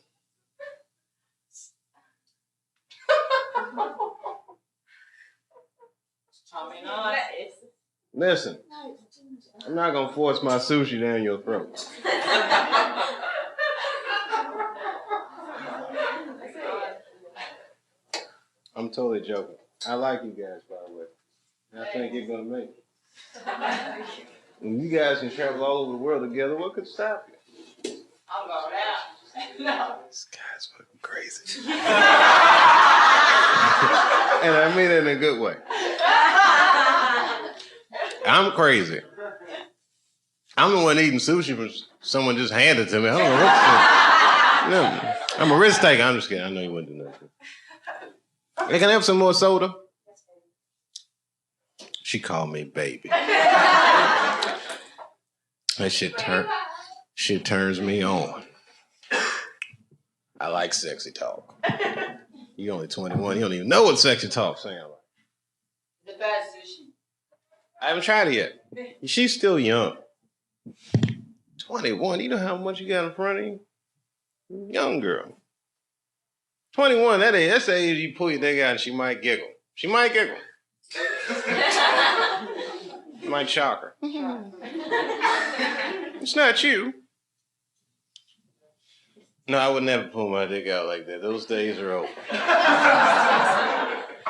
Tommy, nice. Listen, I'm not going to force my sushi down your throat. I'm totally joking. I like you guys, by the way. I think you're going to make it. When you guys can travel all over the world together, what could stop you? I'm going out. No. This guy's fucking crazy. And I mean it in a good way. I'm crazy. I'm the one eating sushi for someone just handed it to me. I don't know what to do. No, I'm a risk taker. I'm just kidding. I know you wouldn't do nothing. Hey, can I have some more soda? She called me baby. That shit turns me on. I like sexy talk. You only 21. You don't even know what sexy talk sounds like. The bad sushi. I haven't tried it yet. She's still young. 21. You know how much you got in front of you? Young girl. 21. That's the age you pull your dick out and she might giggle. She might giggle. You might shock her. It's not you. No, I would never pull my dick out like that. Those days are over.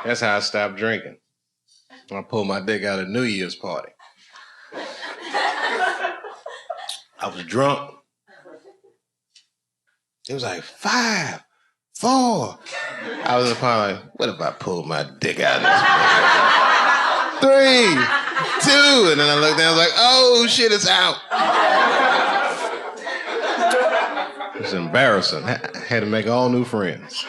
That's how I stopped drinking. I pulled my dick out at New Year's party. I was drunk. It was like 5, 4. I was in the party like, what if I pulled my dick out of this place? 3, 2, and then I looked down, I was like, oh shit, it's out. It was embarrassing. I had to make all new friends.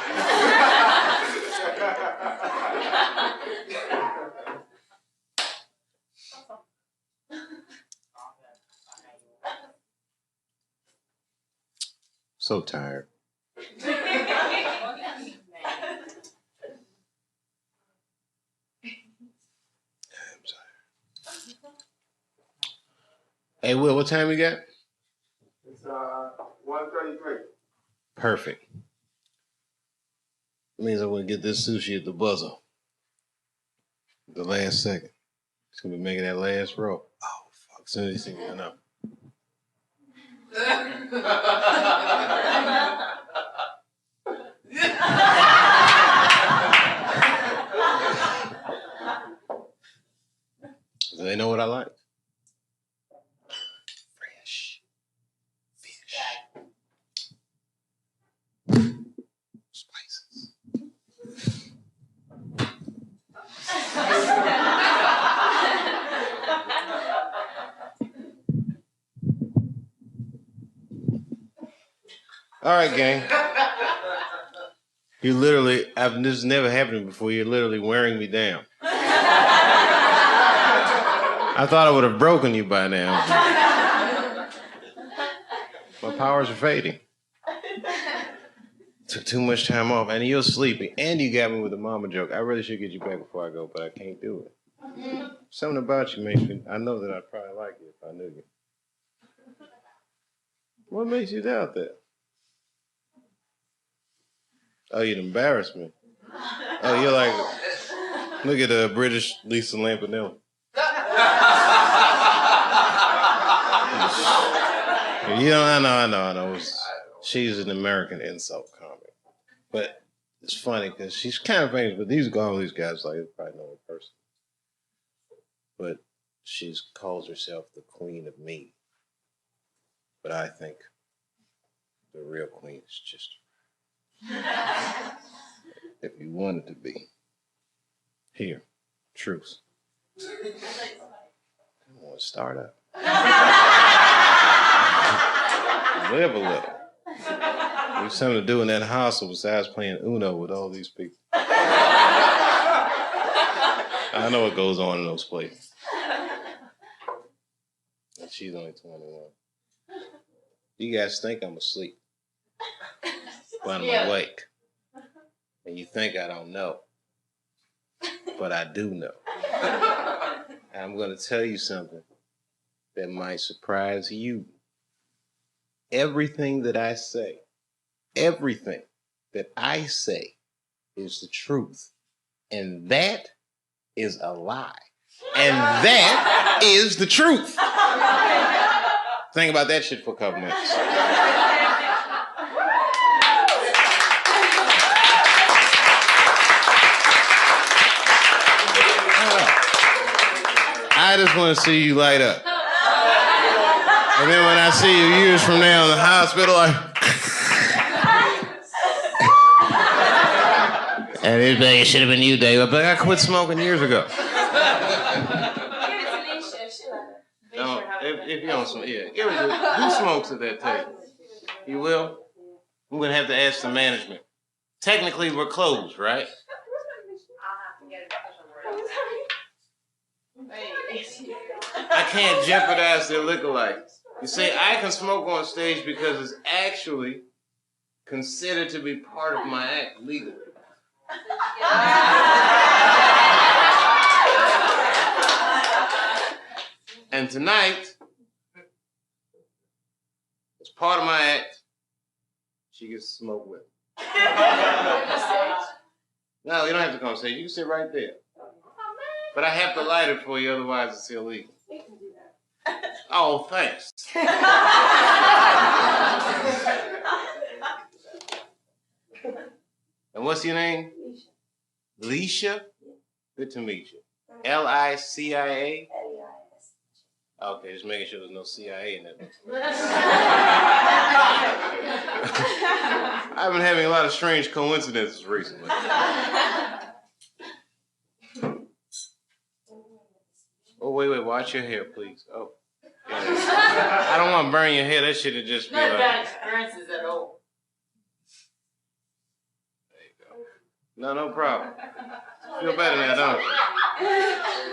So tired. Hey, Will, what time you got? It's Perfect. It means I'm going to get this sushi at the buzzer. The last second. It's going to be making that last roll. Oh, fuck. As soon as you see me, I know. They know what I like. Fresh fish. Spices. All right, gang. You literally, this has never happened before. You're literally wearing me down. I thought I would have broken you by now. My powers are fading. Took too much time off, and you're sleeping, and you got me with a mama joke. I really should get you back before I go, but I can't do it. Something about you makes me, I know that I'd probably like you if I knew you. What makes you doubt that? Oh, you'd embarrass me. Oh, you're like, look at the British Lisa Lampanelli. You know, I know. She's an American insult comic. But it's funny because she's kind of famous, but all these guys, like, they probably know her person. But she calls herself the queen of me. But I think the real queen is just if you wanted to be. Here, truth. I want to start up. Live a little. There's something to do in that hostel besides playing Uno with all these people. I know what goes on in those places. And she's only 21. You guys think I'm asleep. But I'm awake. And you think I don't know. But I do know. And I'm going to tell you something that might surprise you. Everything that I say is the truth. And that is a lie. And that is the truth. Think about that shit for a couple minutes. I just want to see you light up. And then when I see you years from now in the hospital, and it's like, it should have been you, Dave. But I quit smoking years ago. No, if you don't smoke, yeah. Give it to, who smokes at that table? You will? I'm going to have to ask the management. Technically, we're closed, right? I can't jeopardize their liquor license. You see, I can smoke on stage because it's actually considered to be part of my act legally. And tonight, as part of my act, she gets to smoke with me. No, you don't have to come on stage. You can sit right there. But I have to light it for you, otherwise it's illegal. Oh, thanks. And what's your name? Leisha? Good to meet you. Licia? Okay, just making sure there's no CIA in that. I've been having a lot of strange coincidences recently. Oh, wait, watch your hair, please. Oh. Yeah. I don't want to burn your hair. That shit would just be Not like... bad experiences at all. There you go. No problem. Feel better now, don't you?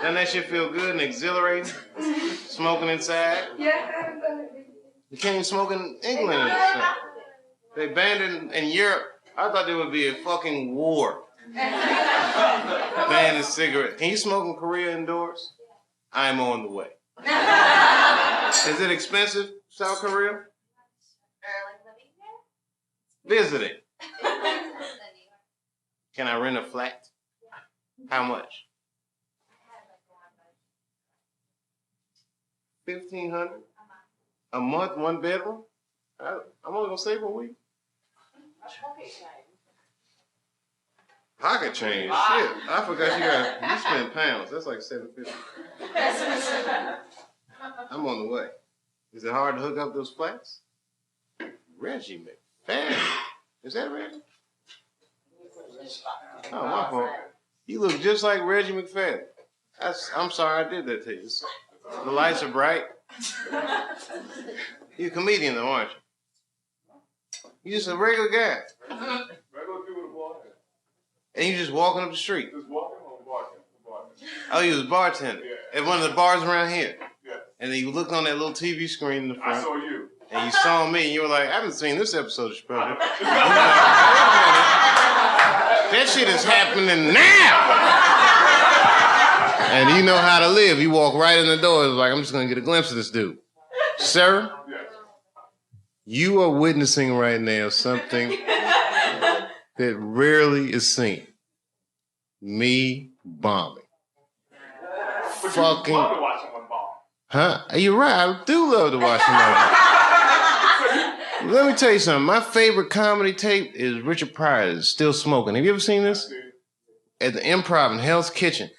Doesn't that shit feel good and exhilarating? Smoking inside? Yeah. You can't even smoke in England. They banned it in Europe. I thought there would be a fucking war. Banning cigarettes. Can you smoke in Korea indoors? I'm on the way. Is it expensive, South Korea? Visiting. Can I rent a flat? How much? $1,500 a month, one bedroom. I'm only gonna stay for a week. Pocket change, shit. I forgot you spend pounds. That's like $750. I'm on the way. Is it hard to hook up those flats? Reggie McFadden. Is that Reggie? Oh, my fault. You look just like Reggie McFadden. I'm sorry I did that to you. The lights are bright. You're a comedian though, aren't you? You're just a regular guy. Regular people to walk. And you just walking up the street. Just walking or walking? Oh, you was bartending at one of the bars around here. Yeah. And then you looked on that little TV screen in the front. I saw you. And you saw me, and you were like, I haven't seen this episode of Chappelle. That shit is happening now! And you know how to live. You walk right in the door. It's like, I'm just going to get a glimpse of this dude. Sir, you are witnessing right now something that rarely is seen. Me bombing. Fucking. love to watch someone bomb. Huh? You're right. I do love to watch him. Let me tell you something. My favorite comedy tape is Richard Pryor's Still Smoking. Have you ever seen this? At the Improv in Hell's Kitchen.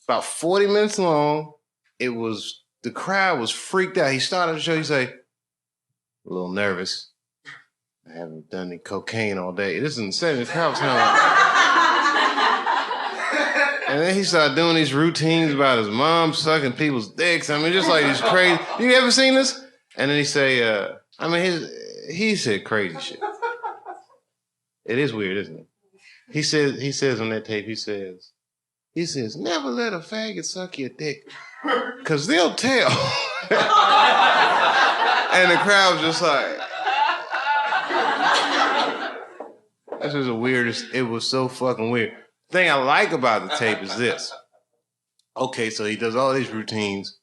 About 40 minutes long. The crowd was freaked out. He started the show. He said, a little nervous. I haven't done any cocaine all day. This is in the 70s. The crowd was and then he started doing these routines about his mom sucking people's dicks. I mean, just like these crazy. You ever seen this? And then he say, he said crazy shit. It is weird, isn't it? He says on that tape, he says, never let a faggot suck your dick, cause they'll tell. And the crowd was just like, this was the weirdest. It was so fucking weird. The thing I like about the tape is this. Okay, so he does all these routines.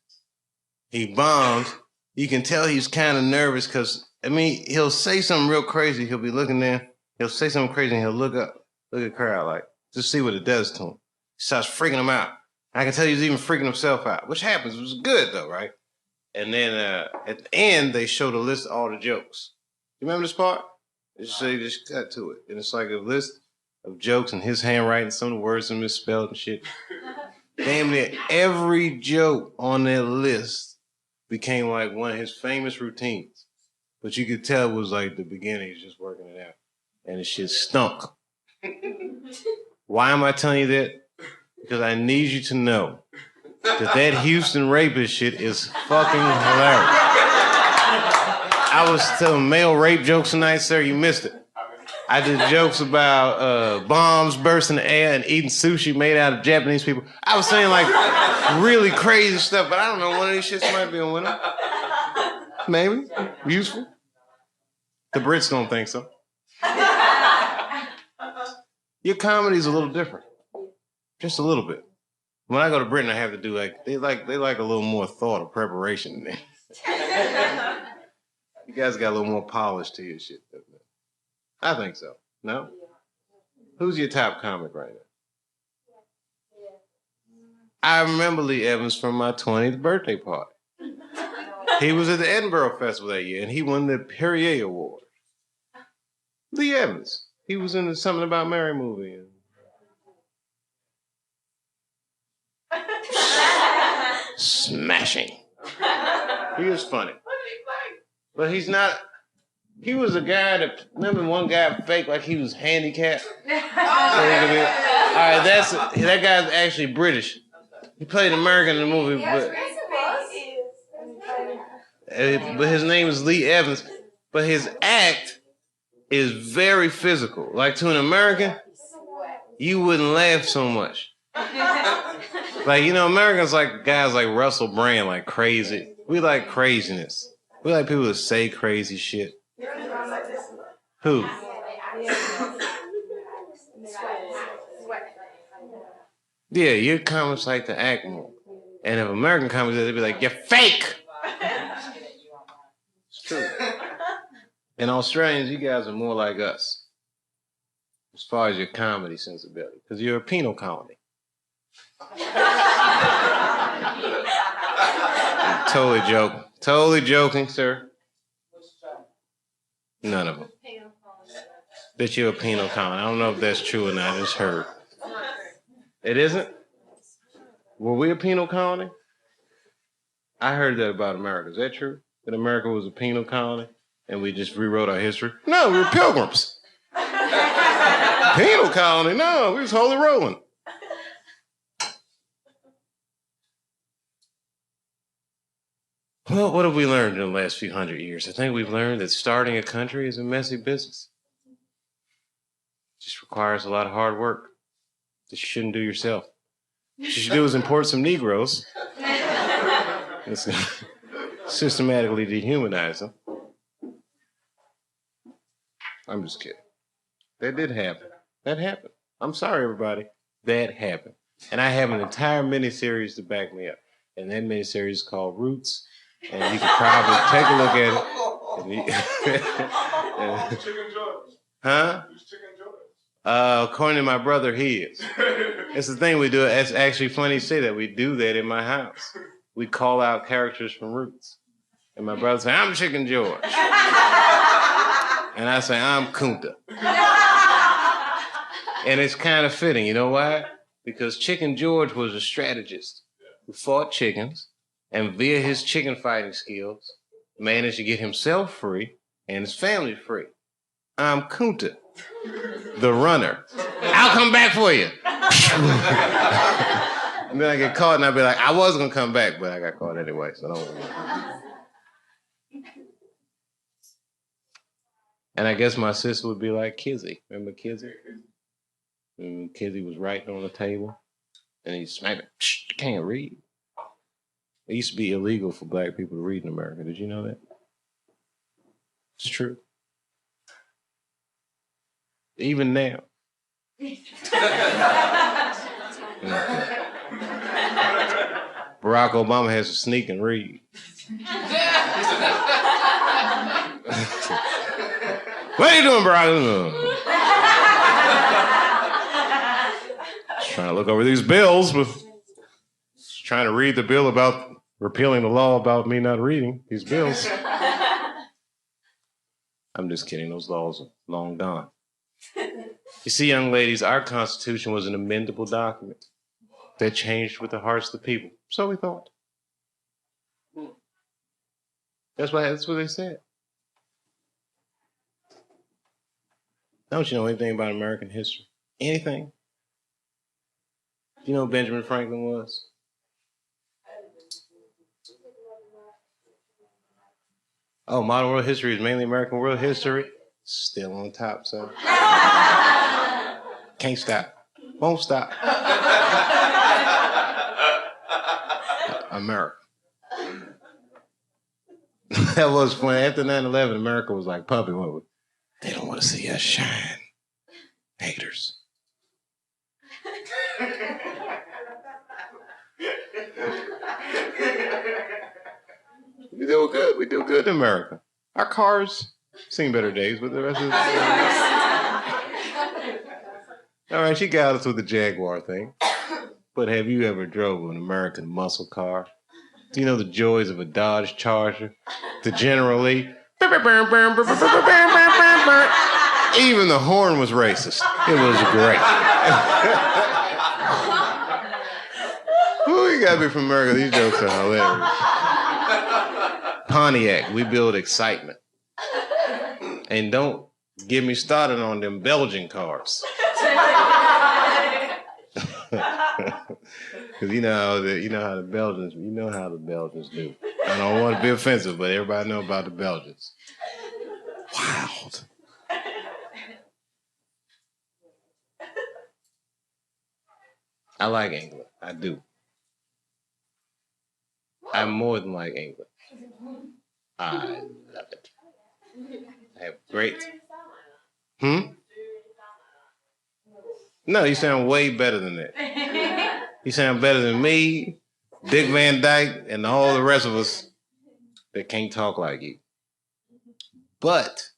He bombs. You can tell he's kind of nervous because, he'll say something real crazy. He'll be looking there. He'll say something crazy and he'll look up, look at the crowd, like, just see what it does to him. He starts freaking him out. I can tell he's even freaking himself out, which happens. It was good, though, right? And then at the end, they show the list of all the jokes. You remember this part? They just cut to it. And it's like a list of jokes in his handwriting. Some of the words are misspelled and shit. Damn near every joke on that list became like one of his famous routines. But you could tell it was like the beginning. He's just working it out. And the shit stunk. Why am I telling you that? Because I need you to know that Houston rapist shit is fucking hilarious. I was telling male rape jokes tonight, sir. You missed it. I did jokes about bombs bursting in the air and eating sushi made out of Japanese people. I was saying like really crazy stuff, but I don't know. One of these shits might be a winner. Maybe. Useful. The Brits don't think so. Your comedy's a little different. Just a little bit. When I go to Britain, I have to do they like a little more thought or preparation than that. You guys got a little more polish to your shit, doesn't it? I think so. No? Who's your top comic right now? I remember Lee Evans from my 20th birthday party. He was at the Edinburgh Festival that year, and he won the Perrier Award. Lee Evans. He was in the Something About Mary movie. Smashing. He was funny. But he's not. He was a guy that, remember one guy faked like he was handicapped? All right, that guy's actually British. He played American in the movie, but his name is Lee Evans. But his act is very physical. Like to an American, you wouldn't laugh so much. Like, Americans like guys like Russell Brand, like crazy. We like craziness. We like people that say crazy shit. Who? Yeah, your comics like to act more. And if American comics, they'd be like, you're fake! It's true. And Australians, you guys are more like us as far as your comedy sensibility, because you're a penal colony. Totally joking. Totally joking, sir. None of them. That you're a penal colony. I don't know if that's true or not. I just heard. It isn't? Were we a penal colony? I heard that about America. Is that true? That America was a penal colony and we just rewrote our history? No, we were pilgrims. Penal colony? No, we was holy rolling. Well, what have we learned in the last few hundred years? I think we've learned that starting a country is a messy business. It just requires a lot of hard work that you shouldn't do yourself. What you should do is import some Negroes. Systematically dehumanize them. I'm just kidding. That did happen. That happened. I'm sorry, everybody. That happened. And I have an entire miniseries to back me up. And that miniseries is called Roots. And you can probably take a look at it. Chicken George. Huh? Who's Chicken George? According to my brother, he is. It's the thing we do. It's actually funny to say that. We do that in my house. We call out characters from Roots. And my brother say, I'm Chicken George. And I say, I'm Kunta. And it's kind of fitting. You know why? Because Chicken George was a strategist who fought chickens and via his chicken fighting skills managed to get himself free and his family free. I'm Kunta, the runner. I'll come back for you. And then I get caught and I'll be like, I was going to come back, but I got caught anyway, so don't worry. And I guess my sister would be like Kizzy. Remember Kizzy? And Kizzy was writing on the table and he smacked it. Shh, you can't read. It used to be illegal for black people to read in America. Did you know that? It's true. Even now. Barack Obama has to sneak and read. What are you doing, Barack? Just trying to look over these bills, but just trying to read the bill about repealing the law about me not reading these bills. I'm just kidding. Those laws are long gone. You see, young ladies, our Constitution was an amendable document that changed with the hearts of the people. So we thought. That's what they said. Don't you know anything about American history? Anything? Do you know who Benjamin Franklin was? Oh, modern world history is mainly American world history. Still on top, son. Can't stop. Won't stop. America. That was funny. After 9/11, America was like puppy. They don't want to see us shine. Haters. We do good. We do good in America. Our cars seen better days, but the rest of all right, she got us with the Jaguar thing. But have you ever drove an American muscle car? Do you know the joys of a Dodge Charger? The General Lee? Even the horn was racist. It was great. Ooh, you gotta be from America. These jokes are hilarious. Pontiac, we build excitement. And don't get me started on them Belgian cars. Because you know how the Belgians do. I don't want to be offensive, but everybody know about the Belgians. Wild. I like England. I do. I more than like England. I love it. I have great. No, you sound way better than that. You sound better than me, Dick Van Dyke, and all the rest of us that can't talk like you. But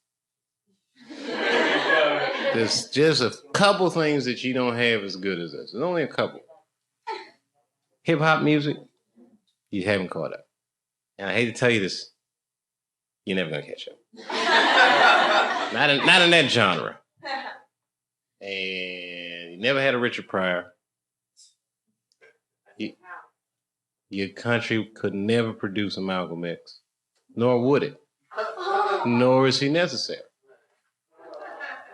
There's just a couple things that you don't have as good as us. There's only a couple. Hip hop music, you haven't caught up. And I hate to tell you this, you're never gonna catch up. Not in that genre. And you never had a Richard Pryor. Your country could never produce a Malcolm X, nor would it. Nor is he necessary.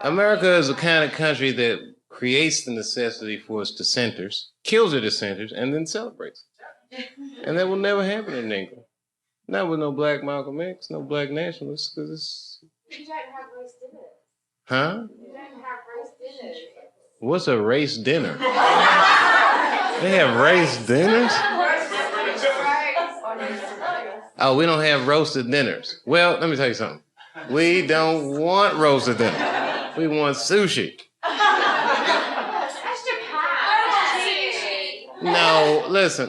America is the kind of country that creates the necessity for its dissenters, kills the dissenters, and then celebrates. And that will never happen in England. Not with no black Malcolm X, no black nationalists, because it's... You don't have race dinners. Huh? You don't have race dinners. What's a race dinner? They have race dinners? Oh, we don't have roasted dinners. Well, let me tell you something. We don't want roasted dinner. We want sushi. No, listen.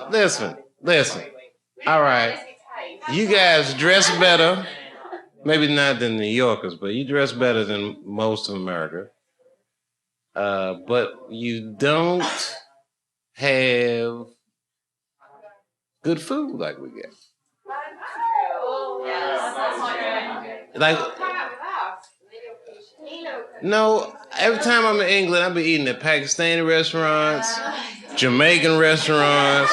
All right. You guys dress better. Maybe not than New Yorkers, but you dress better than most of America. But you don't have good food like we get. Like, no, every time I'm in England, I be eating at Pakistani restaurants, Jamaican restaurants.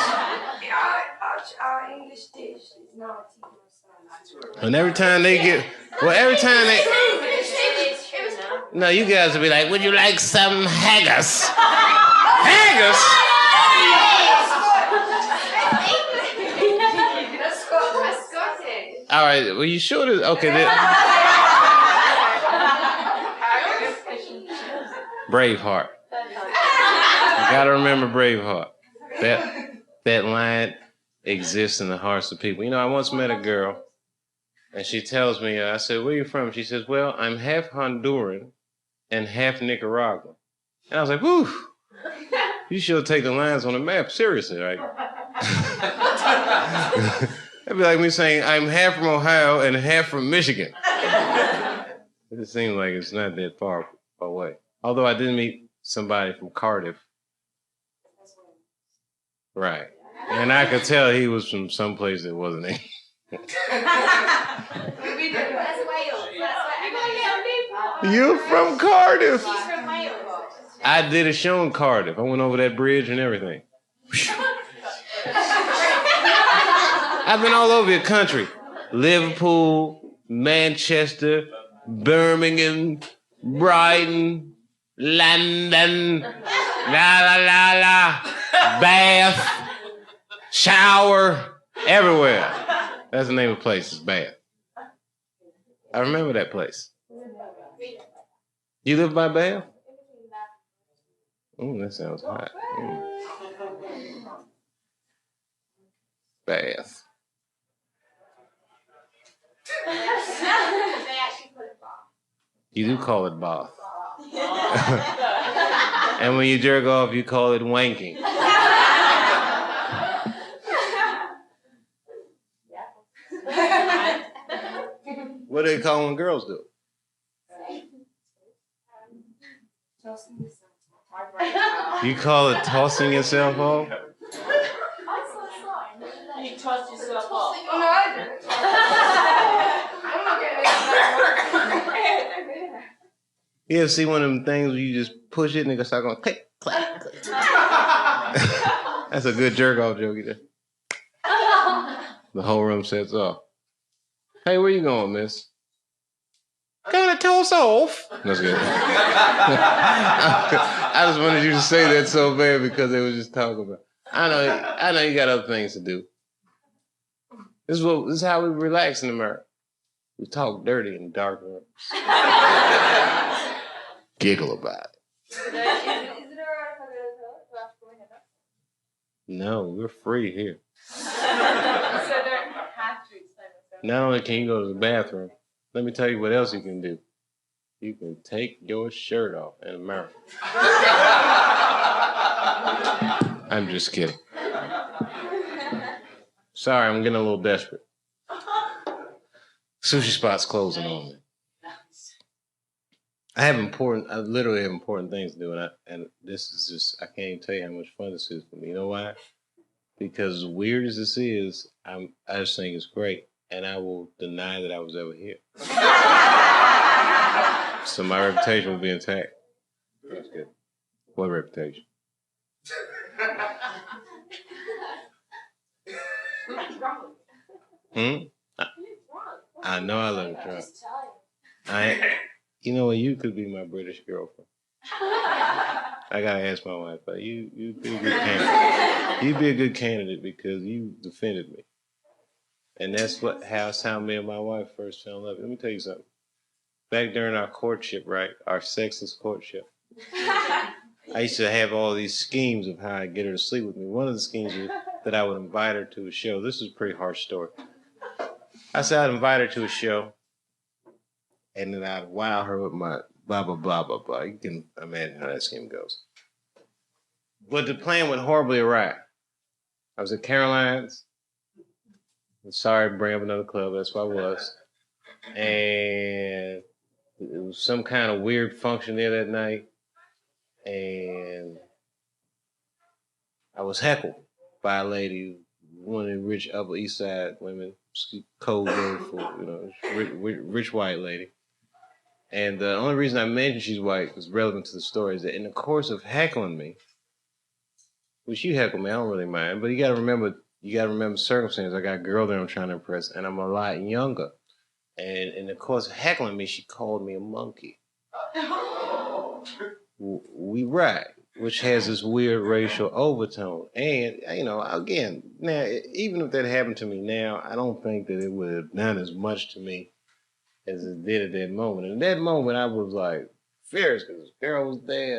Our English dish is not. And every time they get, no, you guys will be like, would you like some haggis? Haggis? All right, well, you sure this? Okay, Braveheart. You gotta remember Braveheart. That line exists in the hearts of people. You know, I once met a girl, and she tells me, I said, where are you from? She says, well, I'm half Honduran and half Nicaraguan. And I was like, whew, you should take the lines on the map seriously, right? That'd be like me saying, I'm half from Ohio and half from Michigan. It just seems like it's not that far away. Although I did meet somebody from Cardiff. Right. And I could tell he was from someplace that wasn't England. You're from Cardiff. She's from Wales. I did a show in Cardiff. I went over that bridge and everything. I've been all over your country. Liverpool, Manchester, Birmingham, Brighton, London, Bath, Shower, everywhere. That's the name of the place, it's Bath. I remember that place. You live by Bath? That sounds hot. Bath. You do call it bath. And when you jerk off, you call it wanking. What do they call when girls do it? You call it tossing yourself off? You toss yourself off. Oh, no, I didn't. I'm not getting it. You ever see one of them things where you just push it and it start going click, clack, click. That's a good jerk off joke there. The whole room sets off. Hey, where you going, miss? Gonna toss off. That's good. I just wanted you to say that so bad because they were just talking about. I know you got other things to do. This is how we relax in America. We talk dirty in dark rooms. Giggle about it. Is it alright if I go to the toilet? Do I have to go in and out? No, we're free here. So don't have to explain myself. Not only can you go to the bathroom, let me tell you what else you can do. You can take your shirt off in America. I'm just kidding. Sorry, I'm getting a little desperate. Sushi spot's closing on me. I literally have important things to do, and this is just, I can't even tell you how much fun this is for me. You know why? Because as weird as this is, I just think it's great, and I will deny that I was ever here. So my reputation will be intact. That's good. What reputation? I know I love to try. You know what? You could be my British girlfriend. I gotta ask my wife, but you'd be a good candidate. You'd be a good candidate because you defended me, and that's how me and my wife first fell in love. Let me tell you something. Back during our courtship, right, our sexless courtship, I used to have all these schemes of how I'd get her to sleep with me. One of the schemes was that I would invite her to a show. This is a pretty harsh story. I said I'd invite her to a show, and then I'd wow her with my blah, blah, blah, blah, blah. You can imagine how that scheme goes. But the plan went horribly awry. I was at Caroline's. I'm sorry to bring up another club. That's where I was. And it was some kind of weird function there that night. And I was heckled by a lady, one of the rich Upper East Side women, code word for, rich white lady. And the only reason I mentioned she's white was relevant to the story is that in the course of heckling me, which you heckle me, I don't really mind, but you gotta remember circumstances. I got a girl that I'm trying to impress, and I'm a lot younger. And in the course of heckling me, she called me a monkey. We ride, which has this weird racial overtone. And, again, now, even if that happened to me now, I don't think that it would have done as much to me as it did at that moment. And at that moment, I was like fierce because this girl was there,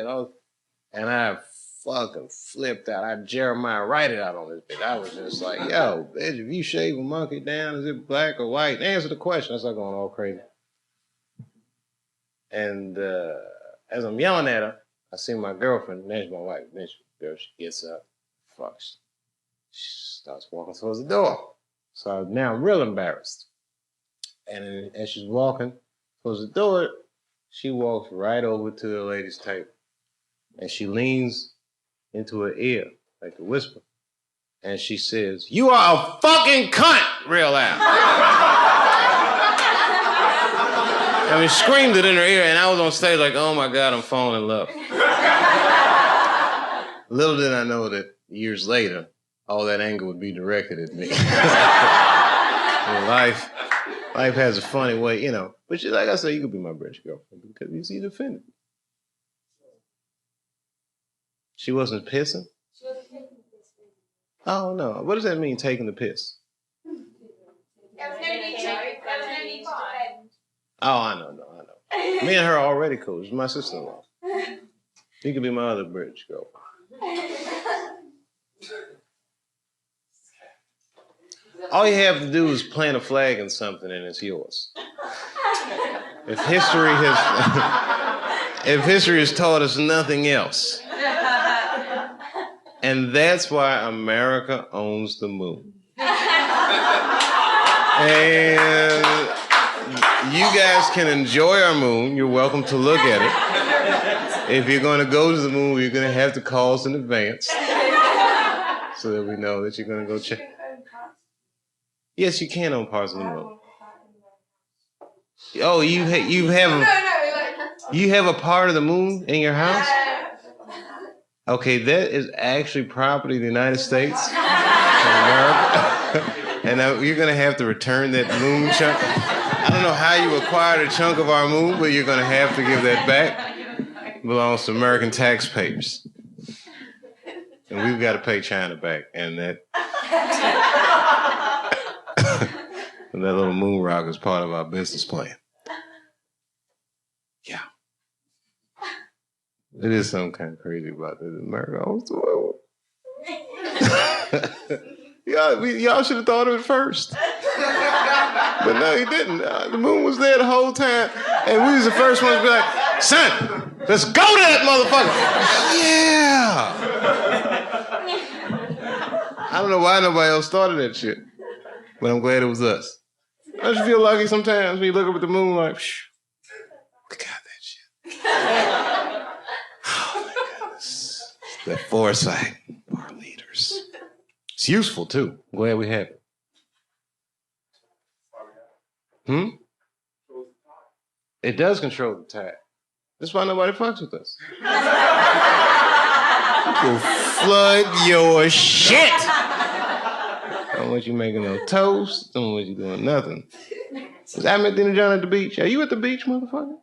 and I fucking flipped out. I Jeremiah Wright it out on this bitch. I was just like, yo, bitch, if you shave a monkey down, is it black or white? Answer the question. I started going all crazy. And as I'm yelling at her, I see my girlfriend, there's my wife, she gets up, she starts walking towards the door. So now I'm real embarrassed. And as she's walking towards the door, she walks right over to the lady's table. And she leans into her ear, like a whisper. And she says, "You are a fucking cunt," real loud. I mean, screamed it in her ear, and I was on stage like, oh my God, I'm falling in love. Little did I know that years later, all that anger would be directed at me. Life has a funny way, But like I said, you could be my British girlfriend because you see defended. She wasn't pissing? She was taking the piss. Oh, no. What does that mean, taking the piss? There was no need to defend. Oh, I know. Me and her are already cool. She's my sister-in-law. You could be my other British girlfriend. All you have to do is plant a flag in something and it's yours. If history has taught us nothing else. And that's why America owns the moon. And you guys can enjoy our moon. You're welcome to look at it. If you're going to go to the moon, you're going to have to call us in advance so that we know that you're going to go check. Yes, you can own parts of the moon. Oh, you have a part of the moon in your house? Okay, that is actually property of the United States, and you're going to have to return that moon chunk. I don't know how you acquired a chunk of our moon, but you're going to have to give that back. It belongs to American taxpayers. And we've got to pay China back. And that and that little moon rock is part of our business plan. Yeah. It is something kind of crazy about that. America owns the world. Y'all should have thought of it first. But no, he didn't. The moon was there the whole time. And we was the first ones to be like, son, let's go to that motherfucker. Yeah. I don't know why nobody else started that shit. But I'm glad it was us. Don't you feel lucky sometimes when you look up at the moon like, phew, we got that shit. Oh my goodness. The foresight of our leaders. It's useful too. Glad we have it. Hmm? It does control the tide. That's why nobody fucks with us. People flood your shit. Don't want you making no toast. Don't want you doing nothing. I met Dinner John at the beach. Are you at the beach, motherfucker?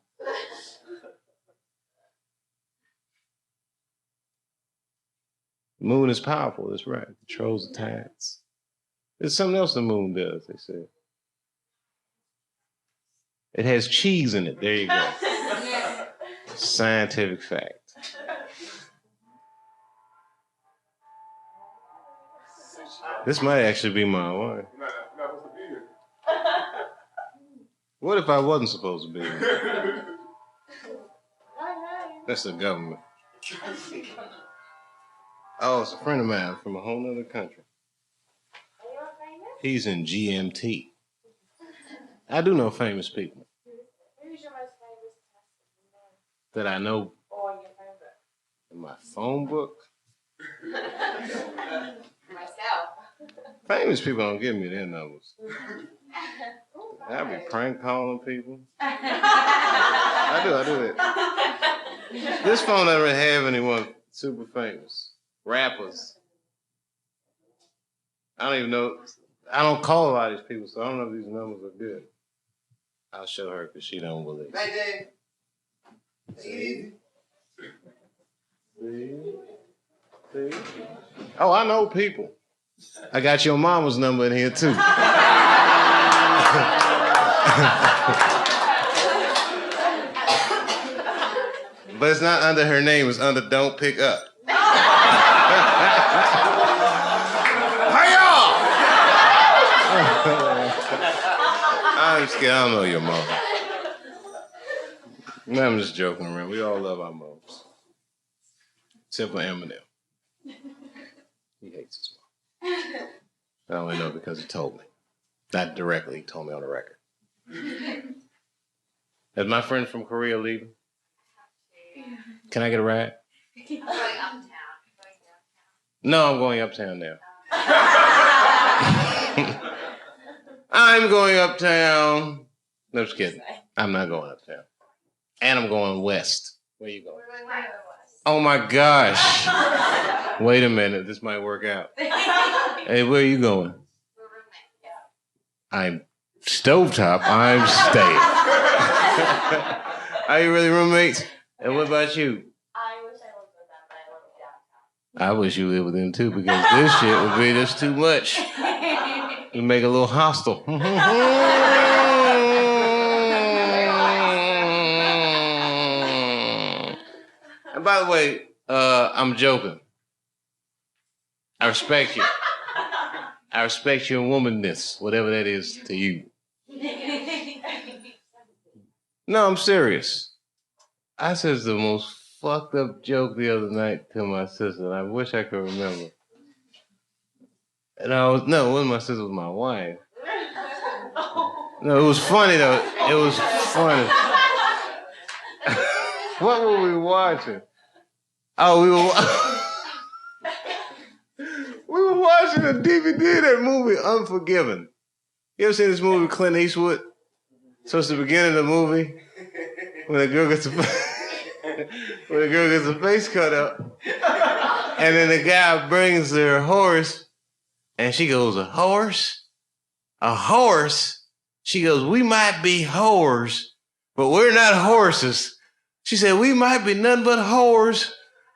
The moon is powerful. That's right. It controls the tides. There's something else the moon does, they say. It has cheese in it. There you go. Scientific fact. This might actually be my wife. What if I wasn't supposed to be here? That's the government. Oh, it's a friend of mine from a whole nother country. He's in GMT. I do know famous people. Who's your most famous person? That I know Or your favorite? in my phone book. Myself. Famous people don't give me their numbers. I be prank calling people. I do it. This phone doesn't really have anyone super famous. Rappers. I don't even know. I don't call a lot of these people, so I don't know if these numbers are good. I'll show her because she don't believe. Night, Dave. Take it easy. See? Oh, I know people. I got your mama's number in here too. But it's not under her name, it's under Don't Pick Up. I'm scared. I don't know your mom. No, I'm just joking around. We all love our moms. Except for Eminem. He hates his mom. I only know because he told me. Not directly, he told me on the record. Is my friend from Korea leaving? Can I get a ride? I'm going uptown. No, I'm going uptown now. I'm going uptown. No, just kidding. I'm not going uptown. And I'm going west. Where you going? We're going west. Oh my gosh. Wait a minute. This might work out. Hey, where are you going? We're roommates. I'm stovetop. I'm staying. Are you really roommates? And what about you? I wish I lived with them, but I live downtown. I wish you lived with them too because this shit would be just too much. You make it a little hostile. And by the way, I'm joking. I respect you. I respect your womanness, whatever that is to you. No, I'm serious. I said the most fucked up joke the other night to my sister, and I wish I could remember. And it wasn't my sister, it was my wife. No, it was funny though. It was funny. What were we watching? Oh, we were watching a DVD of that movie, Unforgiven. You ever seen this movie with Clint Eastwood? So it's the beginning of the movie when the girl gets a face cut up, and then the guy brings her horse, and she goes, "A horse? A horse?" She goes, "We might be whores, but we're not horses." She said, "We might be nothing but whores,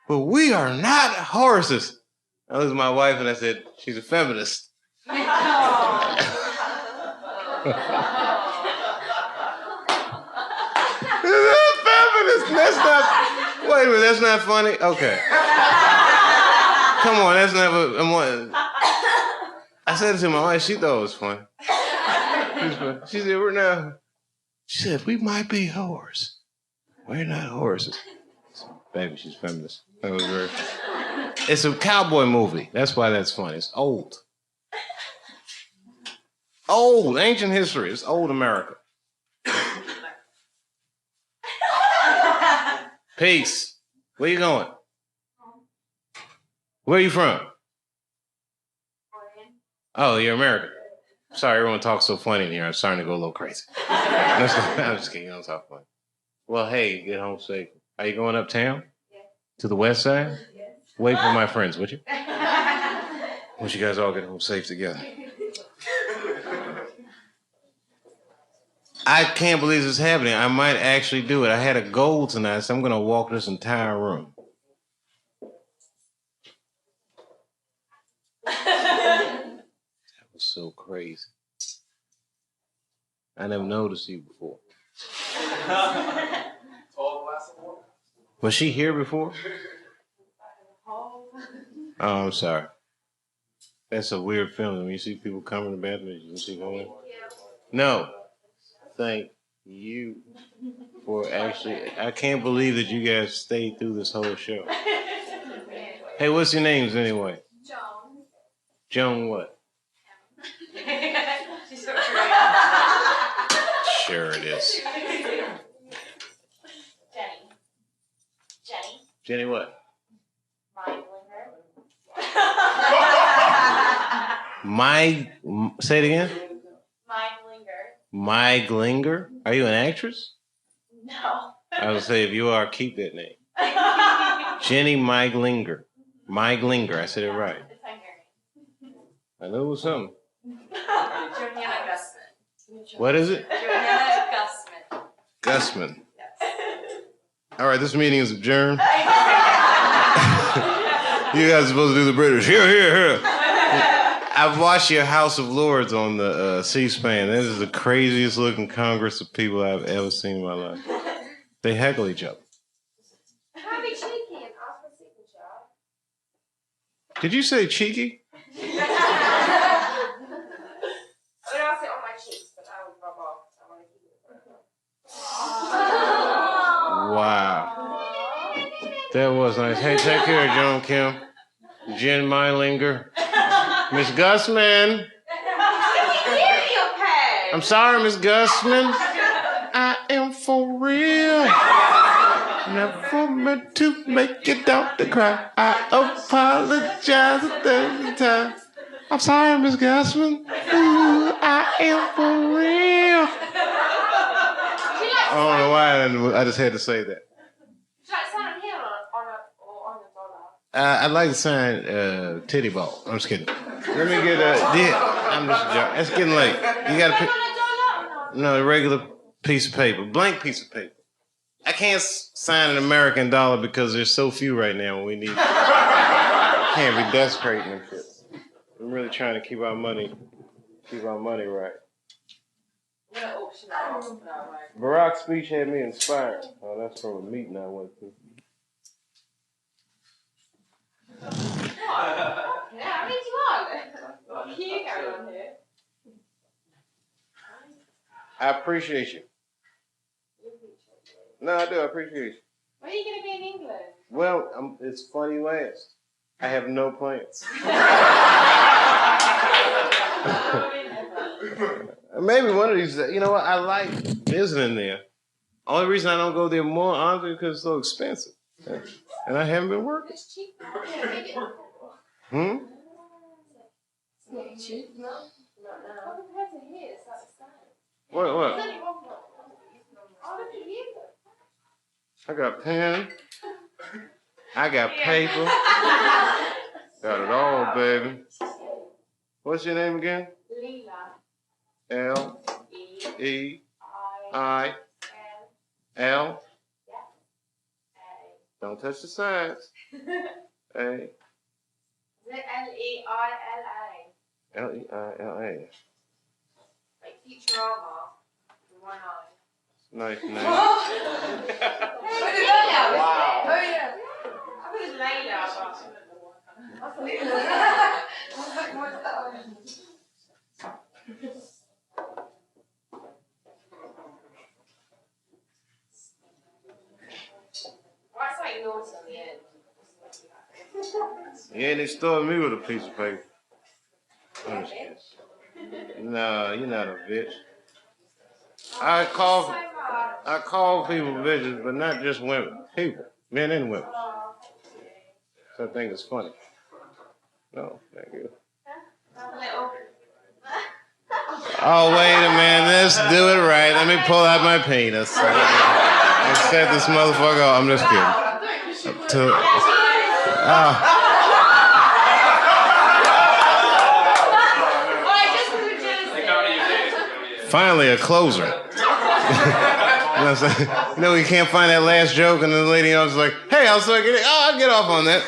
but we are not horses." I looked at my wife and I said, "She's a feminist." That's not. Wait a minute, that's not funny. Okay. Come on, that's never. I said it to my wife. She thought it was funny. She said, "We're not." She said, "We might be whores. We're not horses." Baby, she's feminist. That was very. It's a cowboy movie. That's why that's funny. It's old. Old, ancient history. It's old America. Peace. Where you going? Where you from? Oh, you're American. Sorry, everyone talks so funny in here. I'm starting to go a little crazy. I'm just kidding. You don't talk funny. Well, hey, get home safe. Are you going uptown? To the west side? Wait for my friends, would you? Once you guys all get home safe together. I can't believe this is happening. I might actually do it. I had a goal tonight, so I'm going to walk this entire room. That was so crazy. I never noticed you before. Was she here before? Oh, I'm sorry. That's a weird feeling when you see people come in the bathroom. You see going. No. Thank you for actually. I can't believe that you guys stayed through this whole show. Hey, what's your names anyway? Joan. Joan what? She's so great. Sure it is. Jenny. Jenny. Jenny what? Say it again? My Glinger. Are you an actress? No. I would say if you are, keep that name. Jenny My Glinger. My Glinger. I said it right. It's Hungarian. I know it was something. Johanna Gusman. What is it? Johanna Gusman. Gusman. Yes. All right, this meeting is adjourned. You guys are supposed to do the British. Here, here, here. I've watched your House of Lords on the C-SPAN. This is the craziest looking Congress of people I've ever seen in my life. They heckle each other. How be cheeky and ask for signature? Did you say cheeky? I would ask it on my cheeks, but I would rub off. So I want to keep it. Wow. That was nice. Hey, take care, Joan Kim. Jen Meilinger. Miss Gusman. I'm sorry, Miss Gusman. I am for real. Never meant to make your daughter cry. I apologize 1,000 times. I'm sorry, Miss Gusman. Ooh, I am for real. I don't know why I just had to say that. I'd like to sign Titty Ball. I'm just kidding. Let me get I'm just joking. It's getting late. You got to pick. No, a regular piece of paper, blank piece of paper. I can't sign an American dollar because there's so few right now. We need. Can't be desecrating and shit. I'm really trying to keep our money right. Barack's speech had me inspired. Oh, that's from a meeting I went to. Yeah, means you You carry on here. I appreciate you. No, I do. I appreciate you. When are you going to be in England? Well, it's funny you asked. I have no plans. Maybe one of these. You know what? I like visiting there. Only reason I don't go there more, honestly, because it's so expensive, and I haven't been working. It's cheap. Hmm. It's not cheap. No. Not compared to here. It's like the same. What? Oh, look at you. I got pen. I got paper. Got it all, baby. What's your name again? Leela. L-E-I-L. Don't touch the sides. A. Is it L-E-I-L-A? L-E-I-L-A. Like Futurama. The one eye. Nice name. Wow. Oh, yeah. I thought it was Layla, Why is like yours on the end? Yeah, they started me with a piece of paper. I'm just kidding. No, you're not a bitch. I call people bitches, but not just women. People, men and women. So I think it's funny. No, thank you. Oh, wait a minute. Let's do it right. Let me pull out my penis. And set this motherfucker off. I'm just kidding. Finally, a closer. You know what I'm saying? You know, you can't find that last joke, and the lady was like, hey, I'll start getting, I'll get off on that.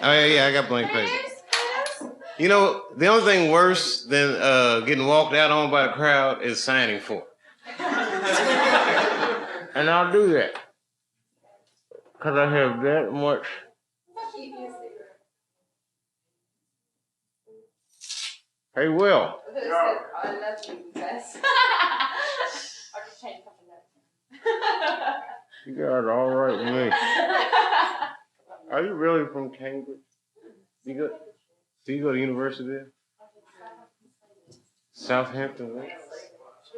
Oh, yeah, I got blank paper. You know, the only thing worse than getting walked out on by the crowd is signing for it. And I'll do that. Because I have that much. Hey, Will. I love you, best. I'll just change something else. You guys are all right with me. Are you really from Cambridge? Do you go to university there? Southampton, what? Yeah,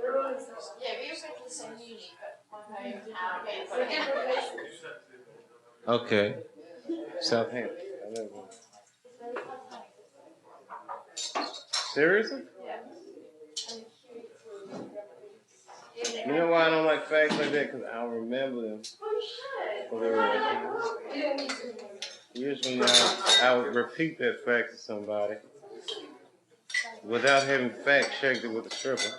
we all went to the same uni, but my home Okay. Southampton. I never been. Seriously? You know why I don't like facts like that? Because I'll remember them. Years from now, I would repeat that fact to somebody without having fact checked it with a stripper.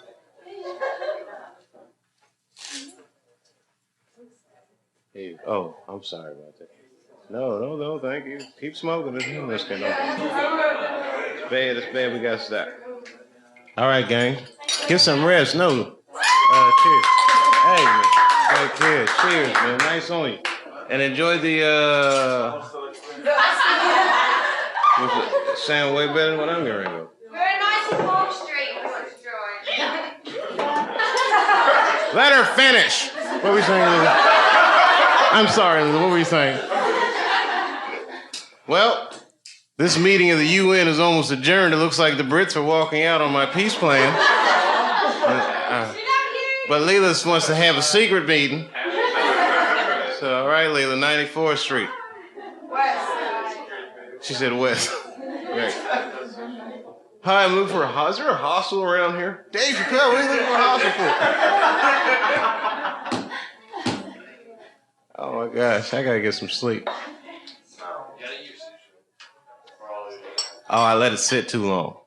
Hey, oh, I'm sorry about that. No, thank you. Keep smoking. It's bad. We got to stop. All right, gang. Get some rest. No. Cheers. Hey, man. Hey, cheers, man. Nice on you. And enjoy the, sound way better than what I'm going to go. Very nice in Wall Street, we want to join. Let her finish. What were we saying, Lily? I'm sorry, Lily. What were you saying? Well, this meeting of the UN is almost adjourned. It looks like the Brits are walking out on my peace plan. But Leela wants to have a secret meeting. So, all right, Leela, 94th Street. West. She said west. Right. Hi, I'm looking for a hostel. Is there a hostel around here? Dave Chappelle, what are you looking for a hostel for? Oh my gosh, I gotta get some sleep. Oh, I let it sit too long.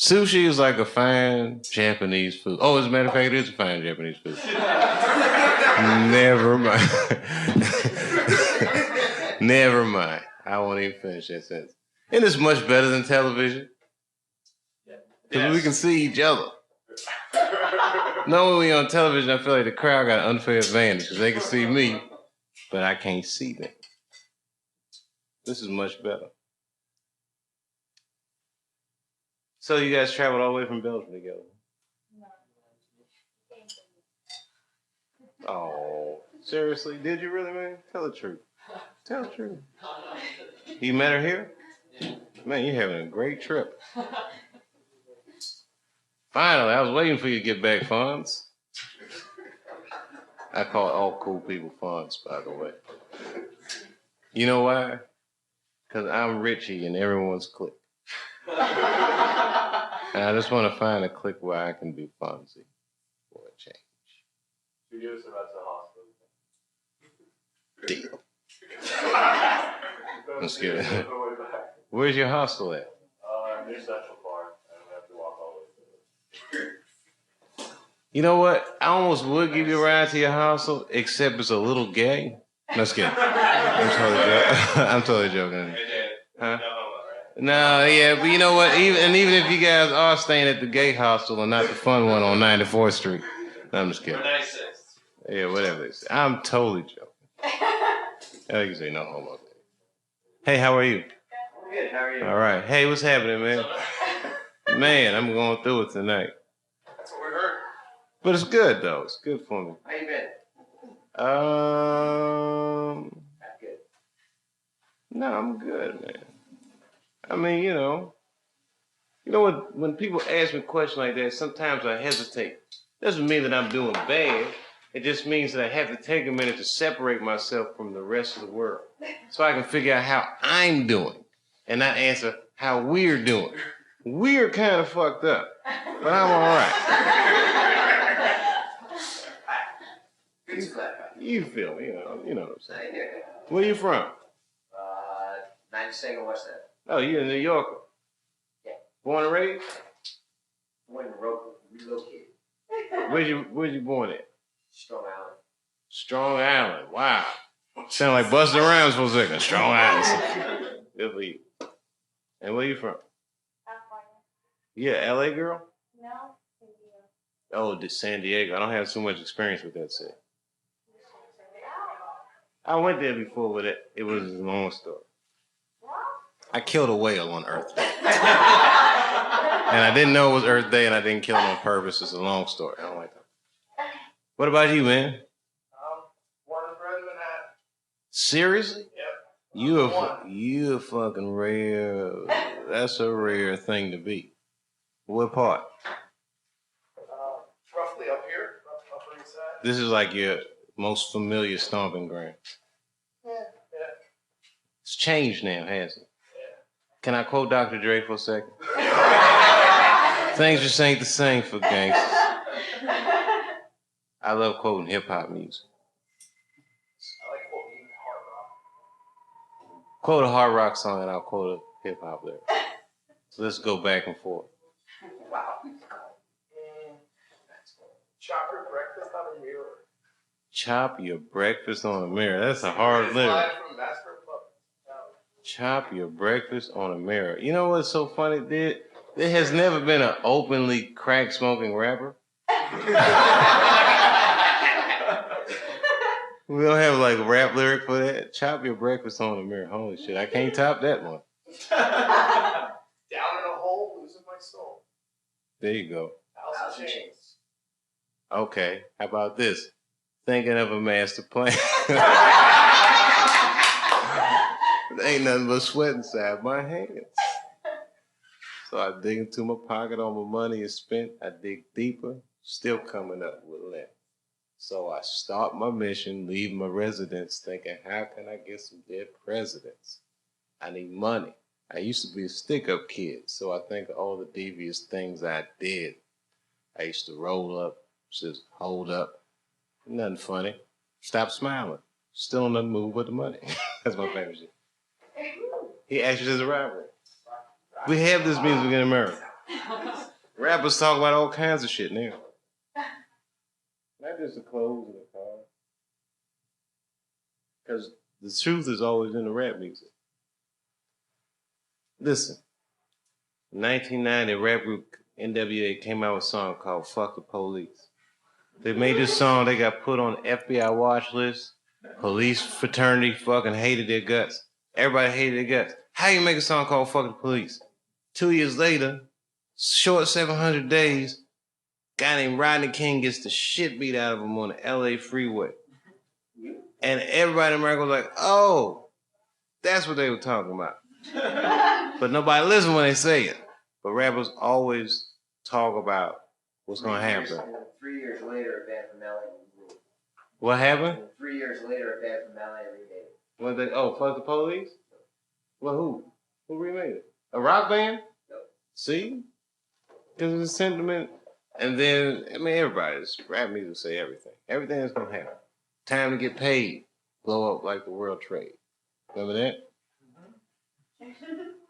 Sushi is like a fine Japanese food. Oh, as a matter of fact, it is a fine Japanese food. Never mind. Never mind. I won't even finish that sentence. And it's much better than television. Because we can see each other. Normally on television, I feel like the crowd got an unfair advantage because they can see me, but I can't see them. This is much better. So you guys traveled all the way from Belgium together? Oh, seriously? Did you really, man? Tell the truth. Tell the truth. You met her here? Man, you're having a great trip. Finally, I was waiting for you to get back, Fonz. I call all cool people Fonz, by the way. You know why? Because I'm Richie and everyone's clique. And I just want to find a clique where I can be Fonzie for a change. 2 years about the hospital. Deal. I'm scared. Where's your hostel at? Near Central Park. I don't have to walk all the way to it. You know what? I almost would give you a ride to your hostel, except it's a little gay. No, just kidding. I'm totally joking. Huh? No, yeah, but you know what? Even if you guys are staying at the gay hostel and not the fun one on 94th Street, no, I'm just kidding. Or 96th. Yeah, whatever they say. I'm totally joking. I can say no homo. Hey, how are you? Good, how are you? All right. Hey, what's happening, man? Man, I'm going through it tonight. That's what we heard. But it's good, though. It's good for me. How you been? Not good. No, I'm good, man. I mean, you know what? When people ask me questions like that, sometimes I hesitate Doesn't mean that I'm doing bad. It just means that I have to take a minute to separate myself from the rest of the world so I can figure out how I'm doing and not answer how we're doing. We're kind of fucked up, but I'm all right. You feel me, you know what I'm saying. Where you from? 92nd West End. Oh, you're a New Yorker. Yeah. Born and raised? Born and relocated. Where'd you born at? Strong Island. Strong Island. Wow. Sound like Busta Rhymes for a second. Strong Island. Good for you. And where you from? California. Yeah, LA girl? No, San Diego. Oh, San Diego. I don't have too much experience with that city. I went there before, but it was a long story. I killed a whale on Earth Day. And I didn't know it was Earth Day, and I didn't kill it on purpose. It's a long story. I don't like that. What about you, man? Born and bred in Manhattan. Seriously? Yep. You a fucking rare. That's a rare thing to be. What part? Roughly up here, upper east side. This is like your most familiar stomping ground. Yeah. It's changed now, hasn't it? Can I quote Dr. Dre for a second? Things just ain't the same for gangsters. I love quoting hip-hop music. I like quoting hard rock. Quote a hard rock song and I'll quote a hip-hop lyric. So let's go back and forth. Wow. Chop your breakfast on a mirror. Chop your breakfast on a mirror. That's a hard lyric. Slide from Master Puppets. Chop your breakfast on a mirror. You know what's so funny? There has never been an openly crack-smoking rapper. We don't have like a rap lyric for that. Chop your breakfast on a mirror. Holy shit, I can't top that one. Down in a hole, losing my soul. There you go. House of Chains. Okay, how about this? Thinking of a master plan. There ain't nothing but sweat inside my hands. So I dig into my pocket, all my money is spent. I dig deeper, still coming up with less. So I start my mission, leave my residence, thinking, how can I get some dead presidents? I need money. I used to be a stick-up kid, so I think of all the devious things I did. I used to roll up, just hold up. Nothing funny. Stop smiling. Still on the move with the money. That's my favorite shit. He actually does a rivalry. We have this music in America. Rappers talk about all kinds of shit now. Not just the clothes and the car. Because the truth is always in the rap music. Listen, in 1990, rap group NWA came out with a song called Fuck the Police. They made this song, they got put on FBI watch list. Police fraternity fucking hated their guts. Everybody hated their guts. How you make a song called Fuck the Police? 2 years later, short 700 days, guy named Rodney King gets the shit beat out of him on the LA freeway. And everybody in America was like, oh, that's what they were talking about. But nobody listens when they say it. But rappers always talk about what's going to happen. 3 years later, a band from LA remade it. What happened? 3 years later, a band from LA remade it. What they? Oh, Fuck the Police? Well, who? Who remade it? A rock band? No. See? Because of the sentiment. And then, I mean, everybody's rap music say everything. Everything that's going to happen. Time to get paid. Blow up like the world trade. Remember that?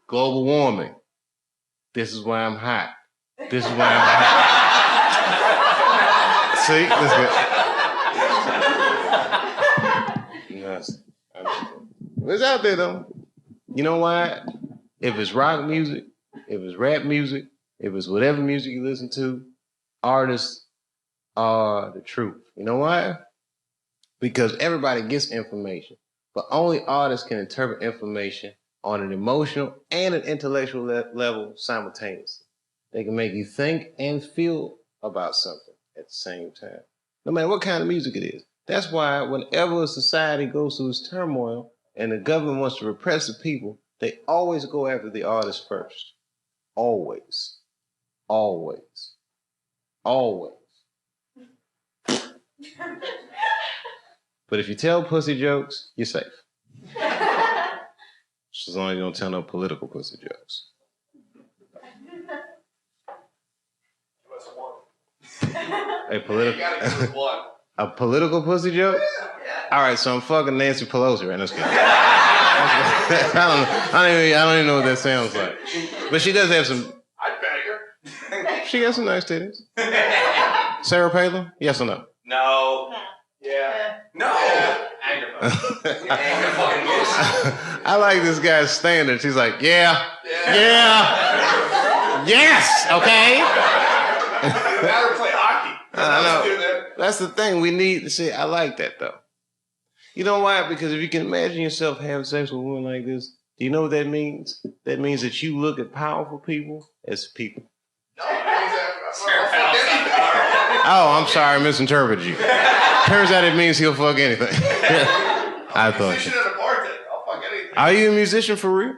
Global warming. This is why I'm hot. This is why I'm hot. See? That's good. It's out there, though. You know why? If it's rock music, if it's rap music, if it's whatever music you listen to, artists are the truth. You know why? Because everybody gets information, but only artists can interpret information on an emotional and an intellectual level simultaneously. They can make you think and feel about something at the same time, no matter what kind of music it is. That's why whenever a society goes through its turmoil and the government wants to repress the people, they always go after the artist first. Always. Always. Always. But if you tell pussy jokes, you're safe. Just as long as you don't tell no political pussy jokes. A political, a political pussy joke? All right, so I'm fucking Nancy Pelosi right now. I don't even know what that sounds like. But she does have some. I'd bag her. She got some nice titties. Sarah Palin? Yes or no? No. Yeah. No. I like this guy's standard. She's like, yeah. Yes, okay. Now to play hockey. I know. That's the thing. We need to see. I like that though. You know why? Because if you can imagine yourself having sex with a woman like this, do you know what that means? That means that you look at powerful people as people. No, that Oh, I'm sorry, I misinterpreted you. Turns out it means he'll fuck anything. I thought. Musician and a bartender. I'll fuck anything. Are you a musician for real?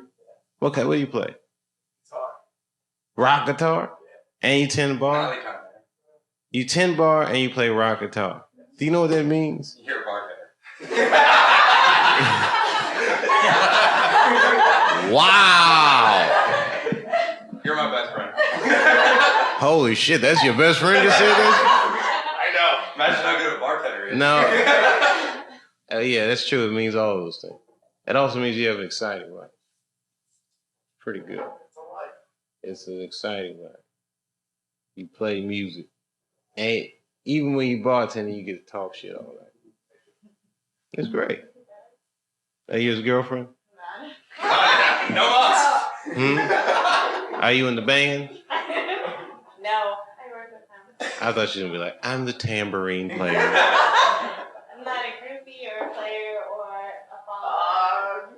Okay, what do you play? Guitar. Rock guitar? And you 10 bar? You 10 bar and you play rock guitar. Do you know what that means? You're a bartender. Wow! You're my best friend. Holy shit, that's your best friend that said that? I know. Imagine how good a bartender is. No. Yeah, that's true. It means all those things. It also means you have an exciting life. Pretty good. It's an exciting life. You play music. And even when you bartender, you get to talk shit all night. It's great. Are you his girlfriend? No us. Are you in the band? No, I work with him. I thought she was going to be like, I'm the tambourine player. I'm not a groupie or a player or a follower.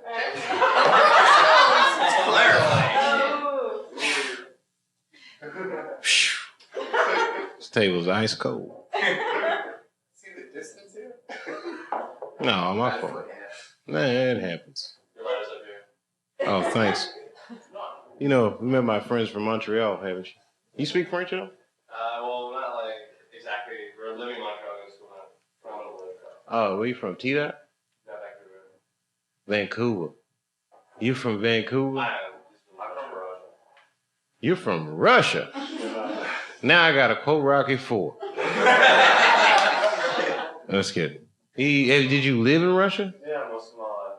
This table's ice cold. See the distance here? No, my fault. Nah, it happens. Your letter's up here. Oh, thanks. You know, we met my friends from Montreal, haven't you? You speak French at all? Well, not like exactly. We're living in Montreal in school now. From Honolulu. Oh, where you from? T-Dot? Not Vancouver. You from Vancouver? I'm from Russia. You're from Russia. Now I got to quote Rocky IV. Let's get it. Did you live in Russia? Yeah, most of my life.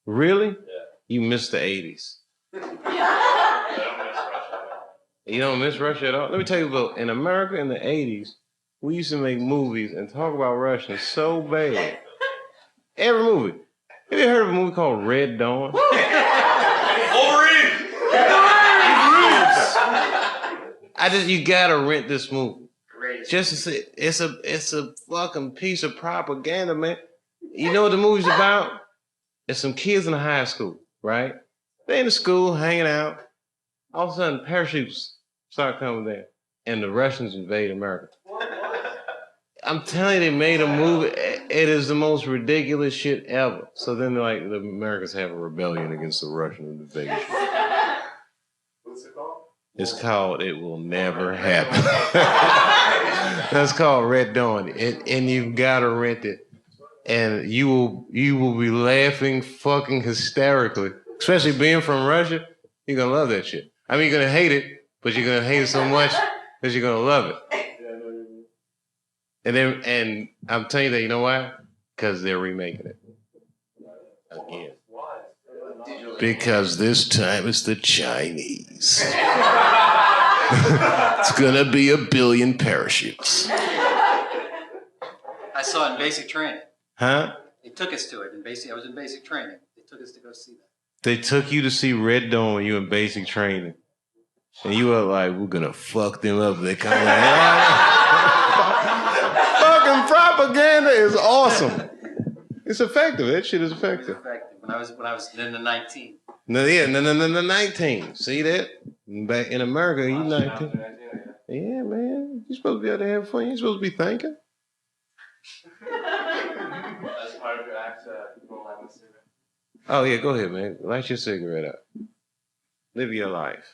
Really? Yeah. You missed the 80s. I don't miss Russia. You don't miss Russia at all? Let me tell you about, in America in the 80s, we used to make movies and talk about Russians so bad. Every movie. Have you heard of a movie called Red Dawn? Wolverine! You gotta rent this movie. Great. Just to see, it's a fucking piece of propaganda, man. You know what the movie's about? It's some kids in a high school, right? They in the school hanging out. All of a sudden, parachutes start coming there, and the Russians invade America. I'm telling you, they made a movie. It is the most ridiculous shit ever. So then, like, the Americans have a rebellion against the Russian invasion. What's it called? It's called It Will Never Happen. That's called Red Dawn. And you've got to rent it. And you will be laughing fucking hysterically. Especially being from Russia, you're going to love that shit. I mean, you're going to hate it, but you're going to hate it so much that you're going to love it. And I'm telling you that, you know why? Because they're remaking it. Again. Because this time it's the Chinese. It's gonna be 1 billion parachutes. I saw it in basic training. Huh? They took us to it in basic. I was in basic training. They took us to go see that. They took you to see Red Dawn when you in basic training. And you were like, we're gonna fuck them up. They come like, fucking propaganda is awesome. It's effective. That shit is effective. When I was in the 19. No, 19. See that? Back in America, you 19. Yeah, man. You're supposed to be able to have fun. You're supposed to be thinking. As part of your accent, people like to see it. Oh, yeah, go ahead, man. Light your cigarette up. Live your life.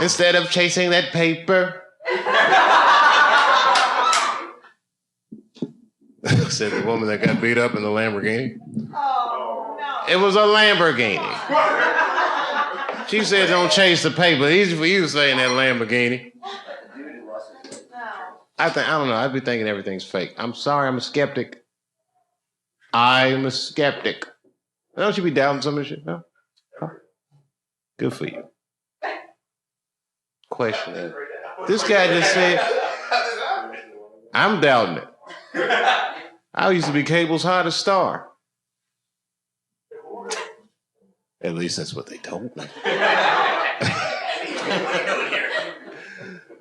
Instead of chasing that paper. Said the woman that got beat up in the Lamborghini. Oh, no. It was a Lamborghini. She said, "Don't chase the paper." Easy for you saying that Lamborghini. I don't know. I'd be thinking everything's fake. I'm sorry. I'm a skeptic. I'm a skeptic. Don't you be doubting some of this shit? No? Huh? Good for you. Question is, this guy just said, I'm doubting it. I used to be cable's hottest star. At least that's what they told me.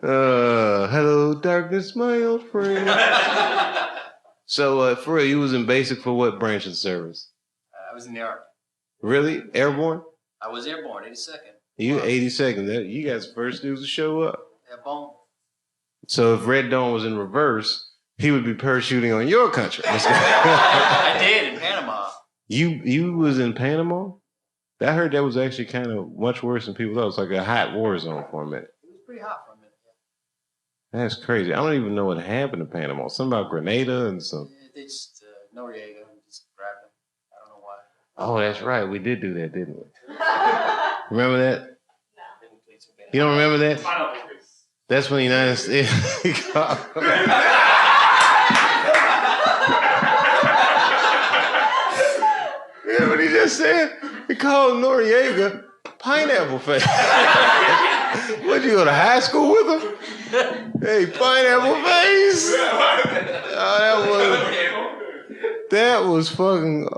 Hello, darkness, my old friend. So, for real, you was in basic for what branch of the service? I was in the Army. Really? Airborne? I was airborne, 82nd. You 82nd. You guys the first dudes to show up. Airborne. So if Red Dawn was in reverse, he would be parachuting on your country. I did in Panama. You was in Panama? I heard that was actually kind of much worse than people thought. It was like a hot war zone for a minute. It was pretty hot for a minute. That's crazy. I don't even know what happened in Panama. Something about Grenada and some. Yeah, they just Noriega just grabbed him. I don't know why. Oh, that's right. We did do that, didn't we? Remember that? You don't remember that? That's when the United States. Yeah, what he just said? He called Noriega Pineapple Face. What, you go to high school with him? Hey, Pineapple Face. Oh, that was fucking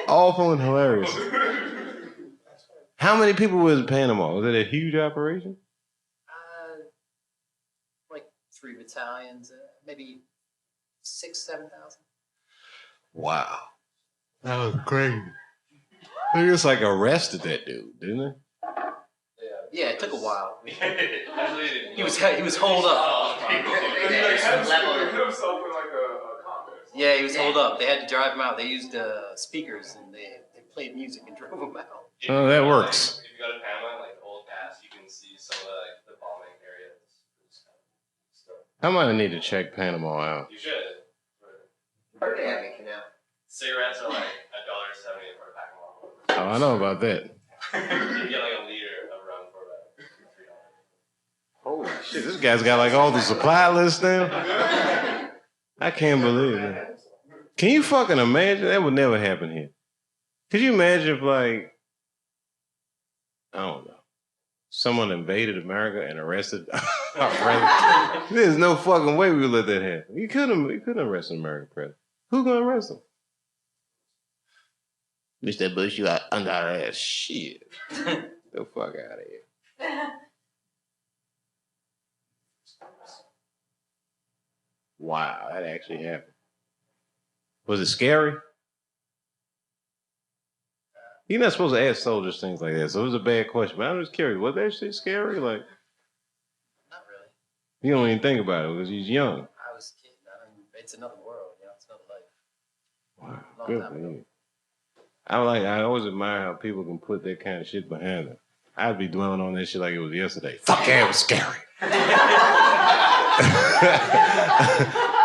awful and hilarious. How many people was in Panama? Was it a huge operation? Like 3 battalions, maybe 6,000, 7,000. Wow. That was crazy. They just like arrested that dude, didn't they? Yeah, it took a while. He was holed up. Yeah, he was holed up. They had to drive him out. They used speakers and they played music and drove him out. Oh, that works. If you go to Panama, like Old Pass, you can see some of the bombing areas. I might need to check Panama out. You should. Cigarettes are like $1.70 for a pack of Marlboros. Oh, I know about that. You get like a liter of rum for about $3. Holy shit, this guy's got like all the supply lists now. I can't believe it. Can you fucking imagine? That would never happen here. Could you imagine if, like, I don't know, someone invaded America and arrested our president? There's no fucking way we would let that happen. You couldn't arrest an American president. Who's gonna arrest him? Mr. Bush, you got under our ass. Shit. The fuck out of here. Wow, that actually happened. Was it scary? You're not supposed to ask soldiers things like that, so it was a bad question. But I'm just curious, was that shit scary? Like, Not really. you don't even think about it because he's young. I was kidding. I mean, it's another world, it's another life. Wow, Long good time for ago. you. I always admire how people can put that kind of shit behind them. I'd be dwelling on that shit like it was yesterday. Fuck yeah, it was scary.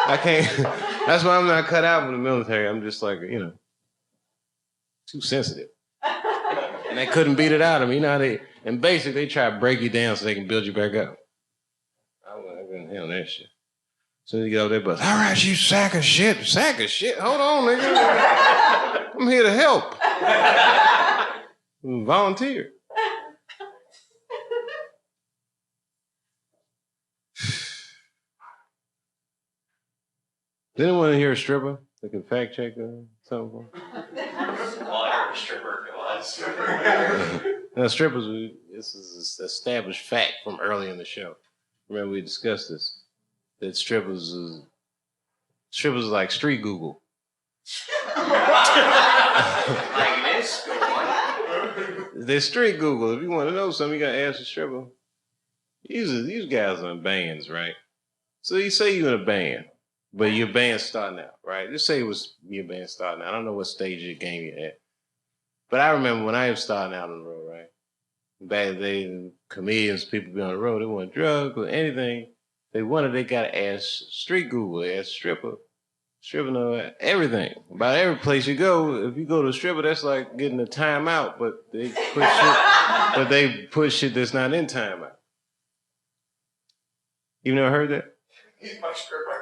I can't. That's why I'm not cut out for the military. I'm just like, too sensitive. And they couldn't beat it out of me. And basically they try to break you down so they can build you back up. I wouldn't handle that shit. As soon as you get out there, but all right, you sack of shit. Sack of shit? Hold on, nigga. I'm here to help. Volunteer. Does anyone hear a stripper that can fact check something for? Well, I heard a stripper. Now, strippers, this is an established fact from early in the show. Remember, we discussed this. That strippers is like street Google. Like this? Go on. They're street Google. If you want to know something, you got to ask the stripper. These guys are in bands, right? So you say you're in a band, but your band's starting out, right? Just say it was your band starting out. I don't know what stage of the game you're at. But I remember when I was starting out on the road, right? Back in the day, comedians, people be on the road, they want drugs or anything. They got to ask street Google, they ask stripper. Stripper know everything. About every place you go, if you go to a stripper, that's like getting a timeout, but they put shit that's not in timeout. You never heard that? He's my stripper.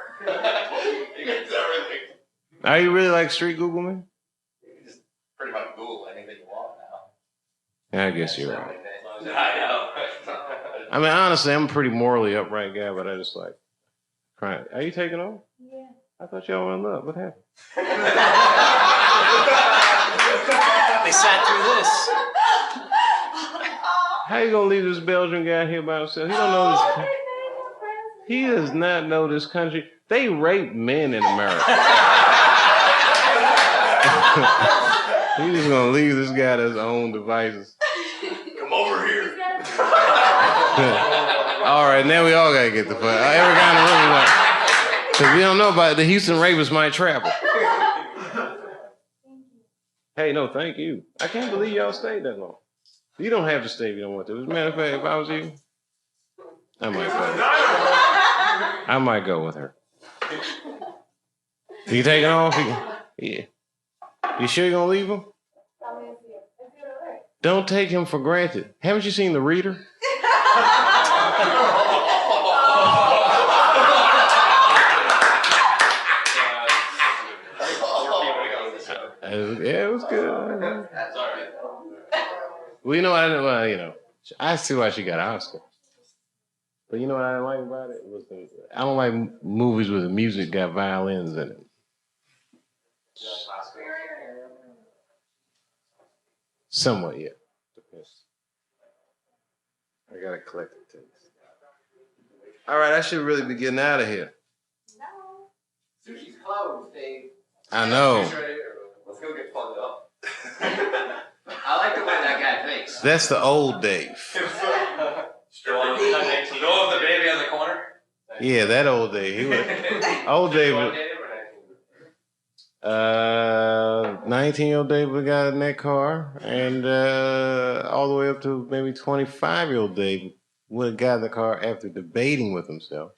He gets everything. Are you really like street Google, man? You can just pretty much Google anything you want now. I guess you're right. I know. I mean, honestly, I'm a pretty morally upright guy, but I just like crying. Are you taking off? Yeah. I thought y'all were in love. What happened? They sat through this. How you gonna leave this Belgian guy here by himself? He don't know this. He does not know this country. They rape men in America. He's just gonna leave this guy to his own devices. Come over here. All right, now we all gotta get the fuck. Every guy in the room is like, because we don't know about it. The Houston rapists might travel. Hey, no, thank you. I can't believe y'all stayed that long. You don't have to stay if you don't want to. As a matter of fact, if I was you, I might go. I might go with her. You taking off? Yeah. You sure you're gonna leave him? Don't take him for granted. Haven't you seen The Reader? Yeah, it was good. Well, you know what? I see why she got an Oscar. But you know what I didn't like about it? I don't like movies where the music got violins in it. Somewhat, yeah. I gotta collect the tapes. All right, I should really be getting out of here. Sushi's closed, Dave. I know. Let's go get plugged up. I like the way that guy thinks. That's the old Dave. Still on the baby on the corner? Yeah, that old Dave. He was old Dave. 19-year-old Dave got in that car, and all the way up to maybe 25-year-old Dave would have got in the car after debating with himself.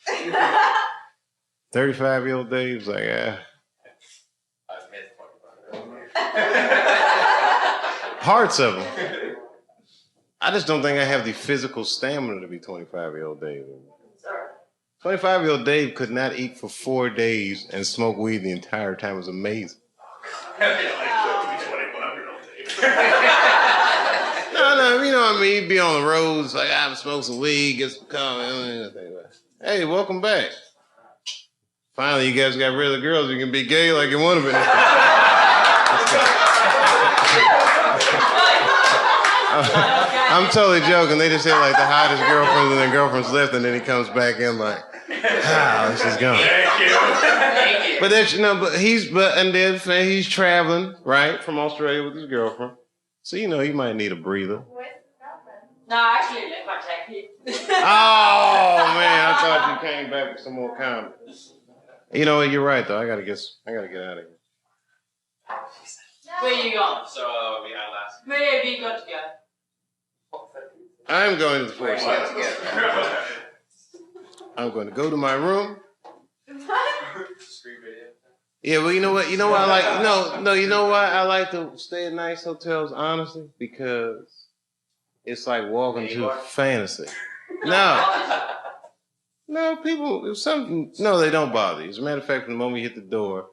35-year-old Dave's like, parts of him. I just don't think I have the physical stamina to be 25-year-old Dave. 25-year-old Dave could not eat for 4 days and smoke weed the entire time. It was amazing. No, you know what I mean? He'd be on the roads, like, I'm smoking some weed, get some coffee. Hey, welcome back. Finally, you guys got rid of the girls. You can be gay like you want to be. I'm totally joking. They just had like the hottest girlfriends and their girlfriends left, and then he comes back in like, she's gone. Thank you. But that's he's traveling right from Australia with his girlfriend, so he might need a breather. No, actually, I live my technique. Oh man, I thought you came back with some more comments. You know what? You're right though. I gotta get out of here. Where you going? So we had last. Where have you got to go? I'm going to the Four Seasons. I'm going to go to my room. Yeah, well, you know what? I like. No. You know why I like to stay at nice hotels? Honestly, because it's like walking to fantasy. No, people. No, they don't bother you. As a matter of fact, the moment you hit the door,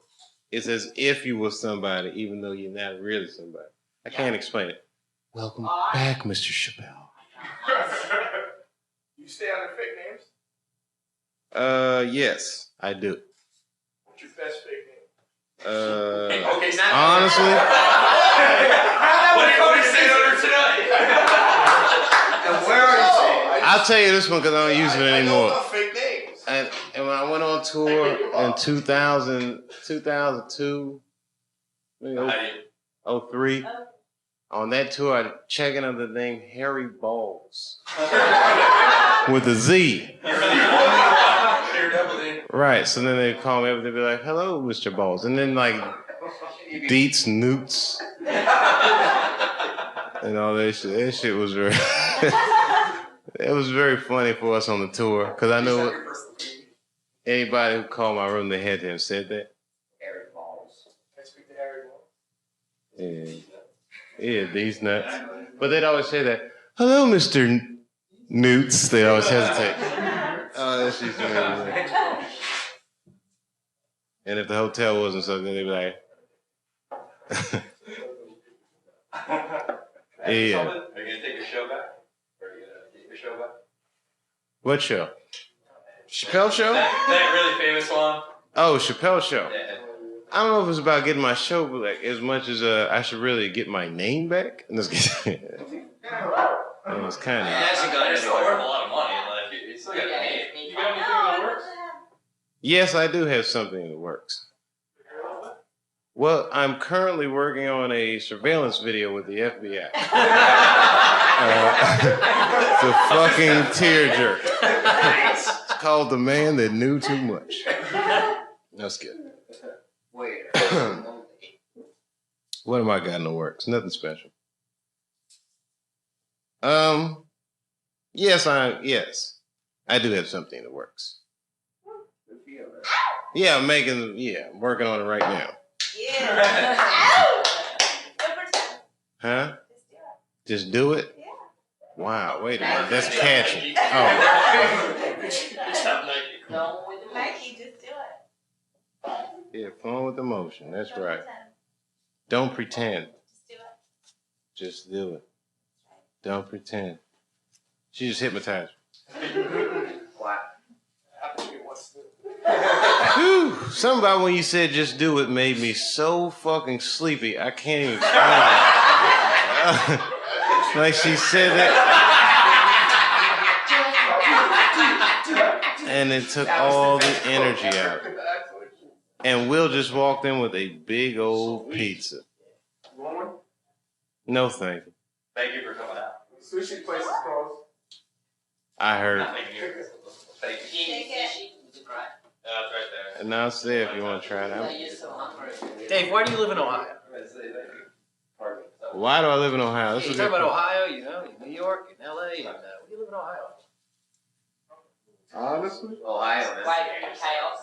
it's as if you were somebody, even though you're not really somebody. I can't explain it. Welcome back, Mr. Chappelle. You stay under fake names? Yes, I do. What's your best fake name? Honestly, What are you saying under tonight? And where are you saying? I'll tell you this one because I don't use it I know anymore. about fake names. And when I went on tour in 2002, maybe 03, on that tour, I checked in under the name Harry Balls with a Z. Right, so then they'd call me up and they'd be like, hello, Mr. Balls. And then like Deets, Newts, and all that shit. That shit was very, it was very funny for us on the tour because I knew anybody who called my room, they had to have said that. Yeah, these nuts. But they'd always say that, hello, Mr. Newts. They always hesitate. Oh, that's just amazing. And if the hotel wasn't so good, they'd be like, yeah. Are you gonna take your show back? Or are you gonna keep your show back? What show? Chappelle show? That really famous one. Oh, Chappelle show. Yeah. I don't know if it's about getting my show back as much as I should really get my name back. And it's kind of. Hasn't got it's still worth a lot of money. Like you still got a name. You got anything in the works? Yes, I do have something in the works. Well, I'm currently working on a surveillance video with the FBI. It's a fucking tearjerker. It's called The Man That Knew Too Much. That's good. Wait. What am I got in the works? Nothing special. Yes, I do have something in the works. Yeah, I'm working on it right now. Yeah. Huh? Just do it? Yeah. Wow, wait a minute, that's catchy. Oh. Nike, just do it. Yeah, fun with emotion, that's Don't right. pretend. Don't pretend, Just do it. just do it. Don't pretend. She just hypnotized me. Whew, something about when you said just do it made me so fucking sleepy, I can't even explain it. Like she said that. And it took all the energy out. And Will just walked in with a big old pizza. No thank you. Thank you for coming out. Sushi place is closed. I heard. Thank you. Thank you. Take it. That's right there. And now it's there if you want to try it out. Dave, why do you live in Ohio? Why do I live in Ohio? You talk about Ohio, you know, New York, and LA, and why do you live in Ohio? Honestly? Ohio. Chaos.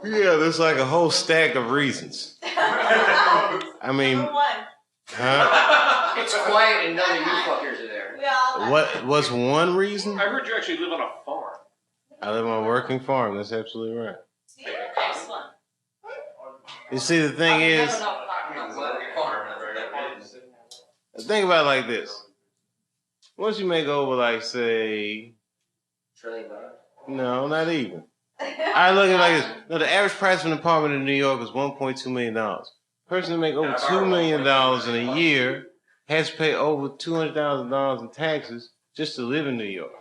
Yeah, there's like a whole stack of reasons. I mean, Number one. huh? It's quiet and none of you fuckers are there. We all. What's one reason? I heard you actually live on a farm. I live on a working farm. That's absolutely right. Excellent. You see, the thing is, think about it like this. Once you make over, like, say, $1 trillion. no, not even. I look at it like this. No, the average price of an apartment in New York is $1.2 million. Person that make over $2 million in a year has to pay over $200,000 in taxes just to live in New York.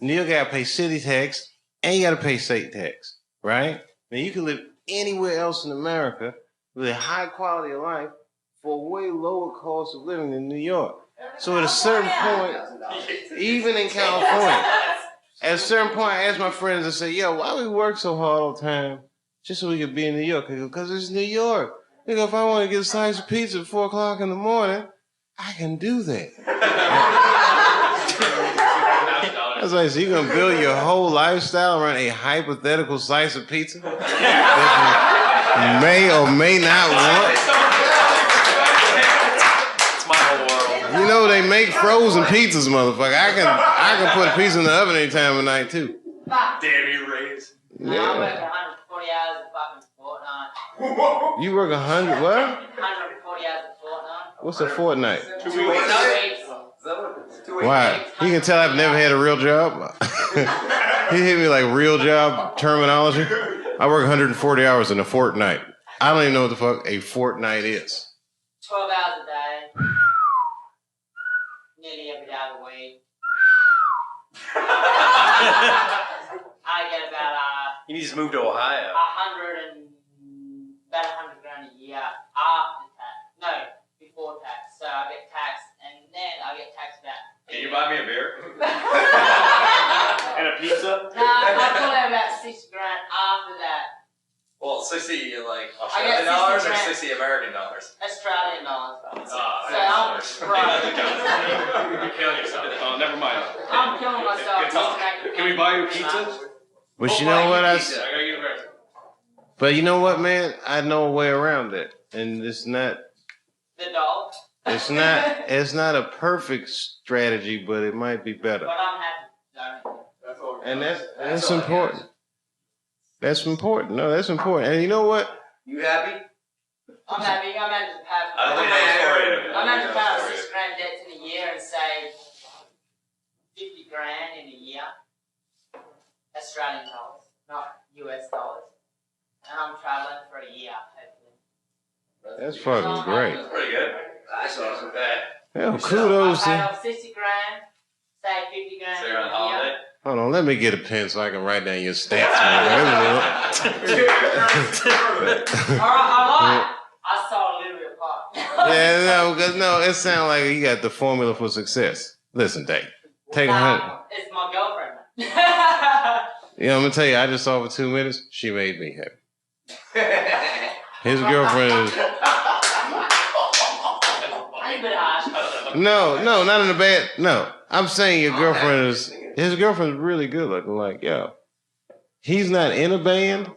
New York got to pay city tax and you got to pay state tax, right? Now you can live anywhere else in America with a high quality of life for a way lower cost of living than New York. So at a certain point, even in California, at a certain point, I asked my friends, I said, yo, why we work so hard all the time just so we could be in New York? They go, because it's New York. They go, if I want to get a slice of pizza at 4 o'clock in the morning, I can do that. I was like, so you're going to build your whole lifestyle around a hypothetical slice of pizza that you may or may not want? It's my whole world. You know, they make frozen pizzas, motherfucker. I can put a pizza in the oven any time of night, too. Damn you, Rays. I work 140 hours a fucking fortnight. You work 100, what? 140 hours a fortnight. What's a fortnight? 2 weeks. Why? You can tell I've never had a real job. He hit me like real job terminology. I work 140 hours in a fortnight. I don't even know what the fuck a fortnight is. 12 hours a day. Nearly every day of the week. I get about You need to move to Ohio. about 100 grand a year after tax. No, before tax. So I get taxed, and then I get taxed back. Can you buy me a beer? And a pizza? No, I probably about 6 grand after that. Well, 60 like I Australian got dollars or 60 60 American dollars? Australian dollars. So Yeah, I'm broke. You're killing yourself. Oh, never mind. I'm killing myself. Good talk. Can we buy you pizza? But you know what I gotta get a beer. But you know what, man? I know a way around that, and it's not The dog. It's not a perfect strategy, but it might be better. But I'm happy. That's all. And that's important. That's important. No, that's important. And you know what? You happy? I'm happy. I'm happy to have. I don't think that's a story. I'm happy to pay 6 grand debts in a year and save 50 grand in a year. Australian dollars, not US dollars. And I'm traveling for a year, hopefully. That's fucking great. That's pretty good. That's awesome. Hell, kudos. I paid off 60 grand, saved 50 grand So in you're on a holiday? year. Hold on, let me get a pen so I can write down your stats, man. Alright, I saw a little bit apart. Yeah, no, because no, it sounds like you got the formula for success. Listen, Dave, take 100. It's my girlfriend. You know, I'm gonna tell you, I just saw for 2 minutes. She made me happy. His girlfriend is I'm a bit harsh. no, not in a bad. No, I'm saying your girlfriend is. His girlfriend's really good looking. Like, yo, he's not in a band,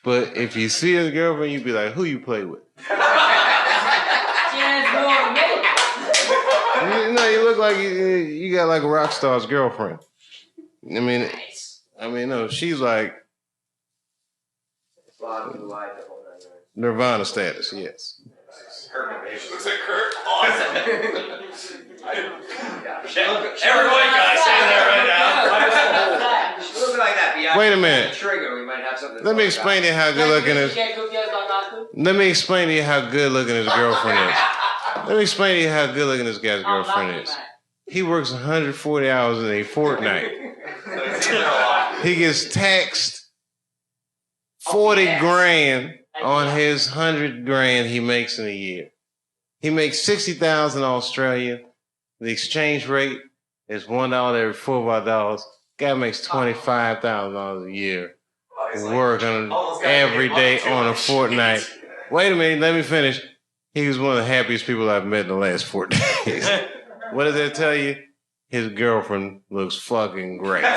but if you see his girlfriend, you'd be like, who you play with? She has more than me. You know, you look like you got like a rock star's girlfriend. I mean, no, she's like Nirvana status, yes. Looks like Kurt. Awesome. Every white guy saying that right now. Looking like that. Beyond Wait a minute. Trigger, we might have something. Let me explain to you how good looking is. Let me explain to you how good looking his girlfriend is. Let me explain to you how good looking this guy's girlfriend is. He works 140 hours in a fortnight. He gets taxed 40 grand on his 100 grand he makes in a year. He makes 60,000 Australian. The exchange rate is $1 every $4 Guy makes $25,000 a year. Working every day on a fortnight. Wait a minute, let me finish. He was one of the happiest people I've met in the last 4 days. What does that tell you? His girlfriend looks fucking great. Mate,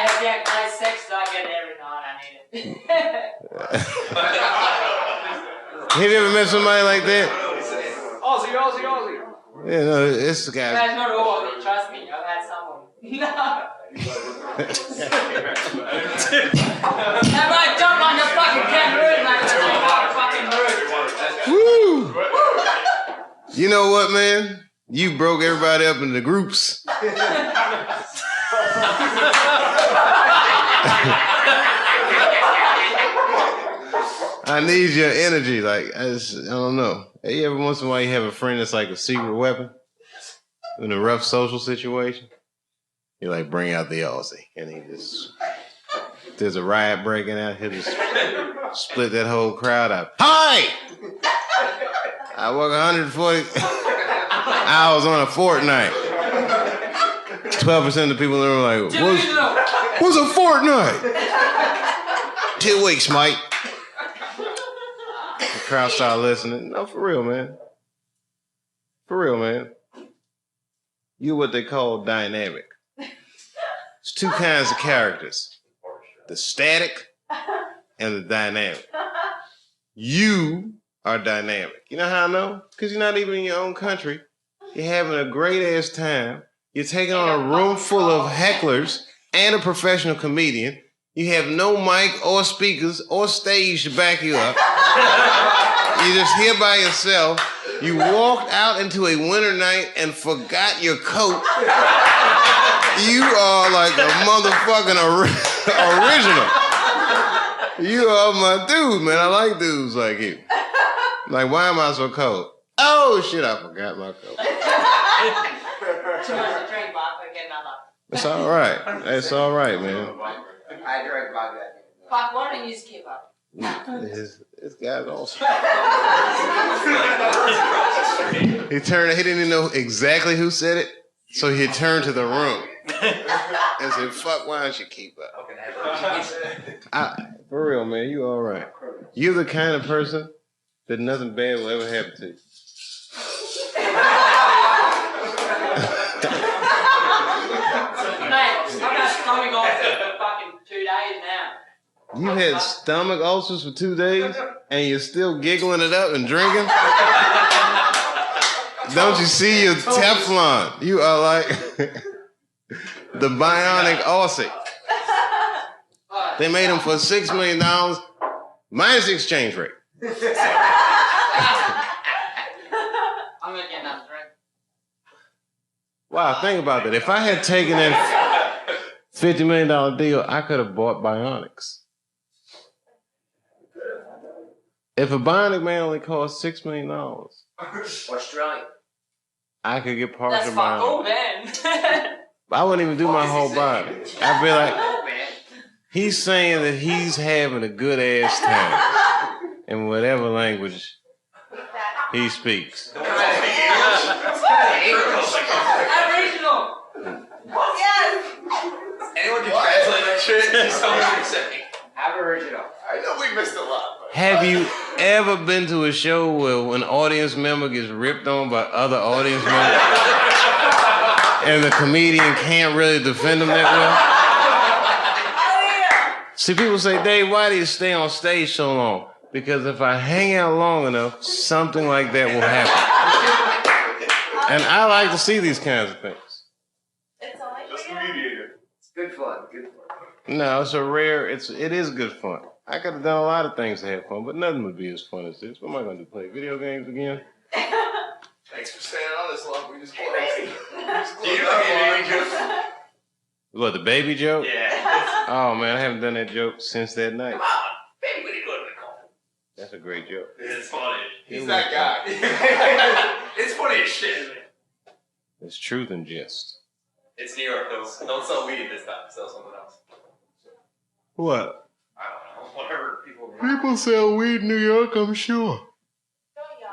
if you have nice sex, I get it every night. I need it. Have you ever met somebody like that? Aussie. Yeah, no, this guy. That's not all of it, trust me. I've had someone. No. Everybody jump on the fucking kangaroo like the fucking root. Woo! You know what, man? You broke everybody up into groups. I need your energy. Like, I don't know. Hey, every once in a while you have a friend that's like a secret weapon in a rough social situation. You like bring out the Aussie, and he just, if there's a riot breaking out, he'll just split that whole crowd up. Hi! I work 140 hours on a fortnight. 12% of the people in the room are like, what's a fortnight? 2 weeks, mate. The crowd started listening. No, for real, man. For real, man. You're what they call dynamic. There's 2 kinds of characters. The static and the dynamic. You are dynamic. You know how I know? Because you're not even in your own country. You're having a great ass time. You're taking on a room full of hecklers and a professional comedian. You have no mic or speakers or stage to back you up. You're just here by yourself. You walked out into a winter night and forgot your coat. You are like a motherfucking original. You are my dude, man. I like dudes like you. Like, why am I so cold? Oh, shit, I forgot my coat. Too much to drink, Bob. I get another. It's all right. It's all right, man. I drank vodka. Fuck, why don't you just keep up? This guy's awesome. He didn't even know exactly who said it, so he turned to the room and said, fuck, why don't you keep up? For real, man, you all right. You're the kind of person that nothing bad will ever happen to you. Mate, I've got stomach on for fucking 2 days now. You had stomach ulcers for 2 days and you're still giggling it up and drinking? Don't you see your Teflon? You are like the bionic Aussie. They made them for $6 million minus the exchange rate. I'm gonna get another drink. Wow, think about that. If I had taken that $50 million deal, I could have bought bionics. If a bionic man only cost $6 million, Australia. I could get That's partial fuck all, bionic. man. I wouldn't even do my whole body. I'd be like, Oh, man. he's saying that he's having a good ass time in whatever language he speaks. Aboriginal. Yes. Anyone can translate that shit? Just tell me what you're saying. Aboriginal. I know we missed a lot. Have you ever been to a show where an audience member gets ripped on by other audience members and the comedian can't really defend them that well? See, people say, Dave, why do you stay on stage so long? Because if I hang out long enough, something like that will happen. And I like to see these kinds of things. It's all right. Just mediator. It's good fun. Good fun. No, it is good fun. I could have done a lot of things to have fun, but nothing would be as fun as this. What am I going to do, play video games again? Thanks for staying on this long. We just closed. Do you know any joke? What, the baby joke? Yeah. Oh, man, I haven't done that joke since that night. Come on, baby, what are you doing in the car? That's a great joke. It's funny. He's that guy. It's funny as shit. It's truth and jest. It's New York, though. Don't sell weed this time. Sell something else. What? I don't know. Whatever people. People sell weed in New York, I'm sure.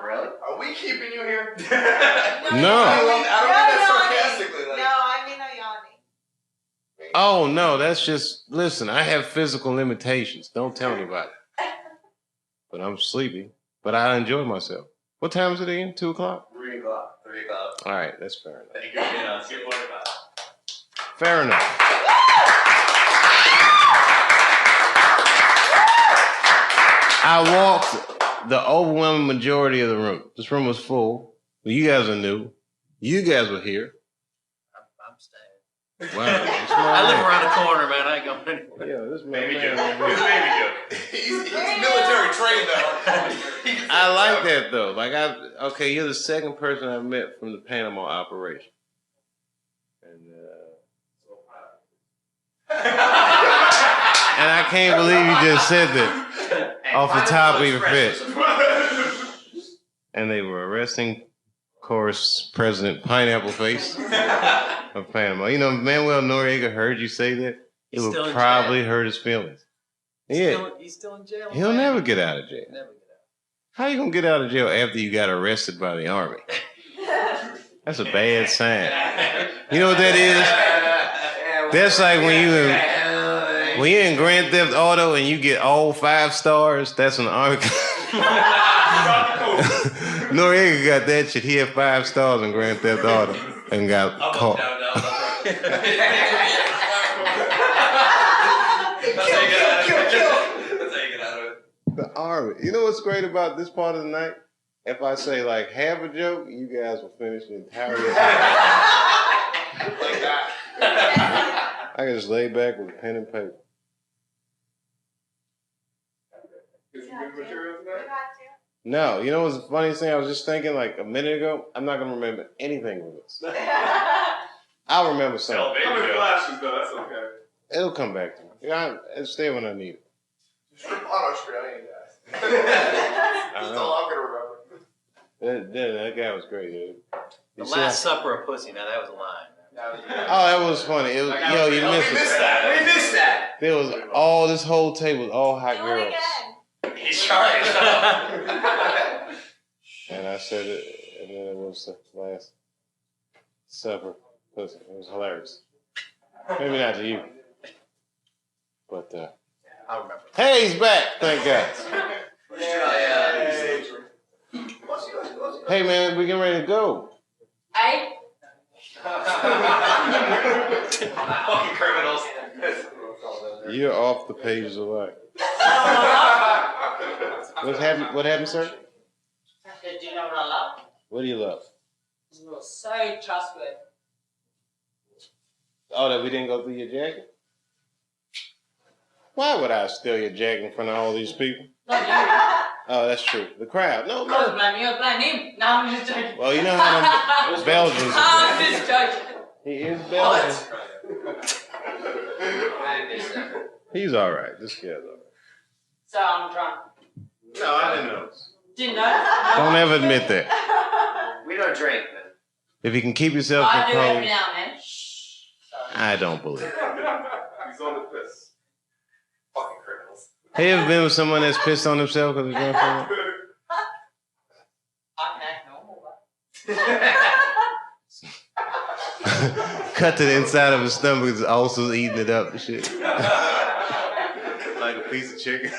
Really? Are we keeping you here? No. I don't mean that sarcastically. Like, No, I mean Ayani. Oh, no, that's just, listen, I have physical limitations. Don't tell anybody. But I'm sleepy. But I enjoy myself. What time is it again? 2 o'clock? 3 o'clock. 3 o'clock. All right, that's fair enough. Thank you for being on. Good morning, man. Fair enough. I walked the overwhelming majority of the room. This room was full. Well, you guys are new. You guys were here. I'm staying. Wow. That's I live my around the corner, man. I ain't going anywhere. Yeah, this Baby man joke. right It's here. a baby joke. he's military trained though. I like that though. Like okay, you're the second person I've met from the Panama operation. And I can't believe you just said that off the top of your head. And they were arresting, of course, President Pineapple Face of Panama. You know, Manuel Noriega heard you say that. It He's still would in probably jail. hurt his feelings. Yeah, He's still in jail. he'll man. never get out of jail. Never get How you gonna get out of jail after you got arrested by the army? That's a bad sign. You know what that is? That's like when you're in Grand Theft Auto and you get all 5 stars. That's an army. Noriega got that shit. He had 5 stars in Grand Theft Auto and got caught. The army. You know what's great about this part of the night? If I say like half a joke, you guys will finish the entire joke. Like that. I can just lay back with pen and paper. Is it good material tonight? No, you know what's the funniest thing? I was just thinking like a minute ago, I'm not gonna remember anything from this. I'll remember something. How many flashes though? That's okay. It'll come back to me. Yeah, it'll stay when I need it. Strip on Australian guys. I That's know. all I'm gonna remember. That guy was great, dude. The You Last see how- Supper of Pussy. Now that was a line. Oh, that was funny. It was, yo, you missed We missed it. that. We missed that. There was all this whole table, all hot Do it girls. again. He's trying. And I said it, and then it was the Last Supper. Pussy. It was hilarious. Maybe not to you. But, I remember. hey, he's back. Thank God. Hey, man, we getting ready to go. Hey, Fucking criminals. You're off the pages of life. What happened, sir? I said, do you know what I love? What do you love? You're so trustworthy. Oh, that we didn't go through your jacket? Why would I steal your jacket in front of all these people? Not you. Oh, that's true. The crowd. No, I was no. blaming you, I was blaming him. No, I'm just joking. Well, you know how them Belgians are. I'm just joking. He is Belgian. He's all right. This guy's all right. So I'm drunk. No, I didn't know. Didn't know? Don't ever admit that. We don't drink, man. If you can keep yourself I do every composed, now and then. Shh. Sorry. I don't believe it. He's on the piss. Fucking criminals. Have you ever been with someone that's pissed on themselves because they're drunk? I can act normal, but. Cut to the inside of his stomach, is also eating it up and shit. Like a piece of chicken.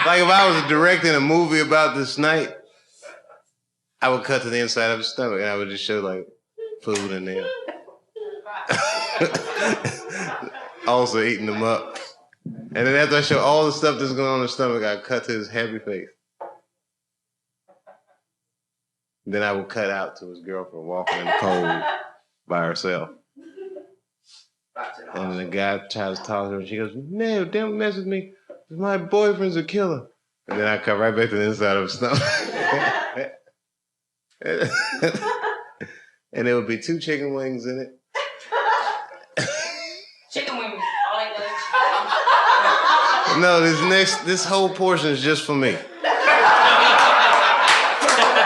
Like if I was directing a movie about this night, I would cut to the inside of his stomach and I would just show like food in there. Also eating them up. And then after I show all the stuff that's going on in the stomach, I cut to his happy face. Then I would cut out to his girlfriend walking in the cold by herself. And the guy tries to talk to her and she goes, "No, don't mess with me. My boyfriend's a killer." And then I cut right back to the inside of his stomach. And there would be 2 chicken wings in it. Chicken wings. I'll eat those. No, this whole portion is just for me.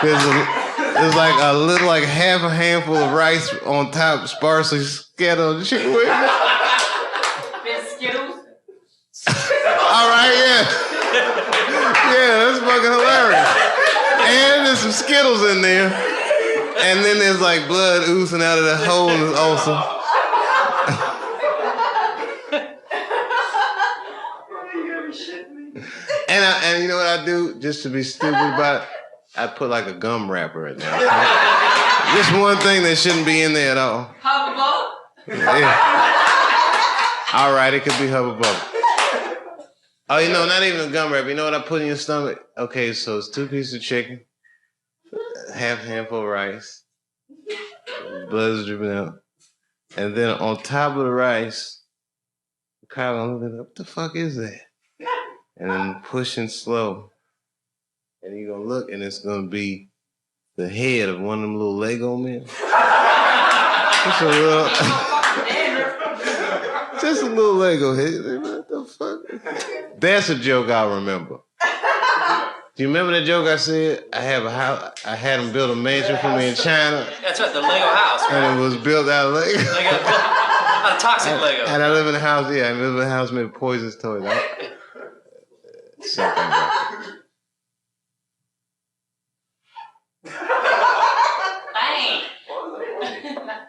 There's like a little, like half a handful of rice on top, sparsely scattered on the chicken wings. Bit Skittles. All right, yeah. Yeah, that's fucking hilarious. And there's some Skittles in there. And then there's like blood oozing out of the hole in his ulcer. And you know what I do, just to be stupid about it? I put like a gum wrapper in there. Just one thing that shouldn't be in there at all. Hubba bubba. Yeah. All right, it could be hubba bubba. Oh, you know, not even a gum wrapper. You know what I put in your stomach? Okay, so it's 2 pieces of chicken, half a handful of rice, blood is dripping out, and then on top of the rice, Kyle, I'm looking up, what the fuck is that? And then pushing slow. And you're gonna look and it's gonna be the head of one of them little Lego men. Just a little Lego head. What the fuck? That's a joke I'll remember. Do you remember that joke I said? I have a house. I had them build a mansion for me in China. That's right, the Lego house, right? And it was built out of Lego. Out of toxic Lego. And I live in a house. Yeah, I live in a house made of poisonous toys. Something like that.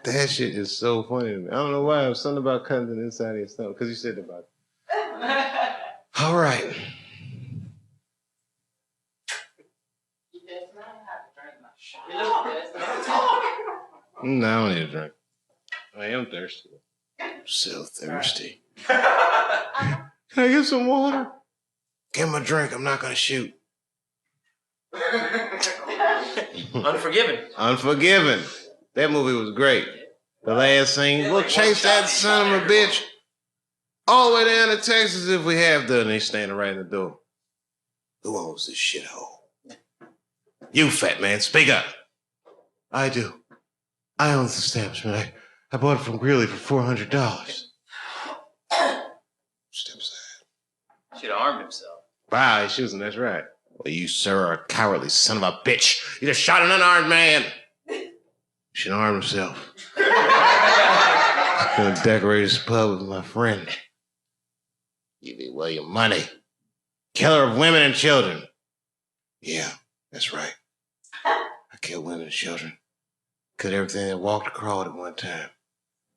That shit is so funny to me. I don't know why. It was something about cutting to the inside of your stomach. Because you said about it. All right. No, I don't need a drink. I am thirsty. I'm so thirsty. Can I get some water? Give him a drink. I'm not going to shoot. Unforgiven. Unforgiven. That movie was great. The last scene, we'll chase that son of a bitch all the way down to Texas if we have to. And he's standing right in the door. Who owns this shithole? You, fat man, speak up. I do. I own this establishment. I bought it from Greeley for $400. Step aside. Should have armed himself. Wow, he's shooting, that's right. Well, you, sir, are a cowardly son of a bitch. You just shot an unarmed man. You should arm himself. I'm gonna decorate his pub with my friend. Give me well your money. Killer of women and children. Yeah, that's right. I killed women and children. Killed everything that walked or crawled at one time.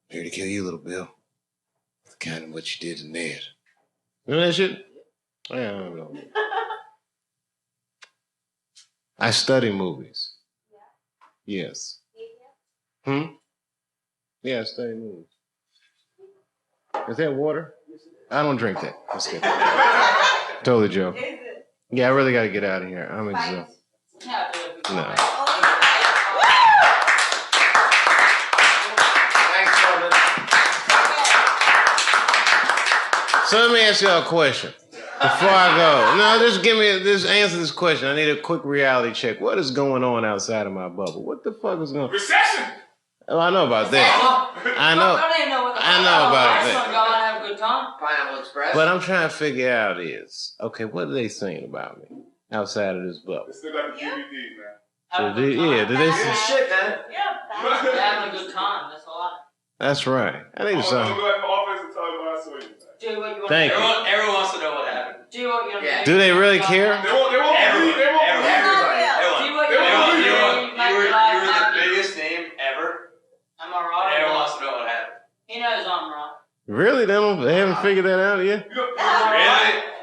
I'm here to kill you, little Bill. The kind of what you did to Ned. Remember that shit? Yeah, I don't know. I study movies. Yes. Yeah, I study movies. Is that water? I don't drink that. That's good. Totally joke. Yeah, I really got to get out of here. I'm exhausted. No. So let me ask y'all a question. Before I go, no, just answer this question. I need a quick reality check. What is going on outside of my bubble? What the fuck is going on? Recession! Oh, I know about that. I know about that. Go and have a good time. Pineapple Express. But I'm trying to figure out is, okay, what are they saying about me outside of this bubble? They still got the DVD, man. Have a good time. Did they Good say? shit, man. You're having a good time. That's all I. That's right. I need I'm something. going to go office and tell you what I saw you. Do what you want Thank to do. you. Everyone wants to know what happened. Do what you want Yeah. to do. Do they really care? They won't believe. They won't believe. Do what you want to do. Make You were your life the happy. biggest name ever. Am I right? And everyone wants to know what happened. He knows I'm right. Really? They haven't figured that out yet? You know,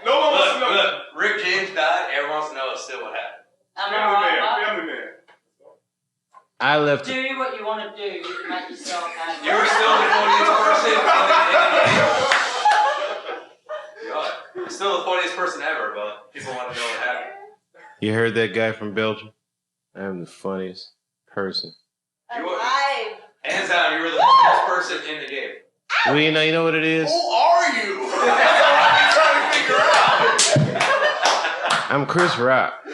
no one wants to know. Look, Rick James died. Everyone wants to know still what happened. Am I right? Family man. I left. Do what you want to do to make yourself happy. You were still the funniest person in the game. You're still the funniest person ever, but people want to know what happened. You heard that guy from Belgium? I'm the funniest person. Alive. Hands down, you were the funniest person in the game. Well, you know what it is? Who are you? That's all I'm trying to figure out. I'm Chris Rock. Oh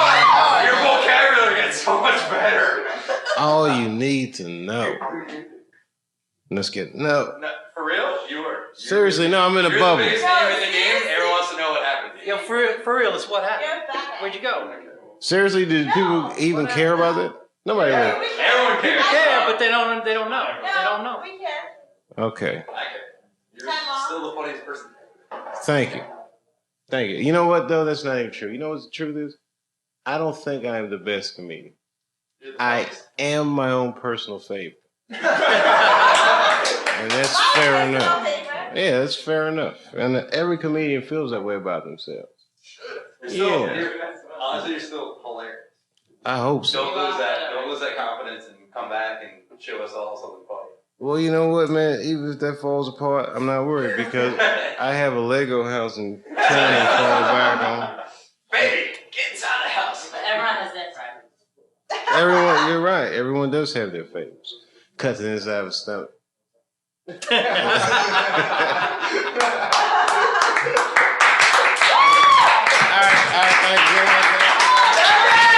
my God. Your vocabulary gets so much better. All you need to know. Let's get no. For real? You were. Seriously, no, I'm in a You're bubble. the biggest name in the game. Everyone wants to know what happened to you. Yo, for real, it's what happened. You're back. Where'd you go? Seriously, did people even care about that? Nobody really. Everyone cares. Yeah, but they don't know. They don't know. We can. Okay. I care. You're still the funniest person. Thank you. Thank you. You know what, though? That's not even true. You know what the truth is? I don't think I am the best comedian. I am my own personal favorite. And that's fair enough. Yeah, that's fair enough. And every comedian feels that way about themselves. Honestly, you're still hilarious. I hope so. Don't lose that confidence and come back and show us all something funny. Well, you know what, man? Even if that falls apart, I'm not worried because I have a Lego house and China to fall back on. Baby, get inside the house. But everyone has their favorites. Everyone, you're right. Everyone does have their favorites. Cut to the inside of the stomach. All right, thank you very much.